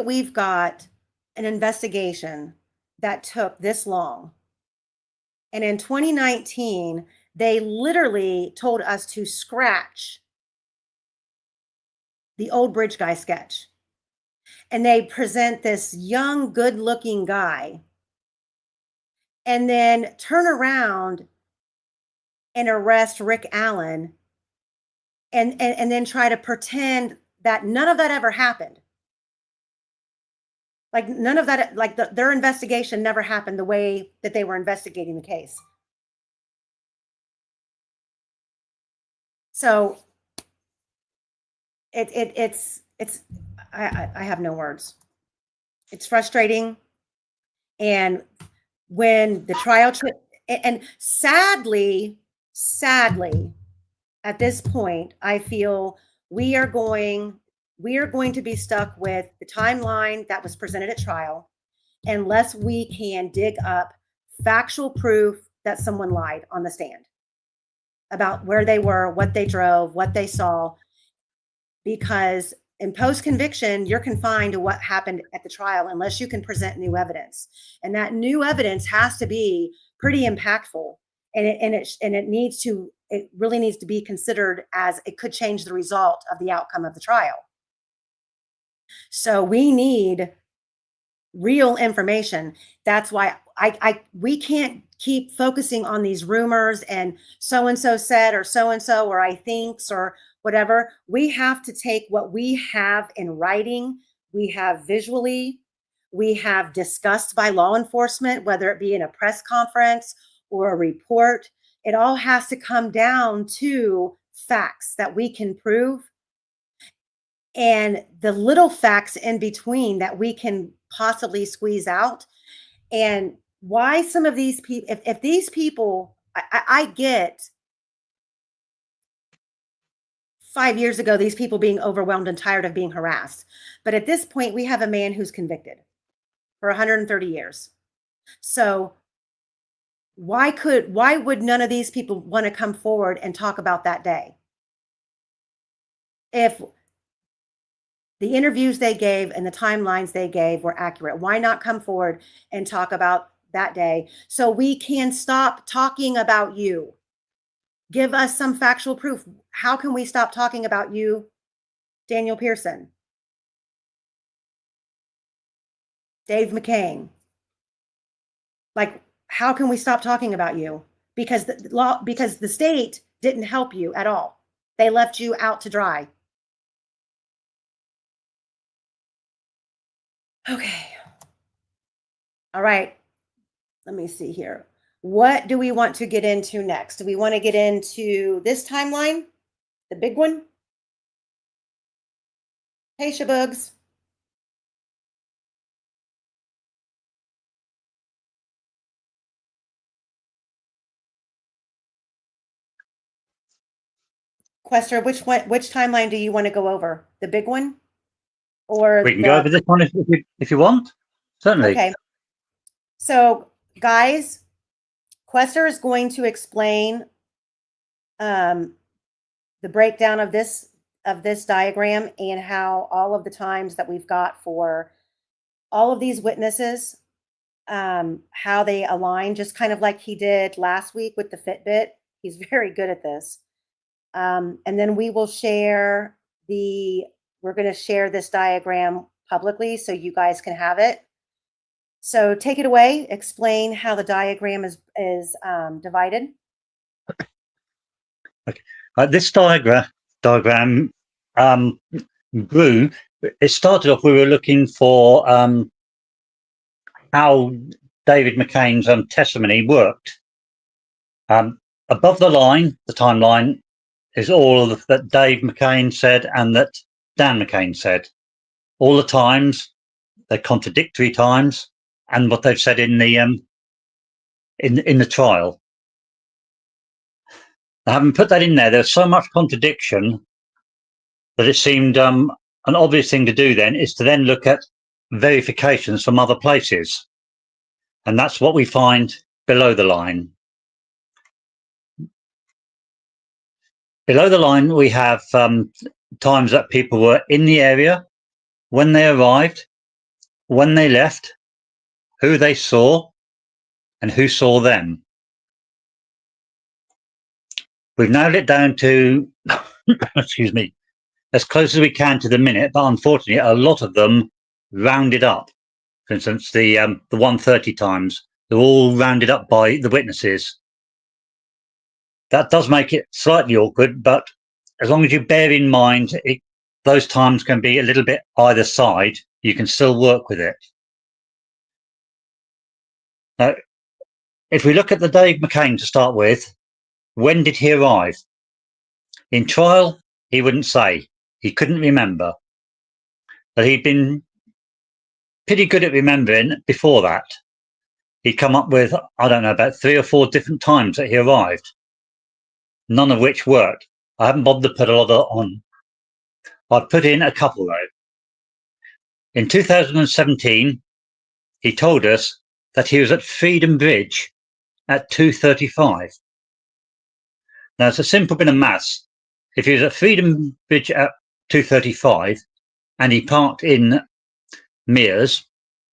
we've got an investigation that took this long, and in 2019 they literally told us to scratch the old bridge guy sketch, and they present this young, good-looking guy, and then turn around and arrest Rick Allen, and then try to pretend that none of that ever happened. Like none of that, like their investigation never happened the way that they were investigating the case. So it's I have no words. It's frustrating. And when the trial and sadly, at this point, I feel we are going to be stuck with the timeline that was presented at trial, unless we can dig up factual proof that someone lied on the stand about where they were, what they drove, what they saw. Because in post-conviction, you're confined to what happened at the trial unless you can present new evidence. And that new evidence has to be pretty impactful. And it really needs to be considered as it could change the result of the outcome of the trial. So we need real information. That's why we can't keep focusing on these rumors and so-and-so said, or so-and-so, or I thinks, or whatever. We have to take what we have in writing, we have visually, we have discussed by law enforcement, whether it be in a press conference or a report, It all has to come down to facts that we can prove, and the little facts in between that we can possibly squeeze out. And why some of these people, if these people, I get 5 years ago, these people being overwhelmed and tired of being harassed. But at this point, we have a man who's convicted for 130 years. So why would none of these people want to come forward and talk about that day? If the interviews they gave and the timelines they gave were accurate, why not come forward and talk about that day so we can stop talking about you? Give us some factual proof. How can we stop talking about you, Daniel Pearson, Dave McCain? Like, how can we stop talking about you? Because the state didn't help you at all. They left you out to dry. Okay. All right. Let me see here. What do we want to get into next? Do we want to get into this timeline, the big one? Hey, Shabugs. Quester, which timeline do you want to go over? The big one? Or We can go over this one if you want. Certainly. Okay. So, guys, Quester is going to explain the breakdown of this diagram and how all of the times that we've got for all of these witnesses, how they align, just kind of like he did last week with the Fitbit. He's very good at this. And then we will share we're going to share this diagram publicly so you guys can have it. So take it away. Explain how the diagram is divided. Okay. This diagram grew. It started off, we were looking for how David McCain's testimony worked. Above the line, the timeline, is all that Dave McCain said and that Dan McCain said. All the times, they're contradictory times, and what they've said in the trial. I haven't put that in there. There's so much contradiction that it seemed an obvious thing to do then is to then look at verifications from other places. And that's what we find below the line. Below the line, we have times that people were in the area, when they arrived, when they left, who they saw, and who saw them. We've narrowed it down to, excuse me, as close as we can to the minute, but unfortunately, a lot of them rounded up. For instance, the 1:30 times, they're all rounded up by the witnesses. That does make it slightly awkward, but as long as you bear in mind those times can be a little bit either side, you can still work with it. Now, if we look at the Dave McCain to start with, when did he arrive? In trial, he wouldn't say. He couldn't remember. But he'd been pretty good at remembering before that. He'd come up with, I don't know, about 3 or 4 different times that he arrived, none of which worked. I haven't bothered to put a lot on. I've put in a couple, though. In 2017, he told us that he was at Freedom Bridge at 2:35. Now, it's a simple bit of maths. If he was at Freedom Bridge at 2:35 and he parked in Mears,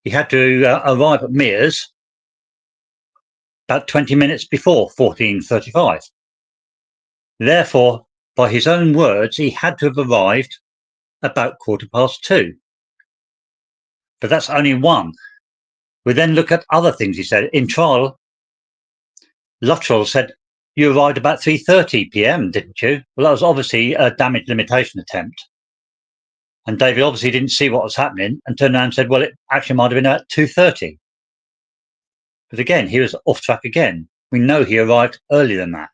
he had to arrive at Mears about 20 minutes before 14:35. Therefore, by his own words, he had to have arrived about 2:15. But that's only one. We then look at other things he said. In trial, Luttrell said, you arrived about 3:30 p.m., didn't you? Well, that was obviously a damage limitation attempt. And David obviously didn't see what was happening and turned around and said, well, it actually might have been at 2:30. But again, he was off track again. we know he arrived earlier than that.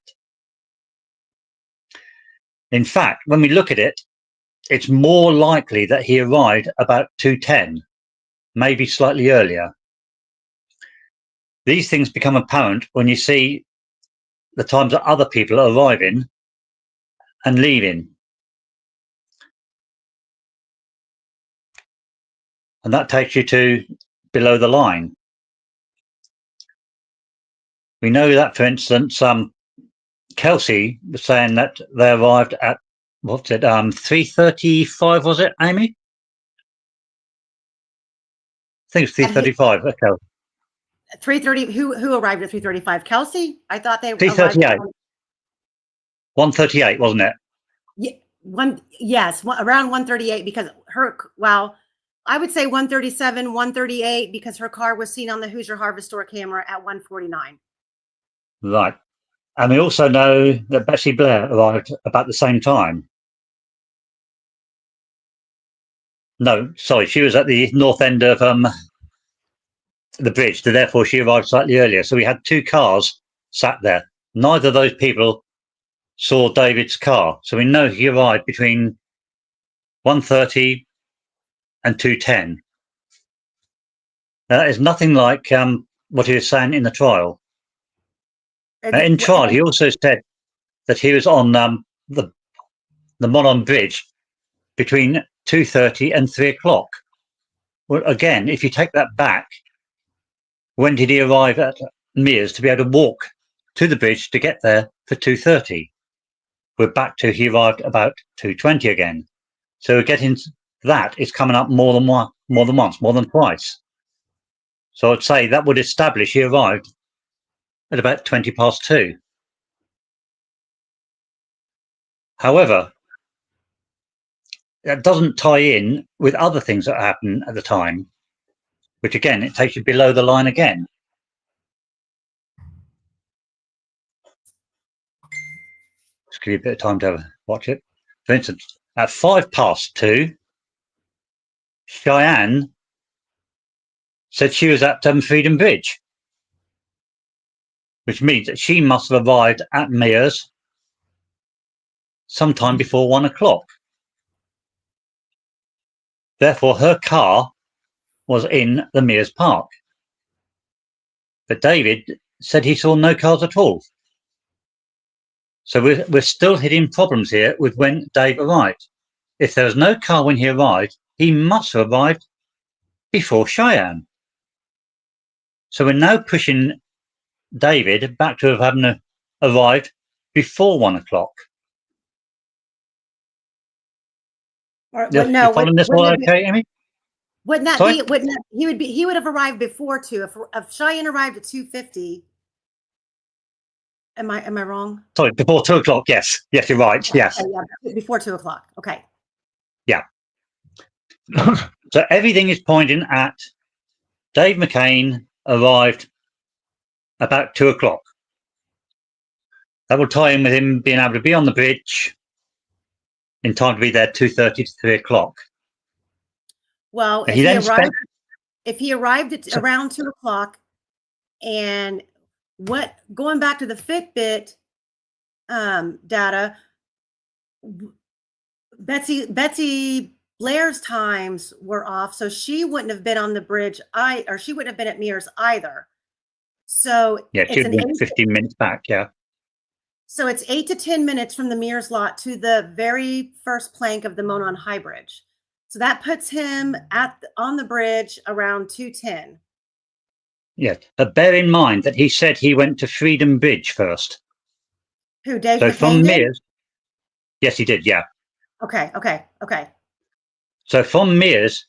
In fact, when we look at it, it's more likely that he arrived about 2:10, maybe slightly earlier. These things become apparent when you see the times that other people are arriving and leaving. And that takes you to below the line. We know that, for instance, Kelsey was saying that they arrived at, 3:35, was it, Amy? I think it's 3:35. Okay. 3:30. Who arrived at 3:35? Kelsey? I thought they arrived 3:38. 1:38, wasn't it? around 1:38 because I would say 1:37, 1:38 because her car was seen on the Hoosier Harvest Store camera at 1:49. Right. And we also know that Betsy Blair arrived about the same time. No, sorry, she was at the north end of the bridge, so therefore she arrived slightly earlier. So we had two cars sat there. Neither of those people saw David's car. So we know he arrived between 1:30 and 2:10. That is nothing like what he was saying in the trial. In trial, he also said that he was on the Monon Bridge between 2:30 and 3 o'clock. Well, again, if you take that back, when did he arrive at Mears to be able to walk to the bridge to get there for 2:30? We're back to he arrived about 2:20 again. So we're getting that is coming up more than once, more than twice. So I'd say that would establish he arrived at about 2:20. However, that doesn't tie in with other things that happened at the time, which again, it takes you below the line again. Just give you a bit of time to watch it. For instance, at 2:05, Cheyenne said she was at Freedom Bridge, which means that she must have arrived at Mears sometime before 1 o'clock. Therefore, her car was in the Mears Park. But David said he saw no cars at all. So we're still hitting problems here with when Dave arrived. If there was no car when he arrived, he must have arrived before Cheyenne. So we're now pushing David back to having arrived before 1 o'clock. You following this all okay, Amy? Wouldn't that be? He would have arrived before 2. If Cheyenne arrived at 2:50. Am I wrong? Sorry, before 2 o'clock. Yes, you're right. Yes. Yeah, before 2 o'clock. Okay. Yeah. So everything is pointing at Dave McCain arrived about 2 o'clock. That will tie in with him being able to be on the bridge in time to be there 2:30 to 3 o'clock. Well, if he arrived at around 2 o'clock, and going back to the Fitbit data, Betsy Blair's times were off, so she wouldn't have been on the bridge, or she wouldn't have been at Mears either. So yeah, she'd been 15 minutes back. Yeah. So it's 8 to 10 minutes from the Mears lot to the very first plank of the Monon High Bridge. So that puts him on the bridge around 2:10. Yeah, but bear in mind that he said he went to Freedom Bridge first. Who, Dave So McCain from did? Mears, yes, he did. Yeah. Okay. So from Mears,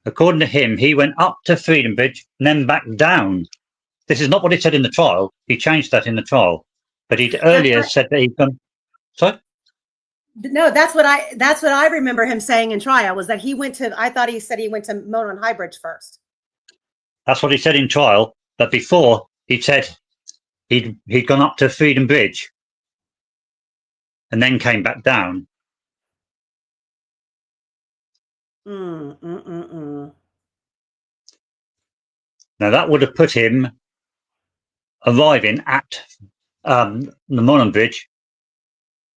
according to him, he went up to Freedom Bridge and then back down. This is not what he said in the trial. He changed that in the trial, but he'd earlier said that he'd gone. Sorry. No, that's what I remember him saying in trial was that he went to. I thought he said he went to Monon High Bridge first. That's what he said in trial. But before he said he'd gone up to Freedom Bridge and then came back down. Now that would have put him arriving at the Monon Bridge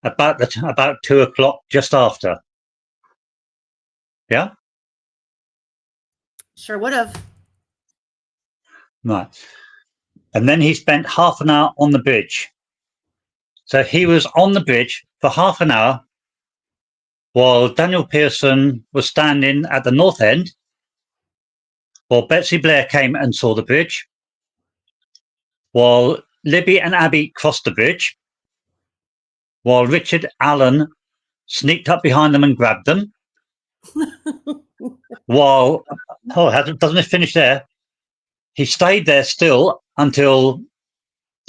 about 2 o'clock, just after. Yeah, Sure would have. right. And then he spent half an hour on the bridge. So he was on the bridge for half an hour while Daniel Pearson was standing at the north end, while Betsy Blair came and saw the bridge, while Libby and Abby crossed the bridge, while Richard Allen sneaked up behind them and grabbed them, while, doesn't it finish there? He stayed there still until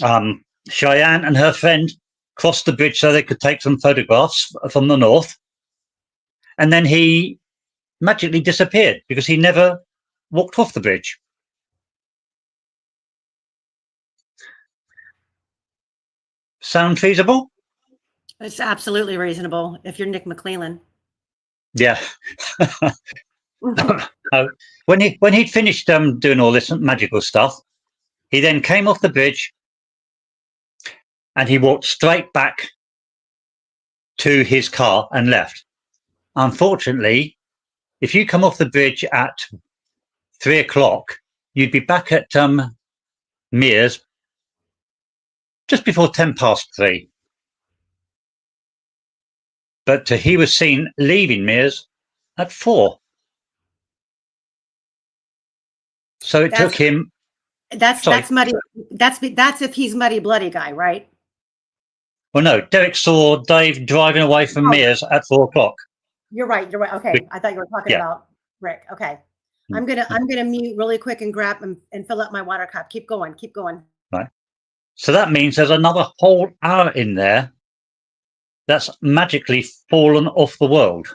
Cheyenne and her friend crossed the bridge so they could take some photographs from the north. And then he magically disappeared because he never walked off the bridge. Sound feasible? It's absolutely reasonable if you're Nick McClellan. Yeah. When he'd finished doing all this magical stuff, he then came off the bridge and he walked straight back to his car and left. Unfortunately, if you come off the bridge at 3 o'clock, you'd be back at Mears just before 3:10. But he was seen leaving Mears at 4. So it took him. That's Muddy. That's if he's Muddy Bloody guy, right? Well, no, Derek saw Dave driving away from Mears at 4 o'clock. You're right. You're right. Okay, I thought you were talking about Rick. Okay, I'm gonna mute really quick and grab and fill up my water cup. Keep going. Keep going. Right. So that means there's another whole hour in there that's magically fallen off the world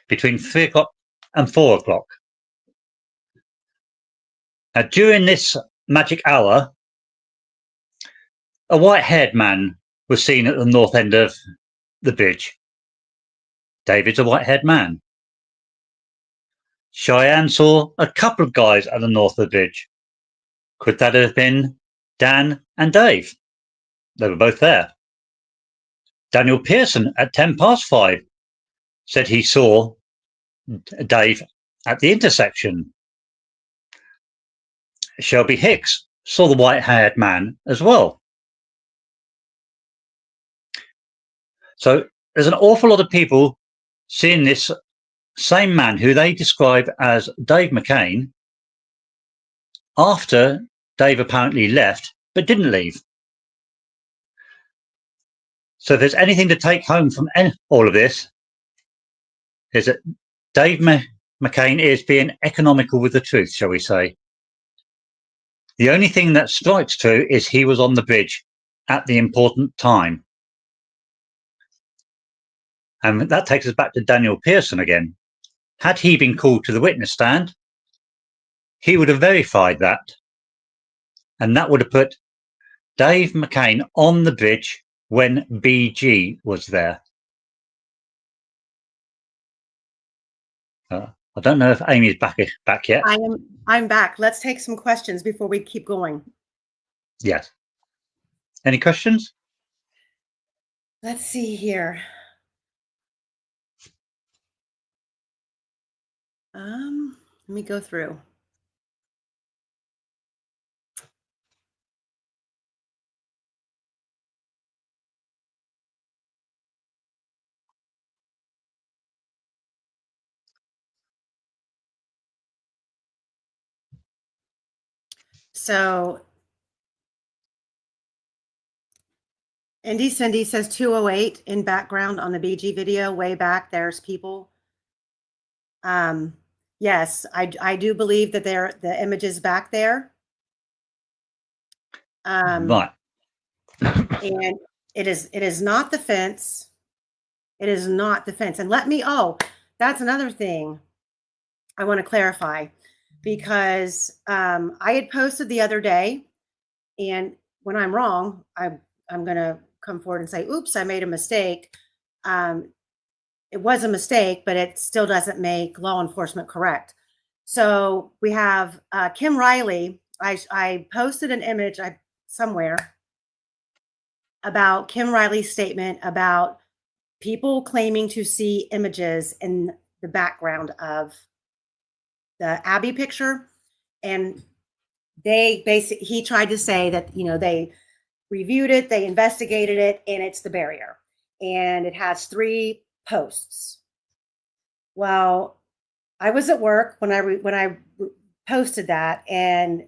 between 3 o'clock and 4 o'clock. Now, during this magic hour, a white-haired man was seen at the north end of the bridge. David's a white-haired man. Cheyenne saw a couple of guys at the north of the bridge. Could that have been Dan and Dave? They were both there. Daniel Pearson at 5:10 said he saw Dave at the intersection. Shelby Hicks saw the white-haired man as well. So there's an awful lot of people seeing this same man who they describe as Dave McCain after Dave apparently left but didn't leave. So if there's anything to take home from all of this, is that Dave McCain is being economical with the truth, shall we say. The only thing that strikes true is he was on the bridge at the important time. And that takes us back to Daniel Pearson again. Had he been called to the witness stand, he would have verified that. And that would have put Dave McCain on the bridge when BG was there. I don't know if Amy's back yet. I'm back. Let's take some questions before we keep going. Yes. Any questions? Let's see here. Let me go through. So Indy Cindy says 208 in background on the BG video, way back. There's people. Yes, I do believe that the image is back there. Right. And it is not the fence. It is not the fence. And that's another thing I want to clarify, because I had posted the other day, and when I'm wrong, I'm going to come forward and say, oops, I made a mistake. It was a mistake, but it still doesn't make law enforcement correct. So we have Kim Riley. I posted an image. I somewhere about Kim Riley's statement about people claiming to see images in the background of the Abby picture. And he tried to say that, they reviewed it, they investigated it, and it's the barrier. And it has 3 posts. Well, I was at work when I posted that and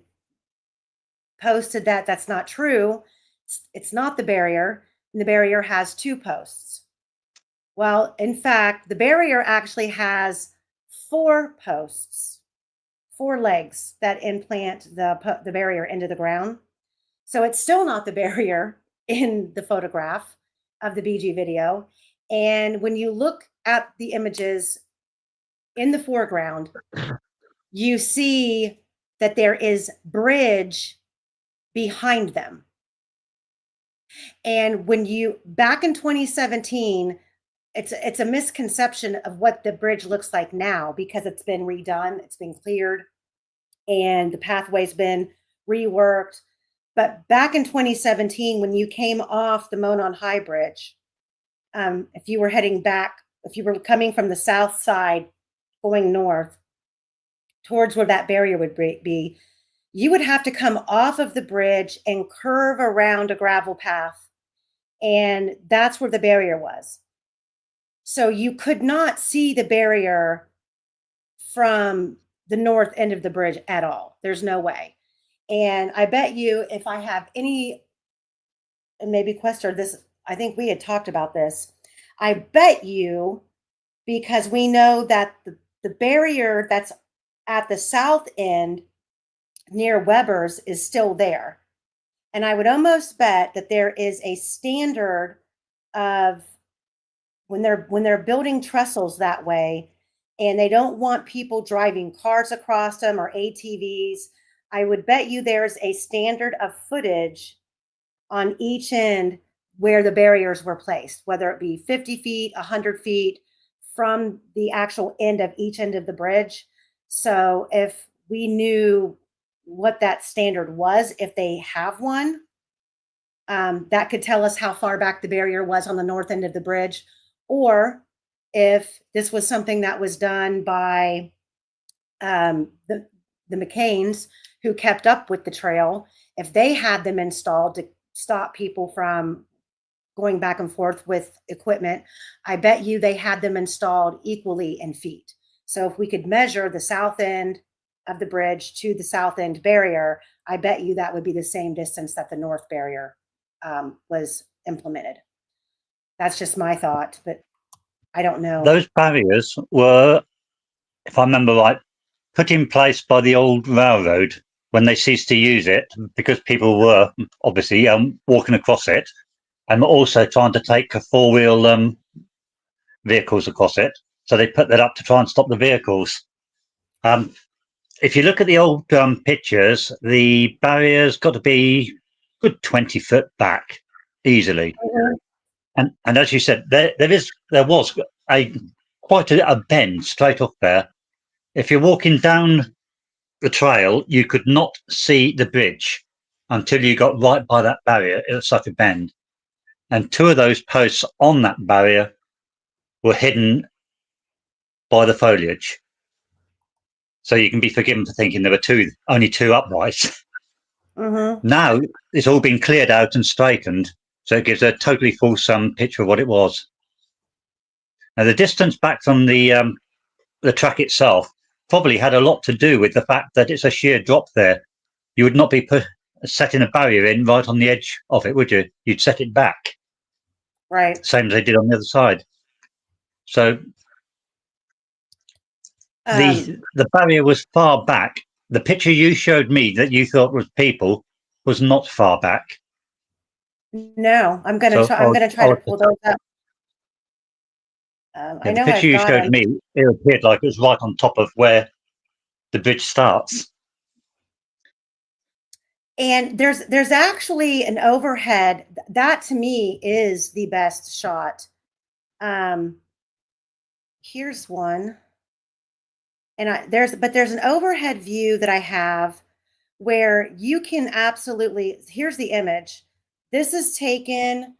posted that that's not true. It's not the barrier. And the barrier has 2 posts. Well, in fact, the barrier actually has 4 posts, 4 legs that implant the barrier into the ground. So it's still not the barrier in the photograph of the BG video. And when you look at the images in the foreground, you see that there is bridge behind them. And back in 2017, it's a misconception of what the bridge looks like now because it's been redone, it's been cleared, and the pathway's been reworked. But back in 2017, when you came off the Monon High Bridge, if you were coming from the south side going north towards where that barrier would be, you would have to come off of the bridge and curve around a gravel path. And that's where the barrier was. So you could not see the barrier from the north end of the bridge at all. There's no way. And I bet you if I have any, and maybe Quester, I think we had talked about this. I bet you, because we know that the barrier that's at the south end near Weber's is still there. And I would almost bet that there is a standard of when they're building trestles that way, and they don't want people driving cars across them or ATVs. I would bet you there's a standard of footage on each end where the barriers were placed, whether it be 50 feet, 100 feet from the actual end of each end of the bridge. So if we knew what that standard was, if they have one, that could tell us how far back the barrier was on the north end of the bridge. Or if this was something that was done by the McCains who kept up with the trail, if they had them installed to stop people from going back and forth with equipment, I bet you they had them installed equally in feet. So if we could measure the south end of the bridge to the south end barrier, I bet you that would be the same distance that the north barrier was implemented. That's just my thought, but I don't know. Those barriers were, if I remember right, put in place by the old railroad when they ceased to use it because people were obviously walking across it and also trying to take 4-wheel vehicles across it. So they put that up to try and stop the vehicles. If you look at the old pictures, the barrier's got to be a good 20 foot back easily. Mhm. And as you said, there was quite a bend straight off there. If you're walking down the trail, you could not see the bridge until you got right by that barrier. It was such a bend. And 2 of those posts on that barrier were hidden by the foliage. So you can be forgiven for thinking there were only 2 uprights. Mm-hmm. Now it's all been cleared out and straightened. So it gives a totally fulsome picture of what it was. Now the distance back from the track itself probably had a lot to do with the fact that it's a sheer drop there. You would not be setting a barrier in right on the edge of it, would you? You'd set it back. Right. Same as they did on the other side. So the barrier was far back. The picture you showed me that you thought was people was not far back. No, I'm gonna try. I'm gonna try to pull those up. I know the picture you showed me, it appeared like it was right on top of where the bridge starts. And there's actually an overhead that to me is the best shot. Here's one, and there's an overhead view that I have where you can absolutely, here's the image. This is taken,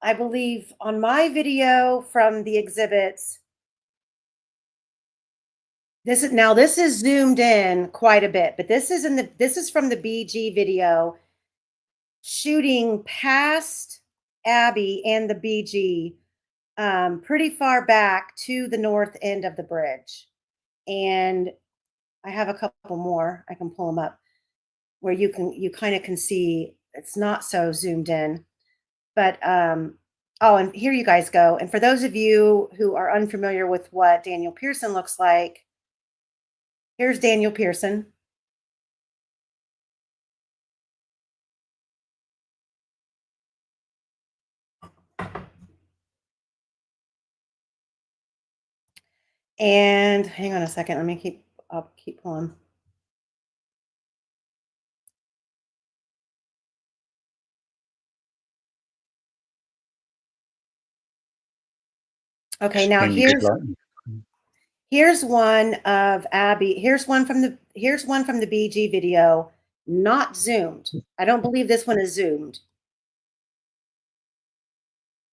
I believe, on my video from the exhibits. This is zoomed in quite a bit, but this is from the BG video, shooting past Abby and the BG, pretty far back to the north end of the bridge. And I have a couple more. I can pull them up where you kind of can see it's not so zoomed in. But oh, and here you guys go. And for those of you who are unfamiliar with what Daniel Pearson looks like, here's Daniel Pearson. And hang on a second, I'll keep pulling. Okay, now here's one of Abby. Here's one from the BG video, not zoomed. I don't believe this one is zoomed.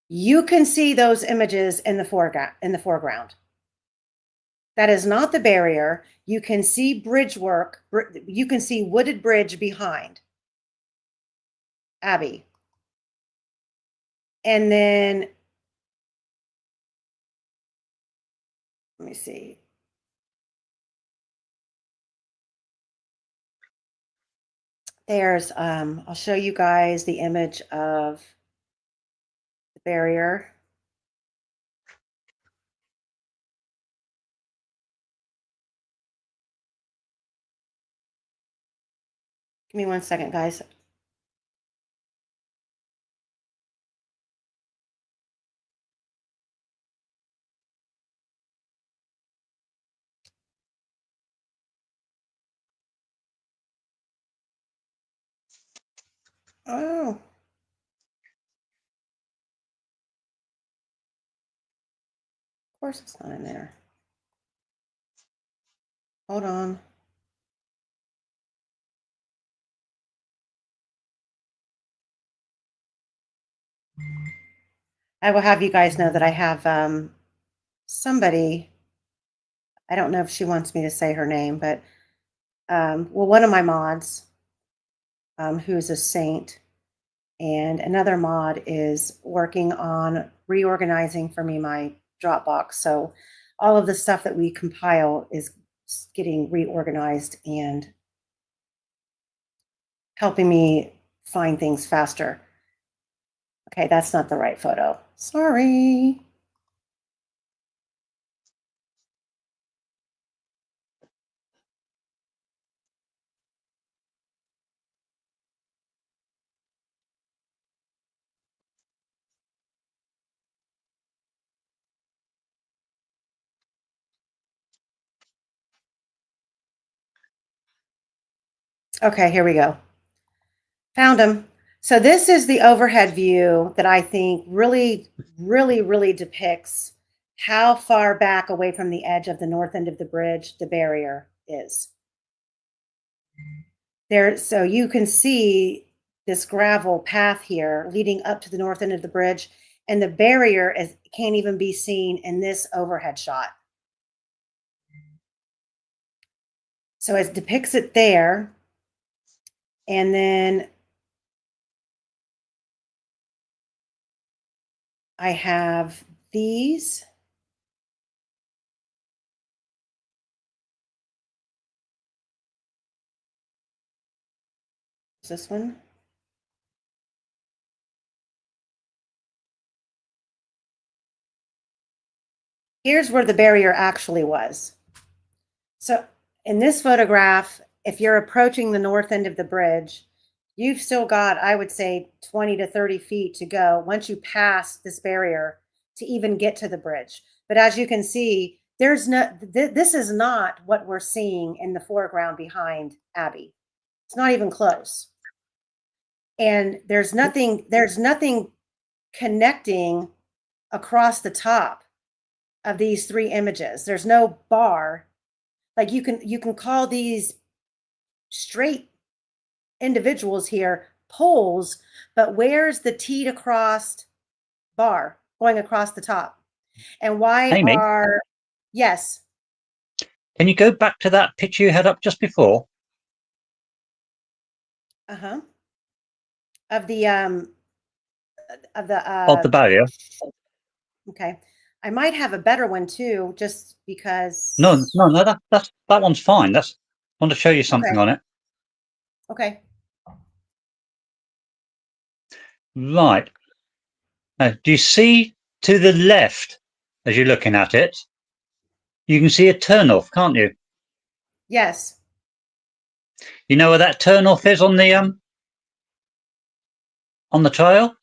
You can see those images in the foreground. That is not the barrier. You can see bridge work. You can see wooded bridge behind Abby. And then, let me see. There's, I'll show you guys the image of the barrier. Give me 1 second, guys. Oh. Of course it's not in there. Hold on. I will have you guys know that I have somebody, I don't know if she wants me to say her name, but well, one of my mods, who's a saint, and another mod is working on reorganizing for me my Dropbox. So all of the stuff that we compile is getting reorganized and helping me find things faster. Okay, that's not the right photo. Sorry. Okay, here we go. Found him. So this is the overhead view that I think really, really, really depicts how far back away from the edge of the north end of the bridge the barrier is. There, so you can see this gravel path here leading up to the north end of the bridge, and the barrier can't even be seen in this overhead shot. So it depicts it there. And then I have these. Is this one? Here's where the barrier actually was. So in this photograph, if you're approaching the north end of the bridge, you've still got, I would say, 20 to 30 feet to go once you pass this barrier to even get to the bridge. But as you can see, there's this is not what we're seeing in the foreground behind Abby. It's not even close. And there's nothing connecting across the top of these three images. There's no bar. Like you can call these straight individuals here, poles, but where's the T to crossed bar going across the top? And why Amy? are, yes, Can you go back to that picture you had up just before? uh-huh, of the, Of the barrier? okay. I might have a better one too, just because. No, that one's fine. I want to show you something on it. Okay. Right. Now, do you see to the left as you're looking at it? You can see a turnoff, can't you? Yes. You know where that turnoff is on the trail?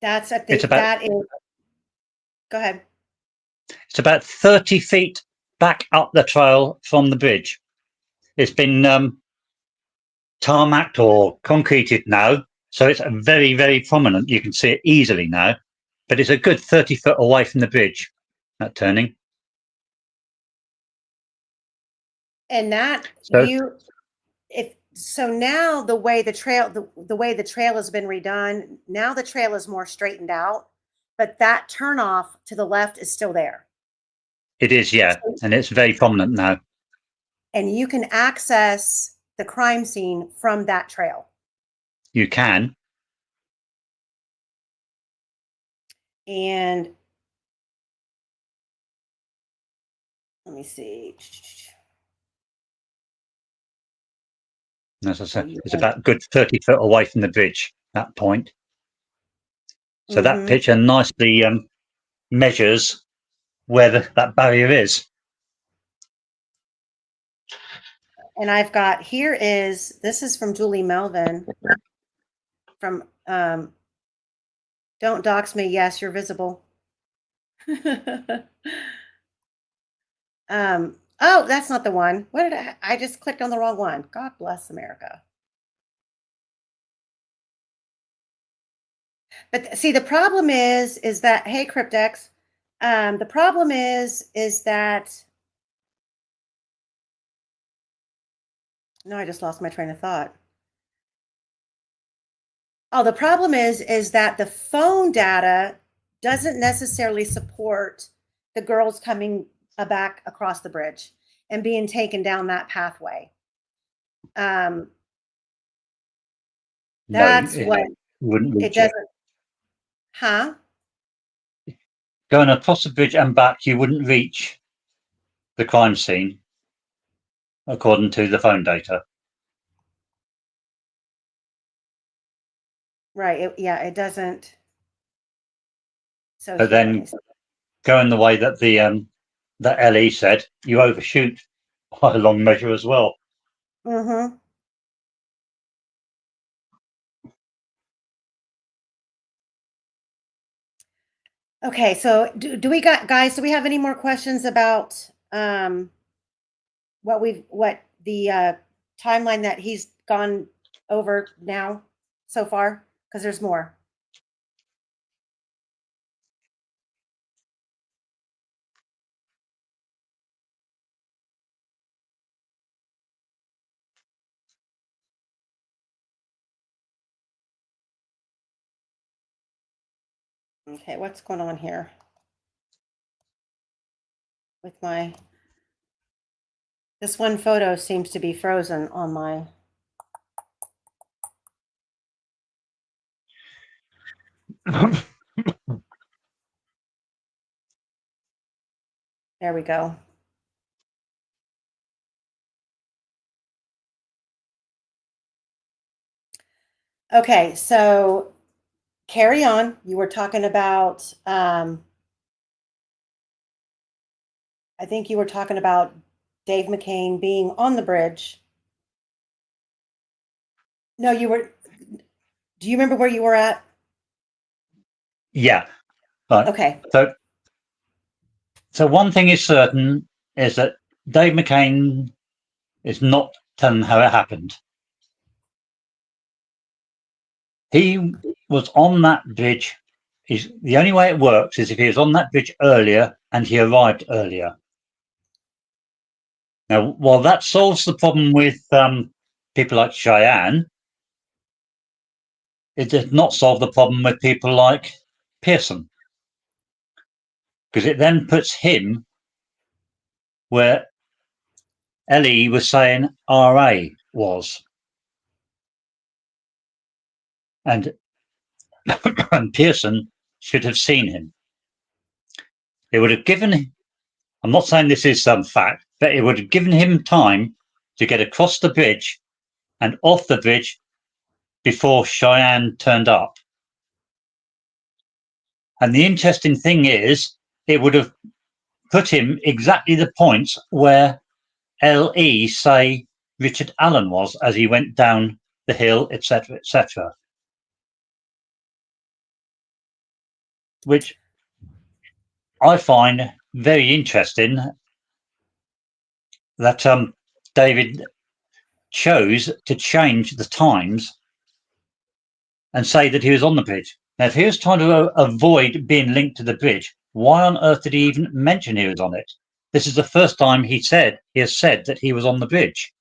That's at the, It's about- that is, go ahead. It's about 30 feet back up the trail from the bridge. It's been tarmacked or concreted now, so it's very, very prominent. You can see it easily now, but it's a good 30 foot away from the bridge, that turning. And that So- so now the way the trail has been redone, now the trail is more straightened out, but that turnoff to the left is still there. It is, yeah, and it's very prominent now. And you can access the crime scene from that trail. You can. And let me see. As I said, it's about a good 30 foot away from the bridge, that point. So that Mhm. picture nicely measures where that barrier is. And I've got, this is from Julie Melvin from, Don't Dox Me. Yes, you're visible. Oh, that's not the one. What did I just clicked on the wrong one. God bless America. But see, the problem is that, hey, Cryptex, the problem is that, no, I just lost my train of thought. Oh, the problem is that the phone data doesn't necessarily support the girls coming back across the bridge and being taken down that pathway. That's what wouldn't it reach doesn't. Huh? Going across the bridge and back, you wouldn't reach the crime scene, according to the phone data. Right. It doesn't. So But then going the way that that LE said, you overshoot by a long measure as well. Mm-hmm. Okay, so do we got, guys, do we have any more questions about what the timeline that he's gone over now so far? Because there's more. Okay, what's going on here with this one photo seems to be frozen on my. There we go. Okay, so carry on. You were talking about, I think you were talking about Dave McCain being on the bridge. No, you were. Do you remember where you were at? Yeah. Right. Okay. So one thing is certain is that Dave McCain is not telling how it happened. He was on that bridge. The only way it works is if he was on that bridge earlier and he arrived earlier. Now, while that solves the problem with people like Cheyenne, it did not solve the problem with people like Pearson, because it then puts him where Ellie was saying RA was. And, and Pearson should have seen him. It would have given, I'm not saying this is some fact, but it would have given him time to get across the bridge and off the bridge before Cheyenne turned up. And the interesting thing is, it would have put him exactly the points where LE say Richard Allen was as he went down the hill, etc., etc. Which I find very interesting that David chose to change the times and say that he was on the bridge. Now, if he was trying to avoid being linked to the bridge, why on earth did he even mention he was on it? This is the first time he has said that he was on the bridge.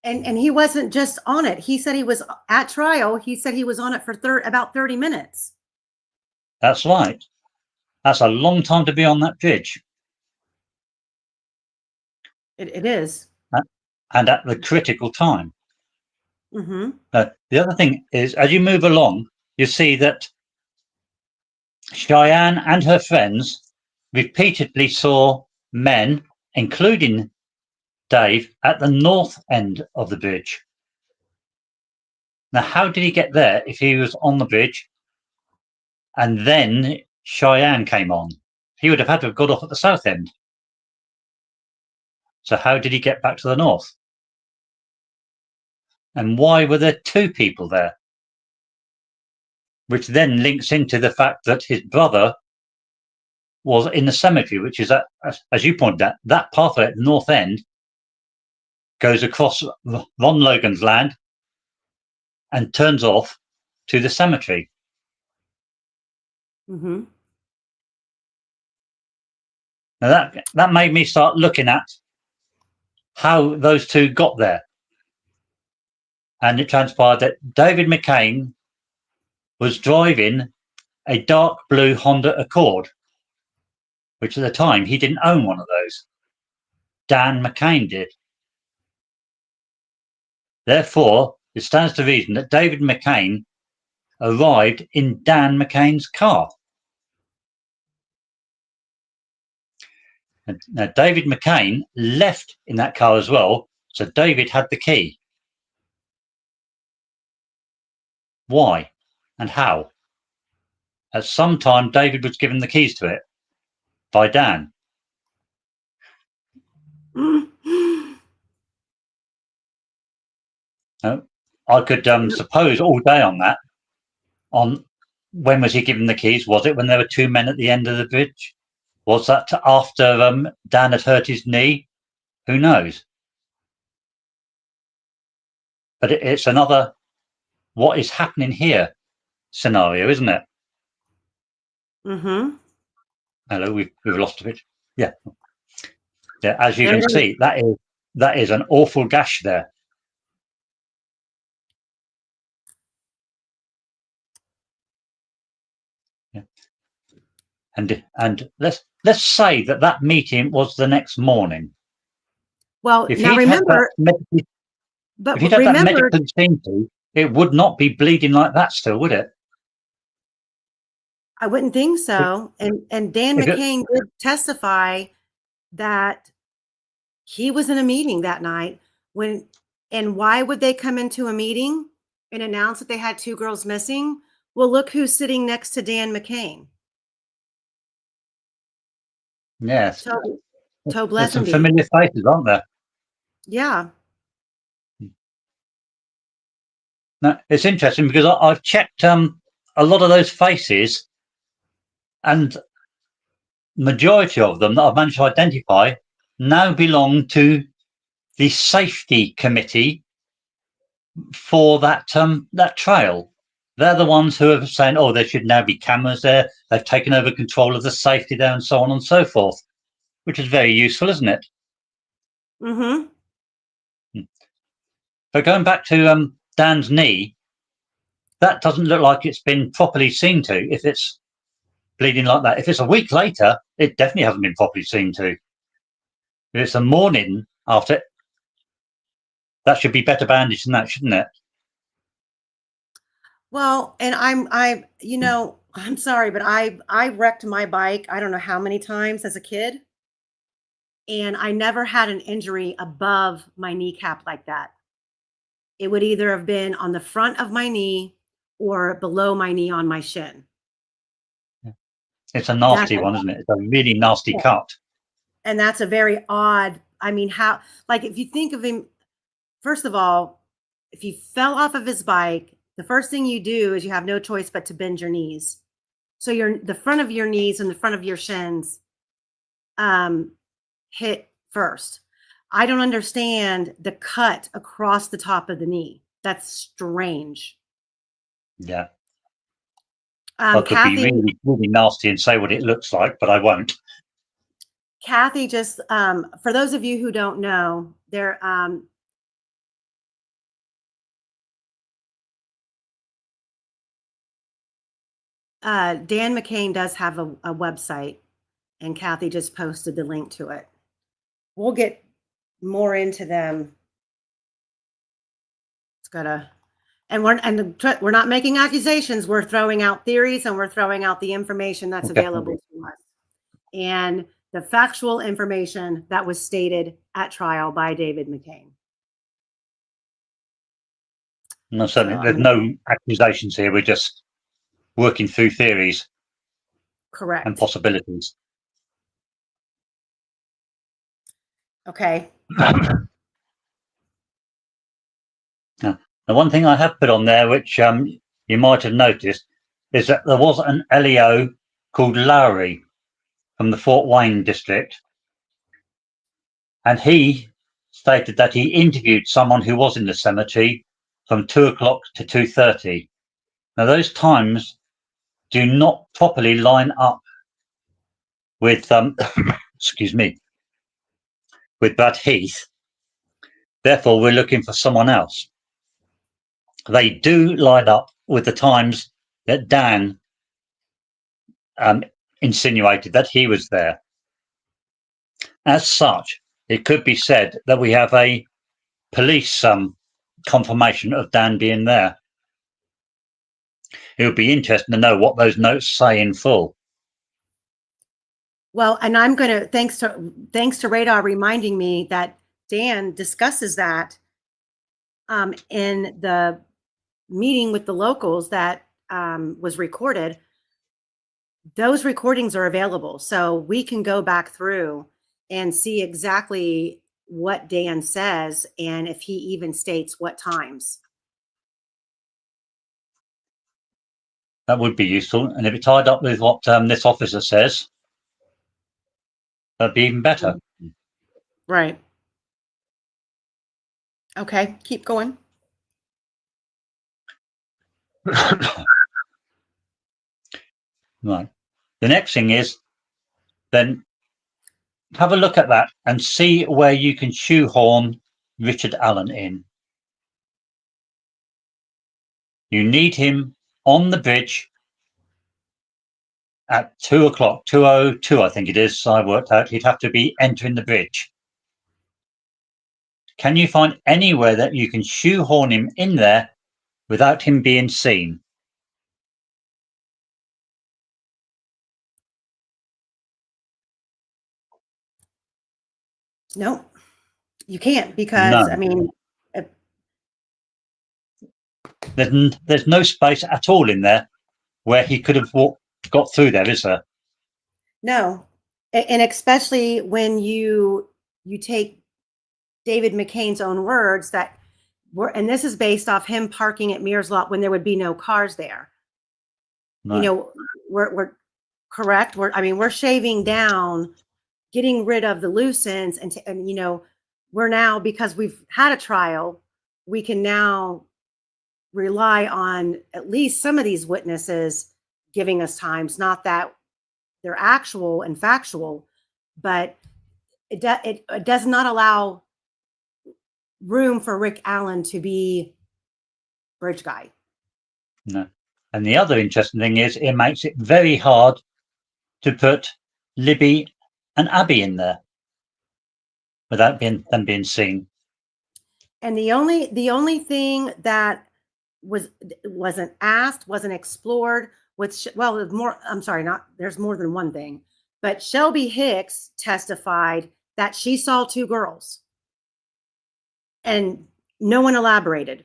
And he wasn't just on it. He said he was at trial. He said he was on it for about 30 minutes. That's right. That's a long time to be on that bridge. It is. And at the critical time. Mm-hmm. The other thing is, as you move along, you see that Cheyenne and her friends repeatedly saw men, including Dave, at the north end of the bridge. Now, how did he get there if he was on the bridge and then Cheyenne came on? He would have had to have got off at the south end. So how did he get back to the north? And why were there two people there? Which then links into the fact that his brother was in the cemetery, which is, as you pointed out, that pathway at the north end goes across Ron Logan's land and turns off to the cemetery. Mm-hmm. Now that made me start looking at how those two got there. And it transpired that David McCain was driving a dark blue Honda Accord, which at the time he didn't own one of those. Dan McCain did. Therefore, it stands to reason that David McCain arrived in Dan McCain's car. And now, David McCain left in that car as well, so David had the key. Why and how? At some time, David was given the keys to it by Dan. I could suppose all day on that. On when was he given the keys? Was it when there were two men at the end of the bridge? Was that after Dan had hurt his knee? Who knows? But it's another what is happening here scenario, isn't it? Mm-hmm. Hello, we've lost a bit. Yeah. Yeah, as you can see, that is an awful gash there. Yeah. And let's say that meeting was the next morning. Well, If now he'd remember, if he'd had that medical scene, it would not be bleeding like that still, would it? I wouldn't think so. And Dan McCain did testify that he was in a meeting that night and why would they come into a meeting and announce that they had two girls missing? Well, look who's sitting next to Dan McCain. Yes. Tobe There's some Lesenby. familiar faces, aren't there? Yeah. Now, it's interesting because I've checked a lot of those faces, and majority of them that I've managed to identify now belong to the safety committee for that trail. They're the ones who are saying, oh, there should now be cameras there. They've taken over control of the safety there and so on and so forth, which is very useful, isn't it? Mm-hmm. But going back to Dan's knee, that doesn't look like it's been properly seen to. If it's bleeding like that, if it's a week later, it definitely hasn't been properly seen to. If it's a morning after, that should be better bandaged than that, shouldn't it? Well, and I'm sorry, but I wrecked my bike, I don't know how many times as a kid. And I never had an injury above my kneecap like that. It would either have been on the front of my knee or below my knee on my shin. It's a nasty one, isn't it? It's a really nasty cut. And that's a very odd, how, like, if you think of him, first of all, if he fell off of his bike, the first thing you do is you have no choice but to bend your knees. So the front of your knees and the front of your shins hit first. I don't understand the cut across the top of the knee. That's strange. Yeah. I could Kathy, be really, really nasty and say what it looks like, but I won't. Kathy just, for those of you who don't know, Dan McCain does have a website, and Kathy just posted the link to it. We'll get more into them. We're not making accusations. We're throwing out theories, and we're throwing out the information that's available to us, and the factual information that was stated at trial by David McCain. No, certainly. There's no accusations here. We're just working through theories. Correct. And possibilities. Okay. Now, the one thing I have put on there, which you might have noticed, is that there was an LEO called Lowry from the Fort Wayne district. And he stated that he interviewed someone who was in the cemetery from 2 o'clock to 2:30. Now, those times do not properly line up with, excuse me, with Brad Heath. Therefore, we're looking for someone else. They do line up with the times that Dan insinuated that he was there. As such, it could be said that we have a police confirmation of Dan being there. It would be interesting to know what those notes say in full. Well, and I'm going to, thanks to Radar reminding me that Dan discusses that in the meeting with the locals that was recorded. Those recordings are available, so we can go back through and see exactly what Dan says and if he even states what times. That would be useful. And if it tied up with what this officer says, that'd be even better. Right. Okay, keep going. Right. The next thing is then have a look at that and see where you can shoehorn Richard Allen in. You need him on the bridge at 2 o'clock, 2:02, I think it is. I worked out he'd have to be entering the bridge. Can you find anywhere that you can shoehorn him in there without him being seen? No, you can't, because no. There's no space at all in there where he could have got through there, is there? No, and especially when you take David McCain's own words that and this is based off him parking at Mears Lot when there would be no cars there. Right. You know, we're correct. We're shaving down, getting rid of the loose ends, and you know, we're now, because we've had a trial, we can now rely on at least some of these witnesses giving us times, not that they're actual and factual, but it does not allow room for Rick Allen to be bridge guy. No. And the other interesting thing is it makes it very hard to put Libby and Abby in there without them being seen. And the only thing that wasn't asked, wasn't explored, there's more. I'm sorry, there's more than one thing. But Shelby Hicks testified that she saw two girls, and no one elaborated.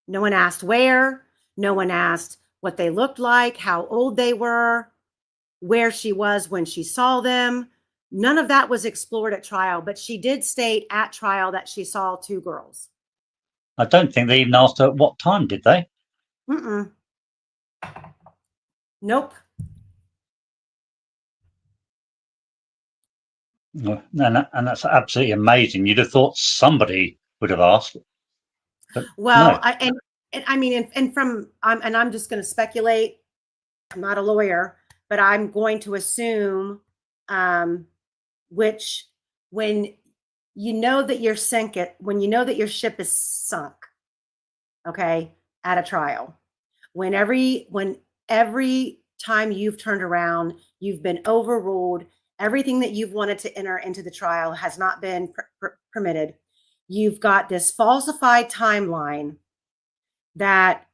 No one asked where. No one asked what they looked like, how old they were, where she was when she saw them. None of that was explored at trial, but she did state at trial that she saw two girls. I don't think they even asked her at what time, did they? Mm-mm. Nope. And that's absolutely amazing. You'd have thought somebody would have asked. But Well, no. I'm just going to speculate. I'm not a lawyer, but I'm going to assume, which when you know that you're when you know that your ship is sunk, okay, at a trial, when every time you've turned around, you've been overruled, everything that you've wanted to enter into the trial has not been permitted. You've got this falsified timeline that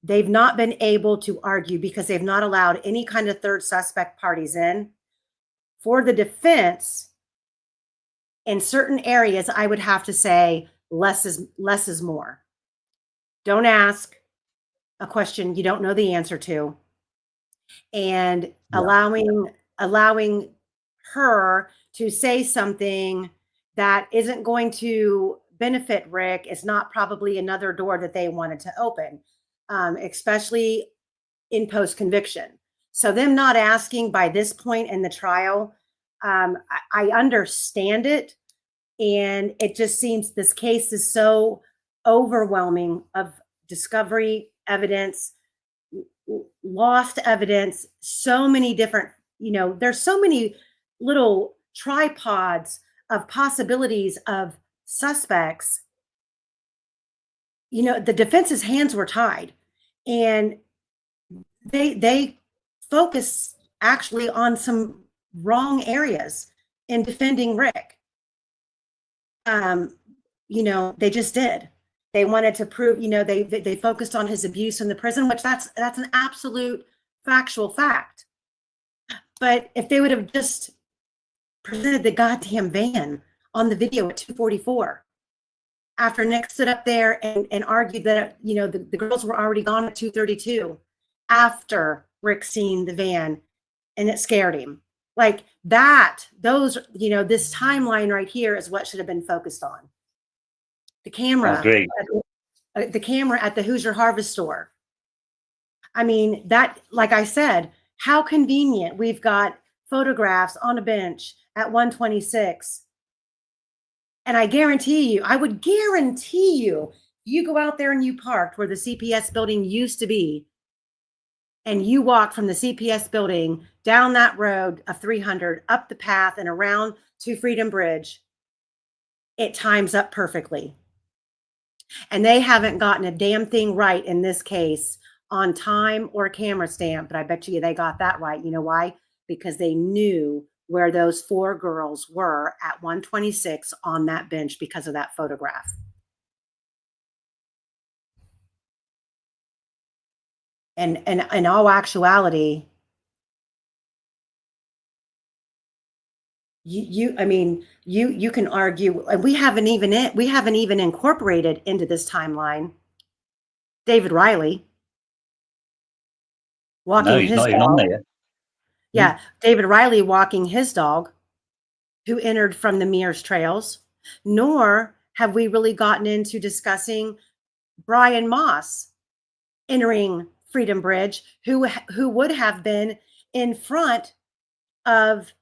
they've not been able to argue because they've not allowed any kind of third suspect parties in. For the defense, in certain areas, I would have to say less is more. Don't ask a question you don't know the answer to, and allowing her to say something that isn't going to benefit Rick is not probably another door that they wanted to open, especially in post-conviction. So them not asking by this point in the trial, I understand it. And it just seems this case is so overwhelming of discovery, evidence, lost evidence, so many different, there's so many little tripods of possibilities of suspects. The defense's hands were tied, and they focus actually on some wrong areas in defending Rick. They just did. They wanted to prove, they focused on his abuse in the prison, which that's an absolute factual fact. But if they would have just presented the goddamn van on the video at 2:44, after Nick stood up there and argued that, the girls were already gone at 2:32, after Rick seen the van, and it scared him. Like that, this timeline right here is what should have been focused on. The camera, the camera at the Hoosier Harvest Store. I mean, that, like I said, how convenient. We've got photographs on a bench at 126. And I would guarantee you go out there and you parked where the CPS building used to be, and you walk from the CPS building down that road of 300, up the path and around to Freedom Bridge, it times up perfectly. And they haven't gotten a damn thing right in this case on time or camera stamp, but I bet you they got that right. You know why? Because they knew where those four girls were at 126 on that bench because of that photograph. And in all actuality, you can argue, and we haven't even incorporated into this timeline David Riley walking No, he's his not even dog. on there. Yeah, David Riley walking his dog, who entered from the Mears trails. Nor have we really gotten into discussing Brian Moss entering Freedom Bridge, who would have been in front of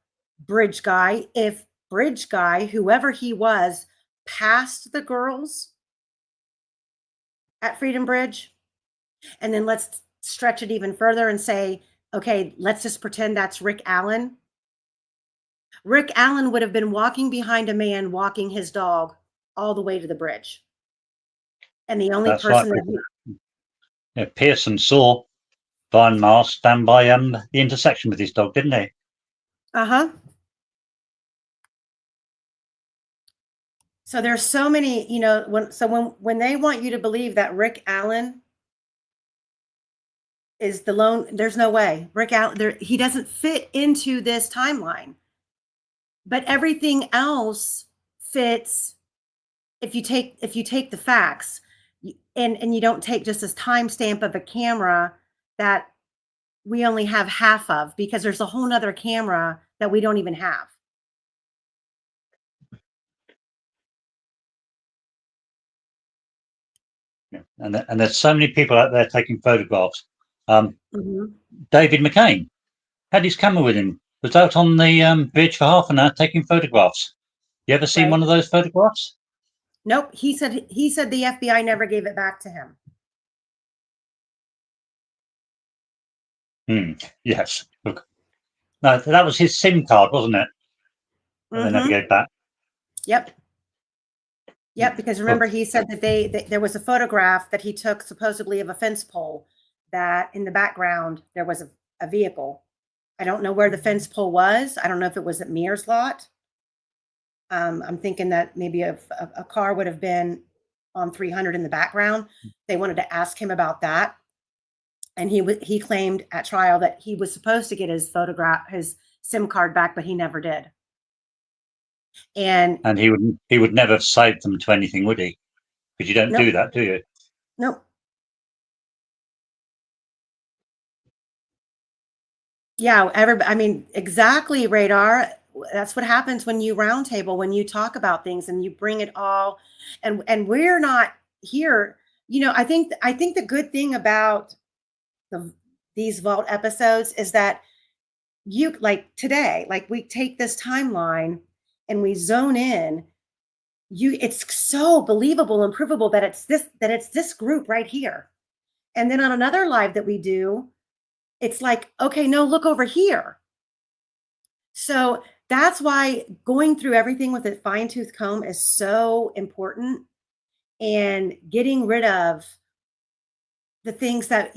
Bridge Guy if Bridge Guy, whoever he was, passed the girls at Freedom Bridge. And then let's stretch it even further and say, okay, let's just pretend that's Rick Allen. Rick Allen would have been walking behind a man walking his dog all the way to the bridge. And the only That's right. person that Yeah, Pearson saw Brian Mars stand by the intersection with his dog, didn't he? So there's so many, when they want you to believe that Rick Allen is the lone, there's no way. Rick Allen, he doesn't fit into this timeline. But everything else fits if you take the facts and you don't take just this timestamp of a camera that we only have half of, because there's a whole nother camera that we don't even have. Yeah. And there's so many people out there taking photographs. Mhm. David McCain had his camera with him, was out on the bridge for half an hour taking photographs. You ever seen Right. one of those photographs? Nope. He said the FBI never gave it back to him. Yes. Look. No, that was his SIM card, wasn't it? They never Mhm. gave back. Yep. Because remember, he said that there was a photograph that he took supposedly of a fence pole, that in the background there was a vehicle. I don't know where the fence pole was. I don't know if it was at Mears lot. I'm thinking that maybe a car would have been on 300 in the background. They wanted to ask him about that. And he claimed at trial that he was supposed to get his SIM card back, but he never did. And he would never save them to anything, would he? Because you don't Nope. do that, do you? Nope. Yeah, exactly, Radar. That's what happens when you roundtable, when you talk about things and you bring it all, and we're not here. I think the good thing about these vault episodes is that you, like today, like we take this timeline and we zone in. It's so believable and provable that it's this group right here. And then on another live that we do, it's like, okay, no, look over here. So that's why going through everything with a fine-tooth comb is so important, and getting rid of the things that,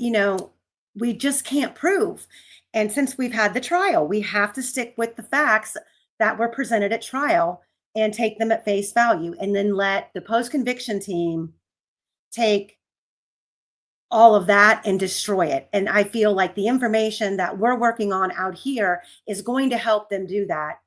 we just can't prove. And since we've had the trial, we have to stick with the facts that were presented at trial and take them at face value, and then let the post-conviction team take all of that and destroy it. And I feel like the information that we're working on out here is going to help them do that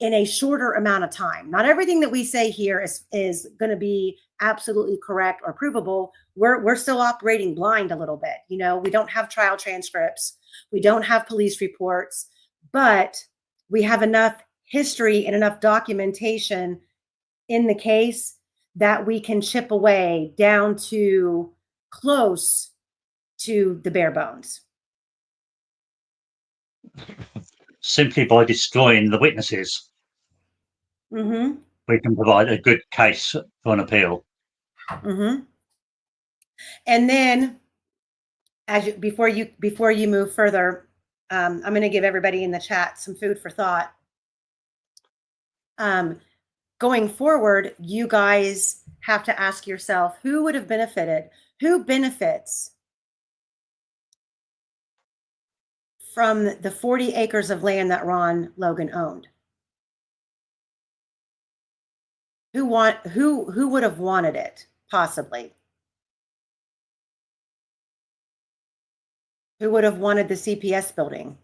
in a shorter amount of time. Not everything that we say here is going to be absolutely correct or provable. We're still operating blind a little bit. We don't have trial transcripts. We don't have police reports, but we have enough history and enough documentation in the case that we can chip away down to close to the bare bones. Simply by destroying the witnesses, Mm-hmm. we can provide a good case for an appeal. Mm-hmm. And then, before you move further, I'm going to give everybody in the chat some food for thought. Going forward, you guys have to ask yourself, who would have benefited? Who benefits from the 40 acres of land that Ron Logan owned? Who would have wanted it, possibly? Who would have wanted the CPS building?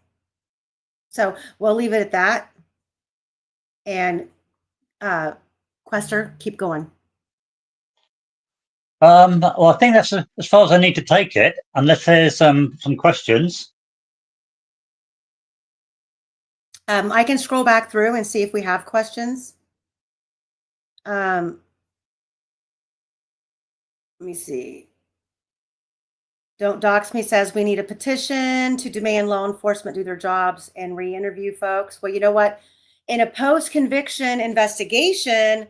So we'll leave it at that. And Quester, keep going. Well, I think that's as far as I need to take it, unless there's some questions. I can scroll back through and see if we have questions. Let me see. Don't Dox Me says we need a petition to demand law enforcement do their jobs and re-interview folks. Well, you know what? In a post-conviction investigation,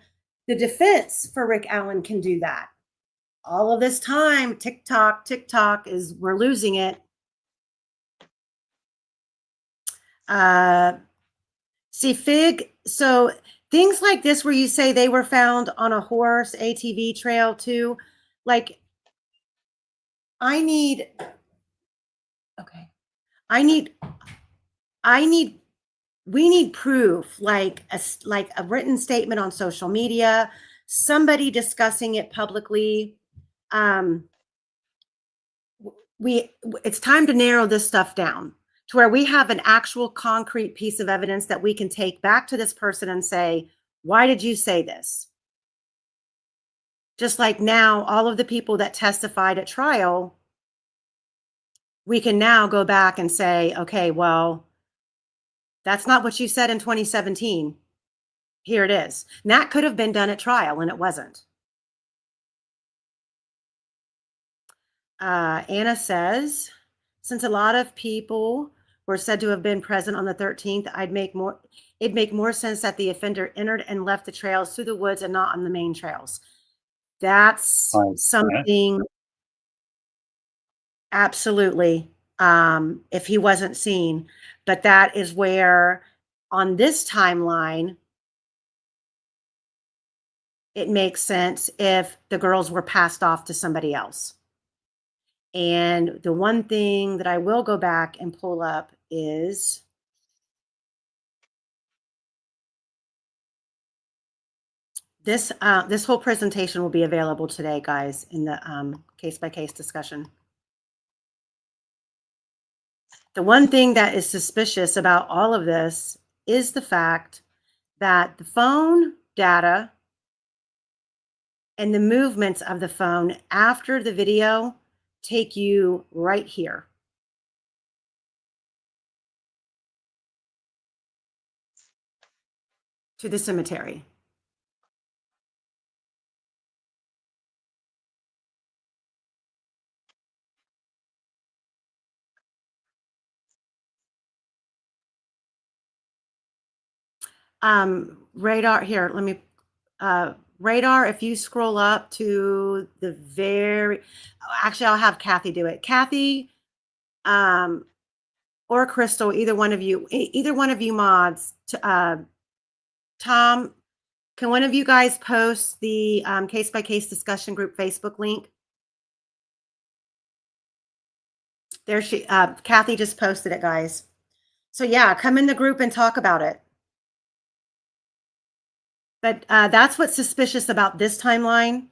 the defense for Rick Allen can do that. All of this time, TikTok we're losing it. See, Fig, so things like this where you say they were found on a horse ATV trail too, like I need we need proof, like a written statement on social media, somebody discussing it publicly. It's time to narrow this stuff down to where we have an actual concrete piece of evidence that we can take back to this person and say, why did you say this? Just like now, all of the people that testified at trial, we can now go back and say, okay, well, that's not what you said in 2017. Here it is. And that could have been done at trial, and it wasn't. Anna says, since a lot of people were said to have been present on the 13th, it'd make more sense that the offender entered and left the trails through the woods and not on the main trails. That's something, absolutely, if he wasn't seen. But that is where, on this timeline, it makes sense if the girls were passed off to somebody else. And the one thing that I will go back and pull up is this. This whole presentation will be available today, guys, in the case-by-case discussion. The one thing that is suspicious about all of this is the fact that the phone data and the movements of the phone after the video take you right here. To the cemetery. Radar here, let me, radar, if you scroll up to the very, actually, I'll have Kathy do it. Kathy, or Crystal, either one of you mods, Tom, can one of you guys post the case-by-case discussion group Facebook link? There Kathy just posted it, guys. So yeah, come in the group and talk about it. But that's what's suspicious about this timeline.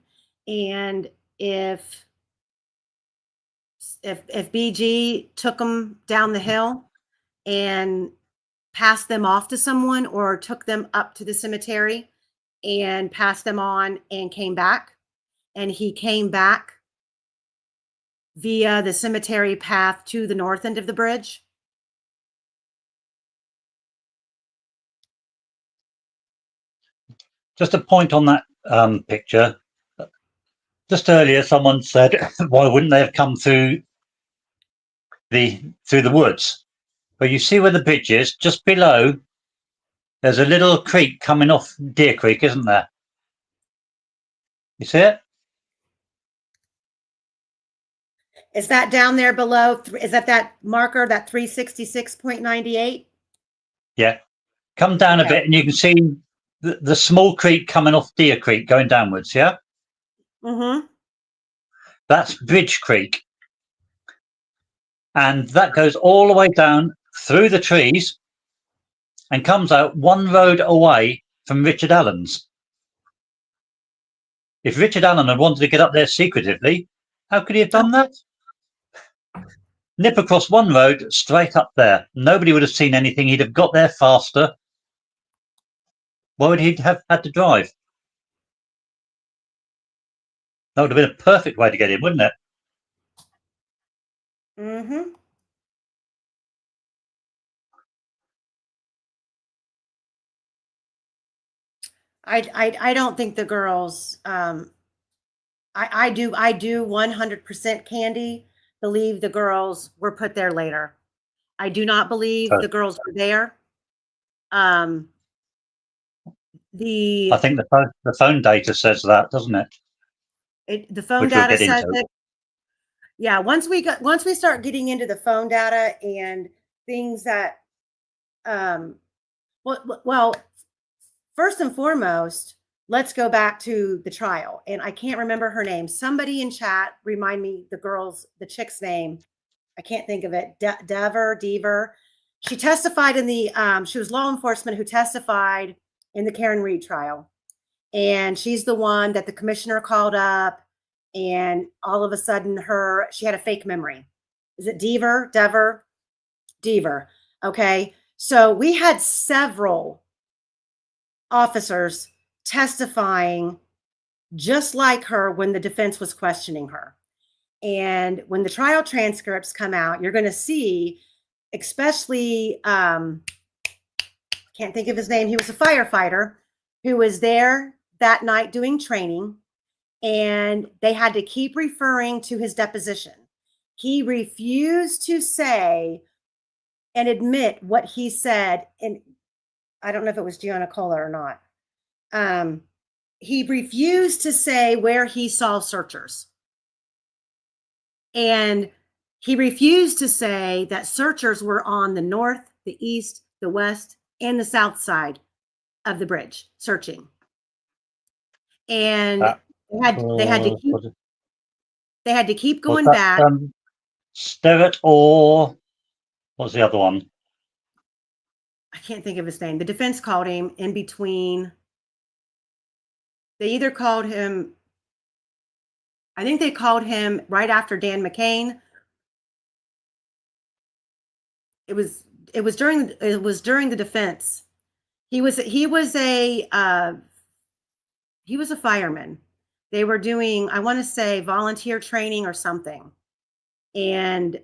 And if BG took them down the hill and passed them off to someone, or took them up to the cemetery and passed them on and came back, and he came back via the cemetery path to the north end of the bridge. Just a point on that picture. Just earlier, someone said, "Why wouldn't they have come through the woods?" But you see where the bridge is, just below. There's a little creek coming off Deer Creek, isn't there? You see it? Is that down there below? Is that marker, that 366.98? Yeah. Come down a bit and you can see the small creek coming off Deer Creek going downwards, yeah? Mm-hmm. That's Bridge Creek. And that goes all the way down through the trees and comes out one road away from Richard Allen's. If Richard Allen had wanted to get up there secretively, how could he have done that? Nip across one road straight up there. Nobody would have seen anything. He'd have got there faster. Why would he have had to drive? That would have been a perfect way to get in, wouldn't it? Mm-hmm. I don't think the girls, I do 100% Candy believe the girls were put there later. I do not believe the girls were there. I think the phone data says that, doesn't it? The phone Which we'll data get says into. it. Yeah, once we start getting into the phone data and things that, well, first and foremost, let's go back to the trial. And I can't remember her name. Somebody in chat, remind me the chick's name. I can't think of it. Dever. She testified in the, she was law enforcement who testified in the Karen Reed trial. And she's the one that the commissioner called up, and all of a sudden she had a fake memory. Is it Dever? Okay. So we had several officers testifying just like her when the defense was questioning her. And when the trial transcripts come out, you're going to see, especially, can't think of his name. He was a firefighter who was there that night doing training, and they had to keep referring to his deposition. He refused to say and admit what he said. And I don't know if it was Giannicola or not. He refused to say where he saw searchers. And he refused to say that searchers were on the north, the east, the west, and the south side of the bridge searching. And they had to keep going back. Sterrett, or what's the other one? I can't think of his name. The defense called him in between. They either called him, I think they called him right after Dan McCain. It was during the defense. He was a fireman. They were doing, I want to say, volunteer training or something. And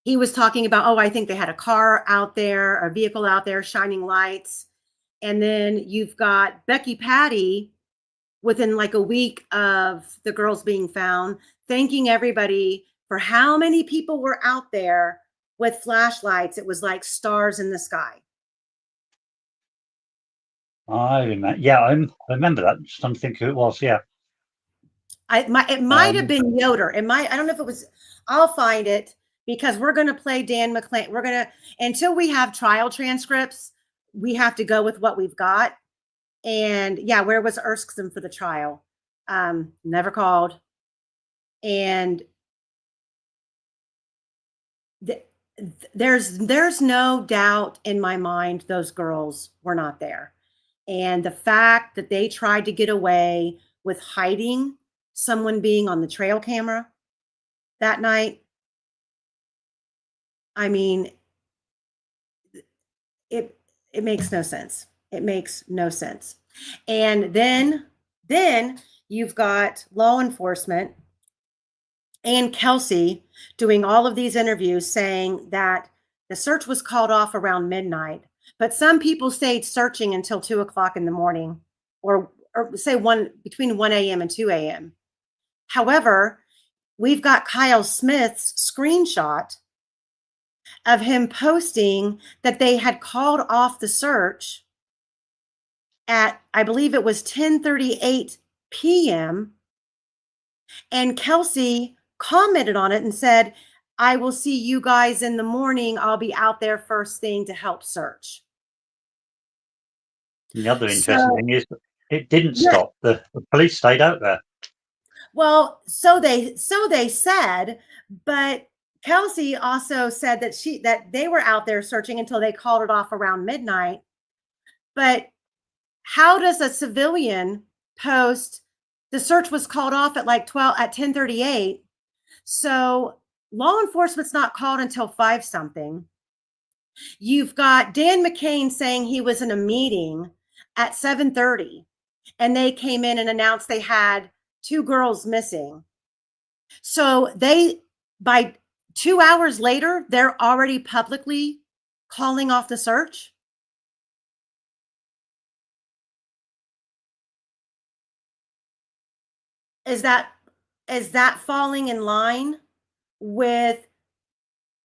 he was talking about, oh, I think they had a car out there, a vehicle out there shining lights. And then you've got Becky Patty within like a week of the girls being found, thanking everybody for how many people were out there with flashlights. It was like stars in the sky. I remember. Yeah, I remember that. Just trying to think who it was. Yeah. It might have been Yoder. I don't know if it was, I'll find it, because we're going to play Dan McClain. Until we have trial transcripts, we have to go with what we've got. And yeah, where was Erskine for the trial? Never called. And there's no doubt in my mind those girls were not there. And the fact that they tried to get away with hiding someone being on the trail camera that night, I mean, it makes no sense. It makes no sense. And then you've got law enforcement and Kelsey doing all of these interviews saying that the search was called off around midnight, but some people stayed searching until 2 o'clock in the morning, or say between 1 a.m. and 2 a.m. However, we've got Kyle Smith's screenshot of him posting that they had called off the search at, I believe it was 10:38 p.m. And Kelsey commented on it and said, I will see you guys in the morning. I'll be out there first thing to help search. The other interesting thing is it didn't stop. The police stayed out there. Well, so they said, but Kelsey also said that they were out there searching until they called it off around midnight. But how does a civilian post the search was called off at like 10:38? So law enforcement's not called until 5 something. You've got Dan McCain saying he was in a meeting at 7:30, and they came in and announced they had 2 girls missing. So by 2 hours later, they're already publicly calling off the search. Is that falling in line with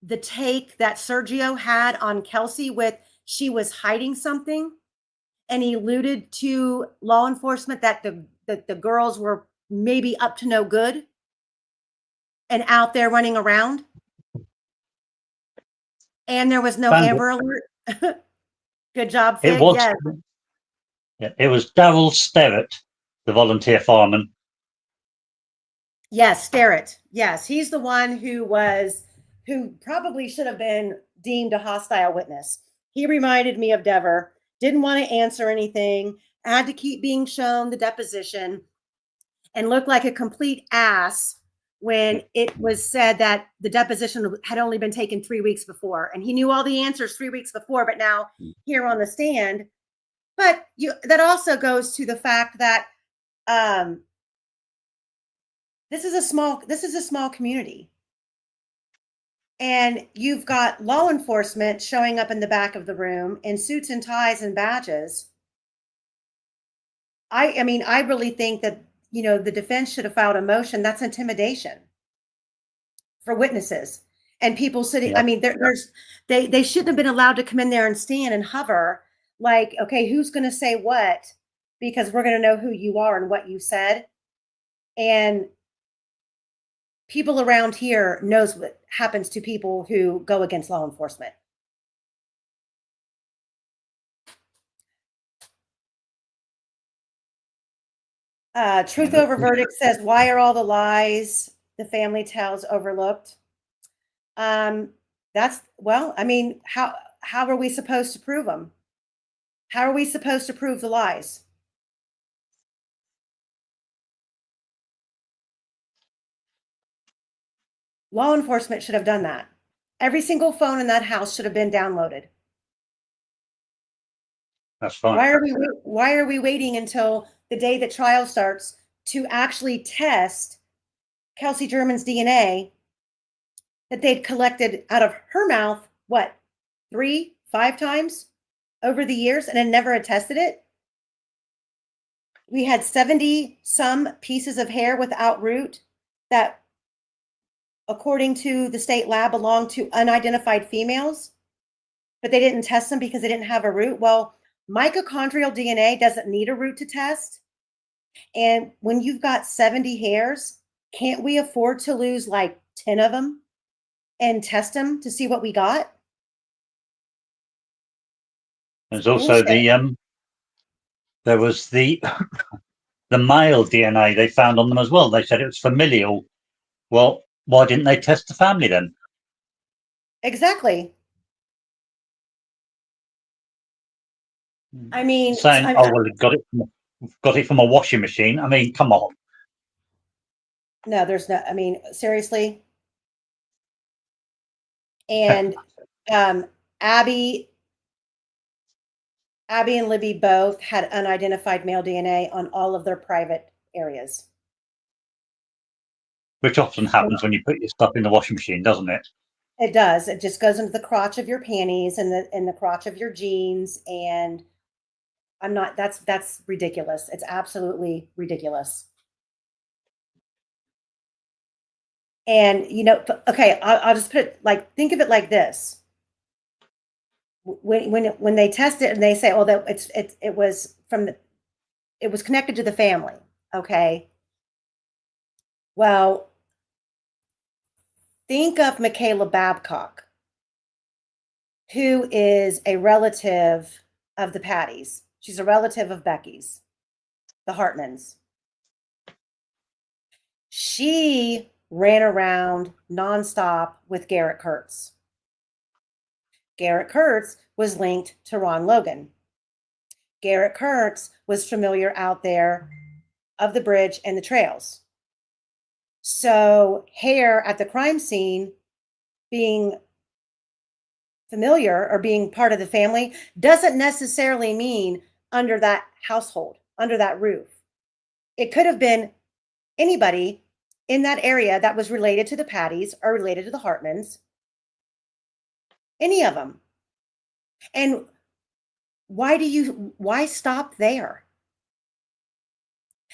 the take that Sergio had on Kelsey with she was hiding something, and he alluded to law enforcement that the girls were maybe up to no good and out there running around, and there was no Amber Alert? Good job, Fig. It was. Yes. Yeah, it was Darrell Sterrett, the volunteer fireman. Yes, Starrett. Yes, he's the one who probably should have been deemed a hostile witness. He reminded me of Dever, didn't want to answer anything, had to keep being shown the deposition, and looked like a complete ass when it was said that the deposition had only been taken 3 weeks before. And he knew all the answers 3 weeks before, but now here on the stand. But that also goes to the fact that this is a small community. And you've got law enforcement showing up in the back of the room in suits and ties and badges. I mean, I really think that, the defense should have filed a motion. That's intimidation for witnesses and people sitting. Yeah. I mean, they shouldn't have been allowed to come in there and stand and hover like, okay, who's going to say what? Because we're going to know who you are and what you said. And people around here knows what happens to people who go against law enforcement. Truth over verdict says, why are all the lies the family tells overlooked? I mean, how are we supposed to prove them? How are we supposed to prove the lies? Law enforcement should have done that. Every single phone in that house should have been downloaded. That's fine. Why are we waiting until the day that trial starts to actually test Kelsey German's DNA that they'd collected out of her mouth, 3, 5 times over the years, and had never attested it? We had 70 some pieces of hair without root that, according to the state lab, belonged to unidentified females, but they didn't test them because they didn't have a root. Well, mitochondrial DNA doesn't need a root to test. And when you've got 70 hairs, can't we afford to lose like 10 of them and test them to see what we got? There's also there was the the male DNA they found on them as well. They said it was familial. Well, why didn't they test the family then? Exactly. I mean, saying, "Oh well, got it from a washing machine." I mean, come on. No, there's no. I mean, seriously. And Abby and Libby both had unidentified male DNA on all of their private areas. Which often happens when you put your stuff in the washing machine, doesn't it? It does. It just goes into the crotch of your panties and the crotch of your jeans. And that's ridiculous. It's absolutely ridiculous. And, okay, I'll just put it think of it like this. When they test it and they say, oh, that it was connected to the family. Okay. Well, think of Michaela Babcock, who is a relative of the Patties. She's a relative of Becky's, the Hartmans. She ran around nonstop with Garrett Kurtz. Garrett Kurtz was linked to Ron Logan. Garrett Kurtz was familiar out there of the bridge and the trails. So hair at the crime scene being familiar or being part of the family doesn't necessarily mean under that household, under that roof. It could have been anybody in that area that was related to the Patties or related to the Hartmans. Any of them. And why stop there?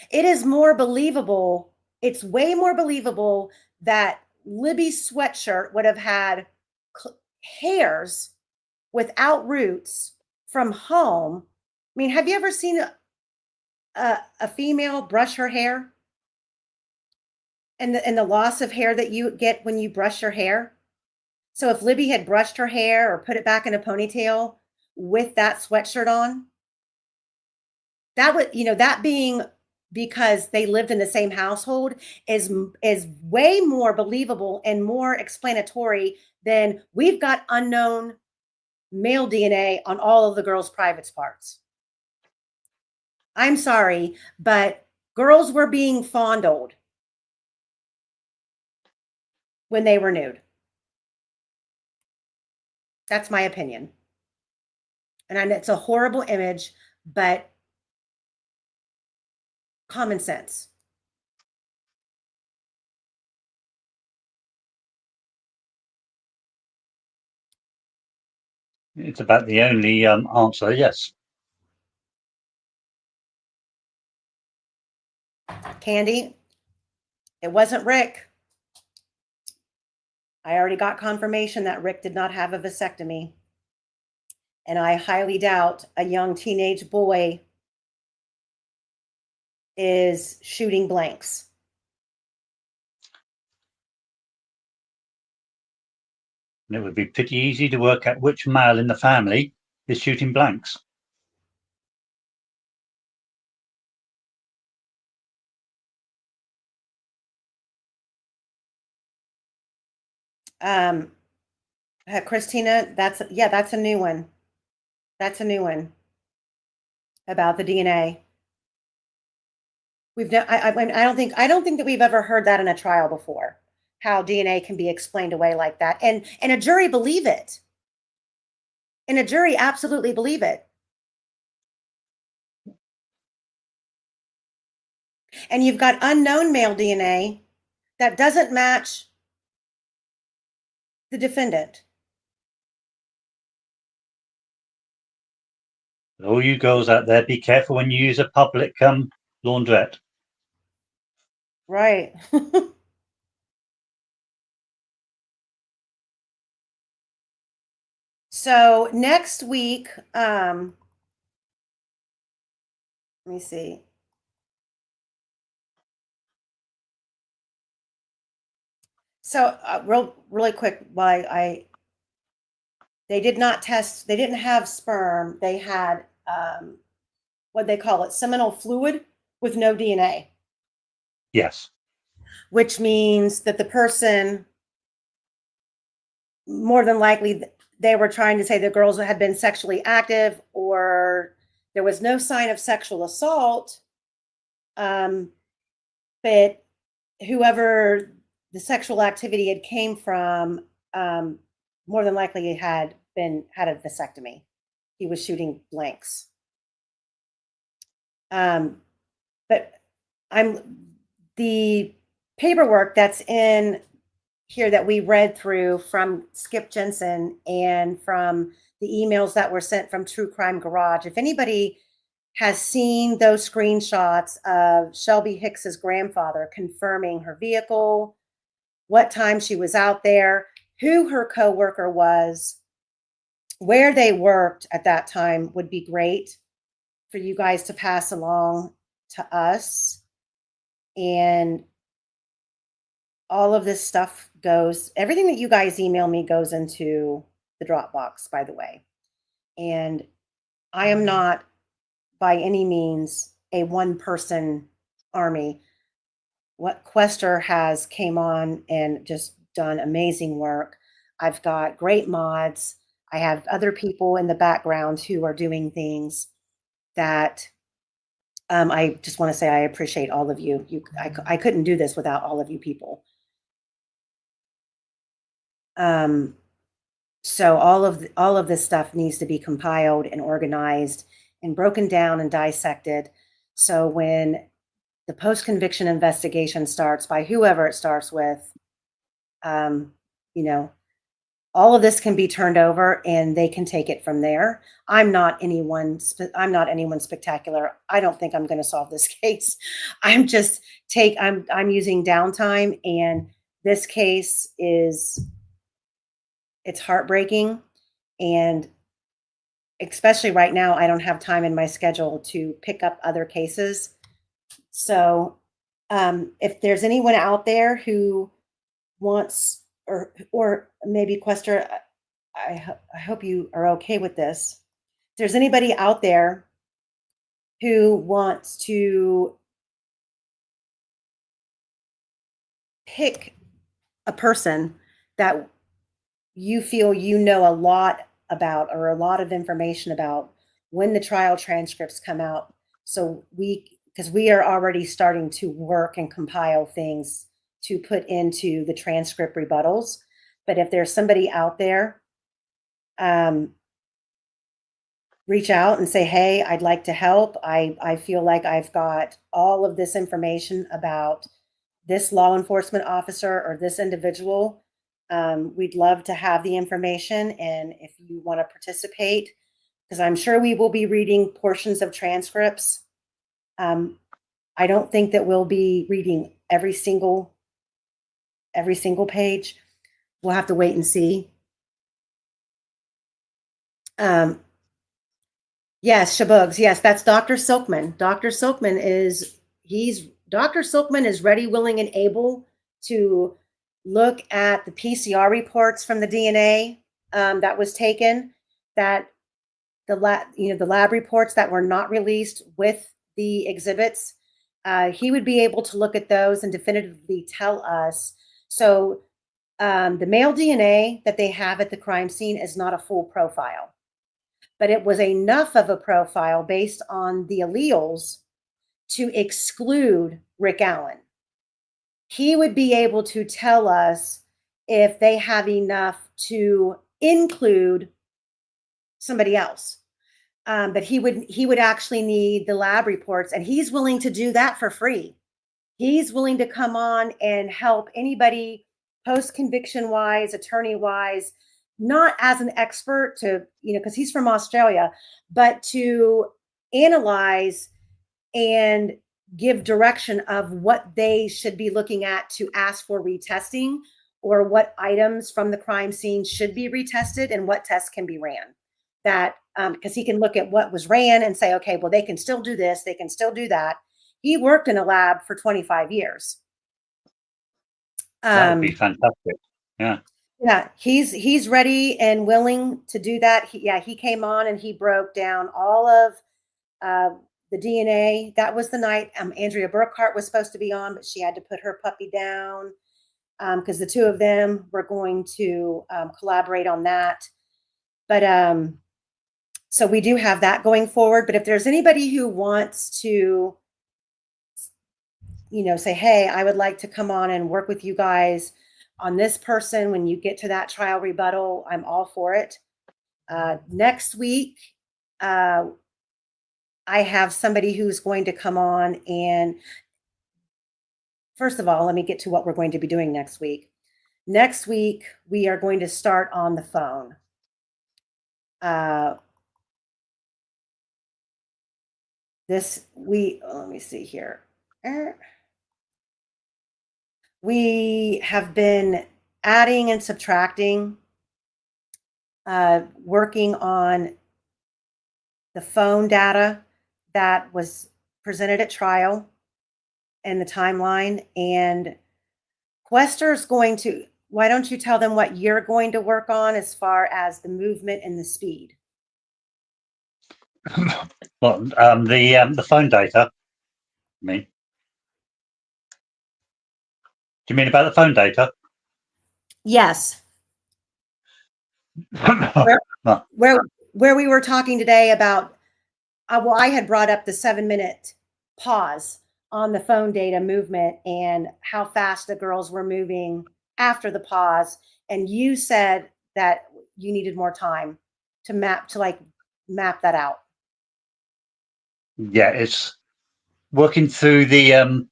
It is more believable. It's way more believable that Libby's sweatshirt would have had hairs without roots from home. I mean, have you ever seen a female brush her hair? And the loss of hair that you get when you brush your hair? So if Libby had brushed her hair or put it back in a ponytail with that sweatshirt on, that would, that being because they lived in the same household is way more believable and more explanatory than we've got unknown male DNA on all of the girls' private parts. I'm sorry, but girls were being fondled when they were nude. That's my opinion. And it's a horrible image, but common sense. It's about the only answer, yes. Candy, it wasn't Rick. I already got confirmation that Rick did not have a vasectomy. And I highly doubt a young teenage boy is shooting blanks. And it would be pretty easy to work out which male in the family is shooting blanks. Christina, that's a new one. That's a new one about the DNA. I don't think that we've ever heard that in a trial before. How DNA can be explained away like that, and a jury believe it. And a jury absolutely believe it. And you've got unknown male DNA that doesn't match the defendant. All you girls out there, be careful when you use a public laundrette. Right. So next week, let me see. So really quick, why they did not test, they didn't have sperm. They had what they call it, seminal fluid with no DNA. Yes. Which means that the person, more than likely, they were trying to say the girls had been sexually active, or there was no sign of sexual assault. But whoever the sexual activity had came from, more than likely had a vasectomy. He was shooting blanks. But the paperwork that's in here that we read through from Skip Jensen and from the emails that were sent from True Crime Garage, if anybody has seen those screenshots of Shelby Hicks's grandfather confirming her vehicle, what time she was out there, who her coworker was, where they worked at that time, would be great for you guys to pass along to us. And all of this stuff goes, everything that you guys email me goes into the Dropbox, by the way. And I am not by any means a one-person army. What Quester has came on and just done amazing work. I've got great mods. I have other people in the background who are doing things that I just want to say I appreciate all of you. I couldn't do this without all of you people. So all of this stuff needs to be compiled and organized and broken down and dissected. So when the post-conviction investigation starts, by whoever it starts with, all of this can be turned over and they can take it from there. I'm not anyone spectacular. I don't think I'm going to solve this case. I'm using downtime, and this case it's heartbreaking. And especially right now, I don't have time in my schedule to pick up other cases. So if there's anyone out there who wants, or maybe Quester, I hope you are okay with this. If there's anybody out there who wants to pick a person that you feel you know a lot about or a lot of information about when the trial transcripts come out. So because we are already starting to work and compile things to put into the transcript rebuttals. But if there's somebody out there, reach out and say, hey, I'd like to help. I feel like I've got all of this information about this law enforcement officer or this individual. We'd love to have the information. And if you want to participate, because I'm sure we will be reading portions of transcripts. I don't think that we'll be reading every single page. We'll have to wait and see. Yes, Shabugs. Yes, that's Dr. Silkman. Dr. Silkman is ready, willing, and able to look at the PCR reports from the DNA that was taken, that the lab reports that were not released with the exhibits. He would be able to look at those and definitively tell us. So the male DNA that they have at the crime scene is not a full profile, but it was enough of a profile based on the alleles to exclude Rick Allen. He would be able to tell us if they have enough to include somebody else. But he would actually need the lab reports, and he's willing to do that for free. He's willing to come on and help anybody post-conviction wise, attorney wise, not as an expert to, because he's from Australia, but to analyze and give direction of what they should be looking at to ask for retesting, or what items from the crime scene should be retested and what tests can be ran. That because he can look at what was ran and say, okay, well, they can still do this, they can still do that. He worked in a lab for 25 years. That would be fantastic. Yeah. Yeah, he's ready and willing to do that. He came on and he broke down all of the DNA. That was the night Andrea Burkhart was supposed to be on, but she had to put her puppy down because the two of them were going to collaborate on that. But so we do have that going forward. But if there's anybody who wants to, say, hey, I would like to come on and work with you guys on this person when you get to that trial rebuttal, I'm all for it. Next week, I have somebody who's going to come on, and first of all, let me get to what we're going to be doing next week. Next week, we are going to start on the phone. Let me see here. We have been adding and subtracting, working on the phone data that was presented at trial and the timeline. And Quester's going to, why don't you tell them what you're going to work on as far as the movement and the speed? Well, the phone data. Do you mean about the phone data? Yes. Where we were talking today about, I had brought up the 7-minute pause on the phone data movement and how fast the girls were moving after the pause. And you said that you needed more time to map that out. Yeah, it's working through the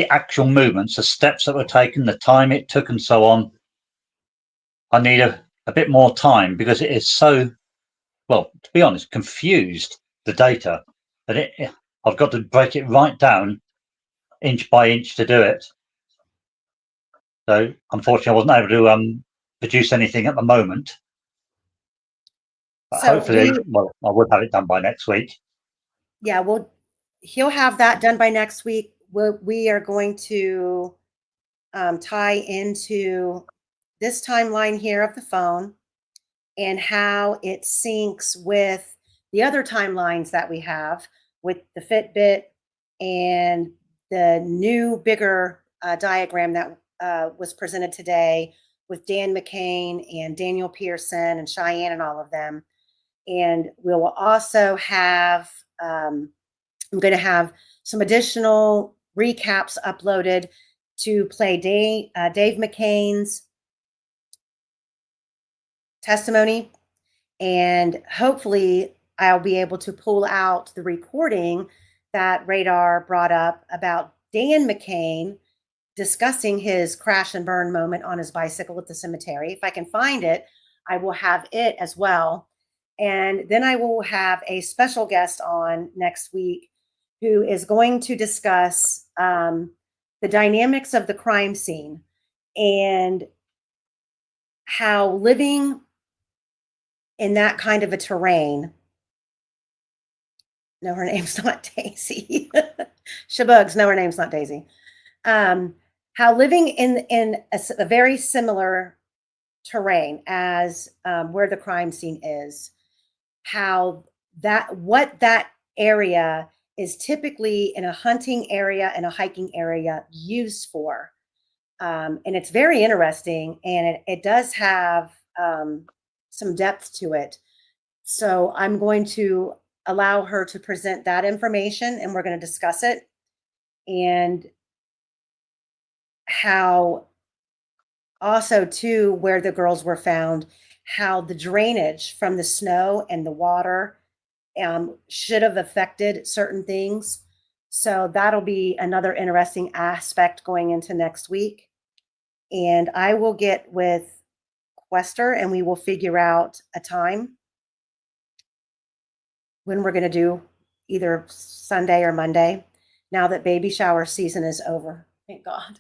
actual movements, the steps that were taken, the time it took, and so on. I need a bit more time because it is so, well, to be honest, confused, the data, that I've got to break it right down inch by inch to do it. So unfortunately, I wasn't able to produce anything at the moment. But So hopefully, I would have it done by next week. Yeah, he'll have that done by next week. We are going to tie into this timeline here of the phone and how it syncs with the other timelines that we have with the Fitbit and the new, bigger diagram that was presented today with Dan McCain and Daniel Pearson and Cheyenne and all of them. And we will also have, I'm going to have some additional recaps uploaded to play Dave McCain's testimony. And hopefully I'll be able to pull out the recording that Radar brought up about Dan McCain discussing his crash and burn moment on his bicycle at the cemetery. If I can find it, I will have it as well. And then I will have a special guest on next week who is going to discuss the dynamics of the crime scene and how living in that kind of a terrain. No, her name's not Daisy. Shabugs, no, her name's not Daisy. How living in a very similar terrain as where the crime scene is, what that area is typically in a hunting area and a hiking area used for. And it's very interesting, and it does have some depth to it. So I'm going to allow her to present that information, and we're going to discuss it, and how also too, where the girls were found, how the drainage from the snow and the water should have affected certain things. So that'll be another interesting aspect going into next week. And I will get with Quester and we will figure out a time when we're going to do either Sunday or Monday, now that baby shower season is over. Thank God.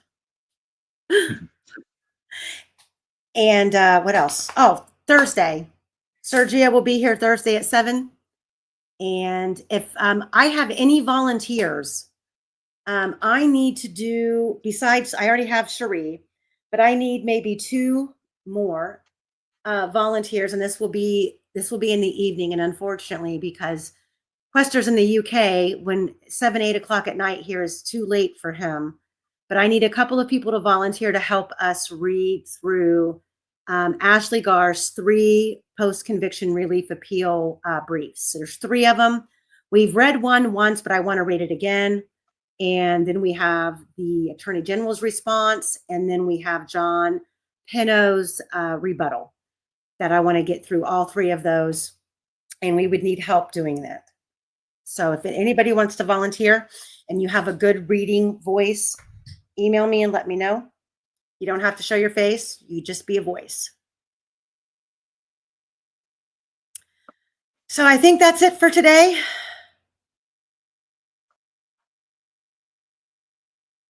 And what else? Oh, Thursday. Sergio will be here Thursday at 7. And if I have any volunteers, I need to do, besides, I already have Cherie, but I need maybe 2 more volunteers. And this will be in the evening. And unfortunately, because Quester's in the UK, when 7, 8 o'clock at night here is too late for him. But I need a couple of people to volunteer to help us read through Ashley Gar's 3 post-conviction relief appeal briefs. There's 3 of them. We've read one once, but I want to read it again. And then we have the Attorney General's response, and then we have John Pino's rebuttal that I want to get through all 3 of those. And we would need help doing that. So if anybody wants to volunteer and you have a good reading voice, email me and let me know. You don't have to show your face. You just be a voice. So I think that's it for today.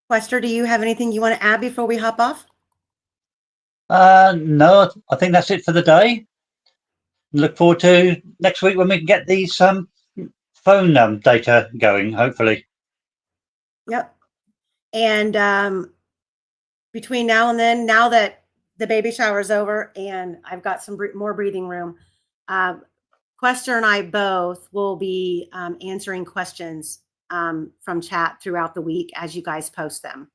Quester, do you have anything you want to add before we hop off? No, I think that's it for the day. Look forward to next week when we can get these phone data going, hopefully. Yep. And between now and then, now that the baby shower is over and I've got some more breathing room, Quester and I both will be answering questions from chat throughout the week as you guys post them.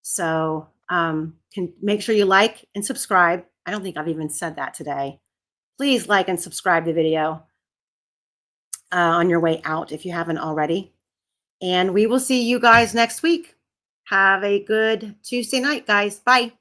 So can make sure you like and subscribe. I don't think I've even said that today. Please like and subscribe the video on your way out if you haven't already. And we will see you guys next week. Have a good Tuesday night, guys. Bye.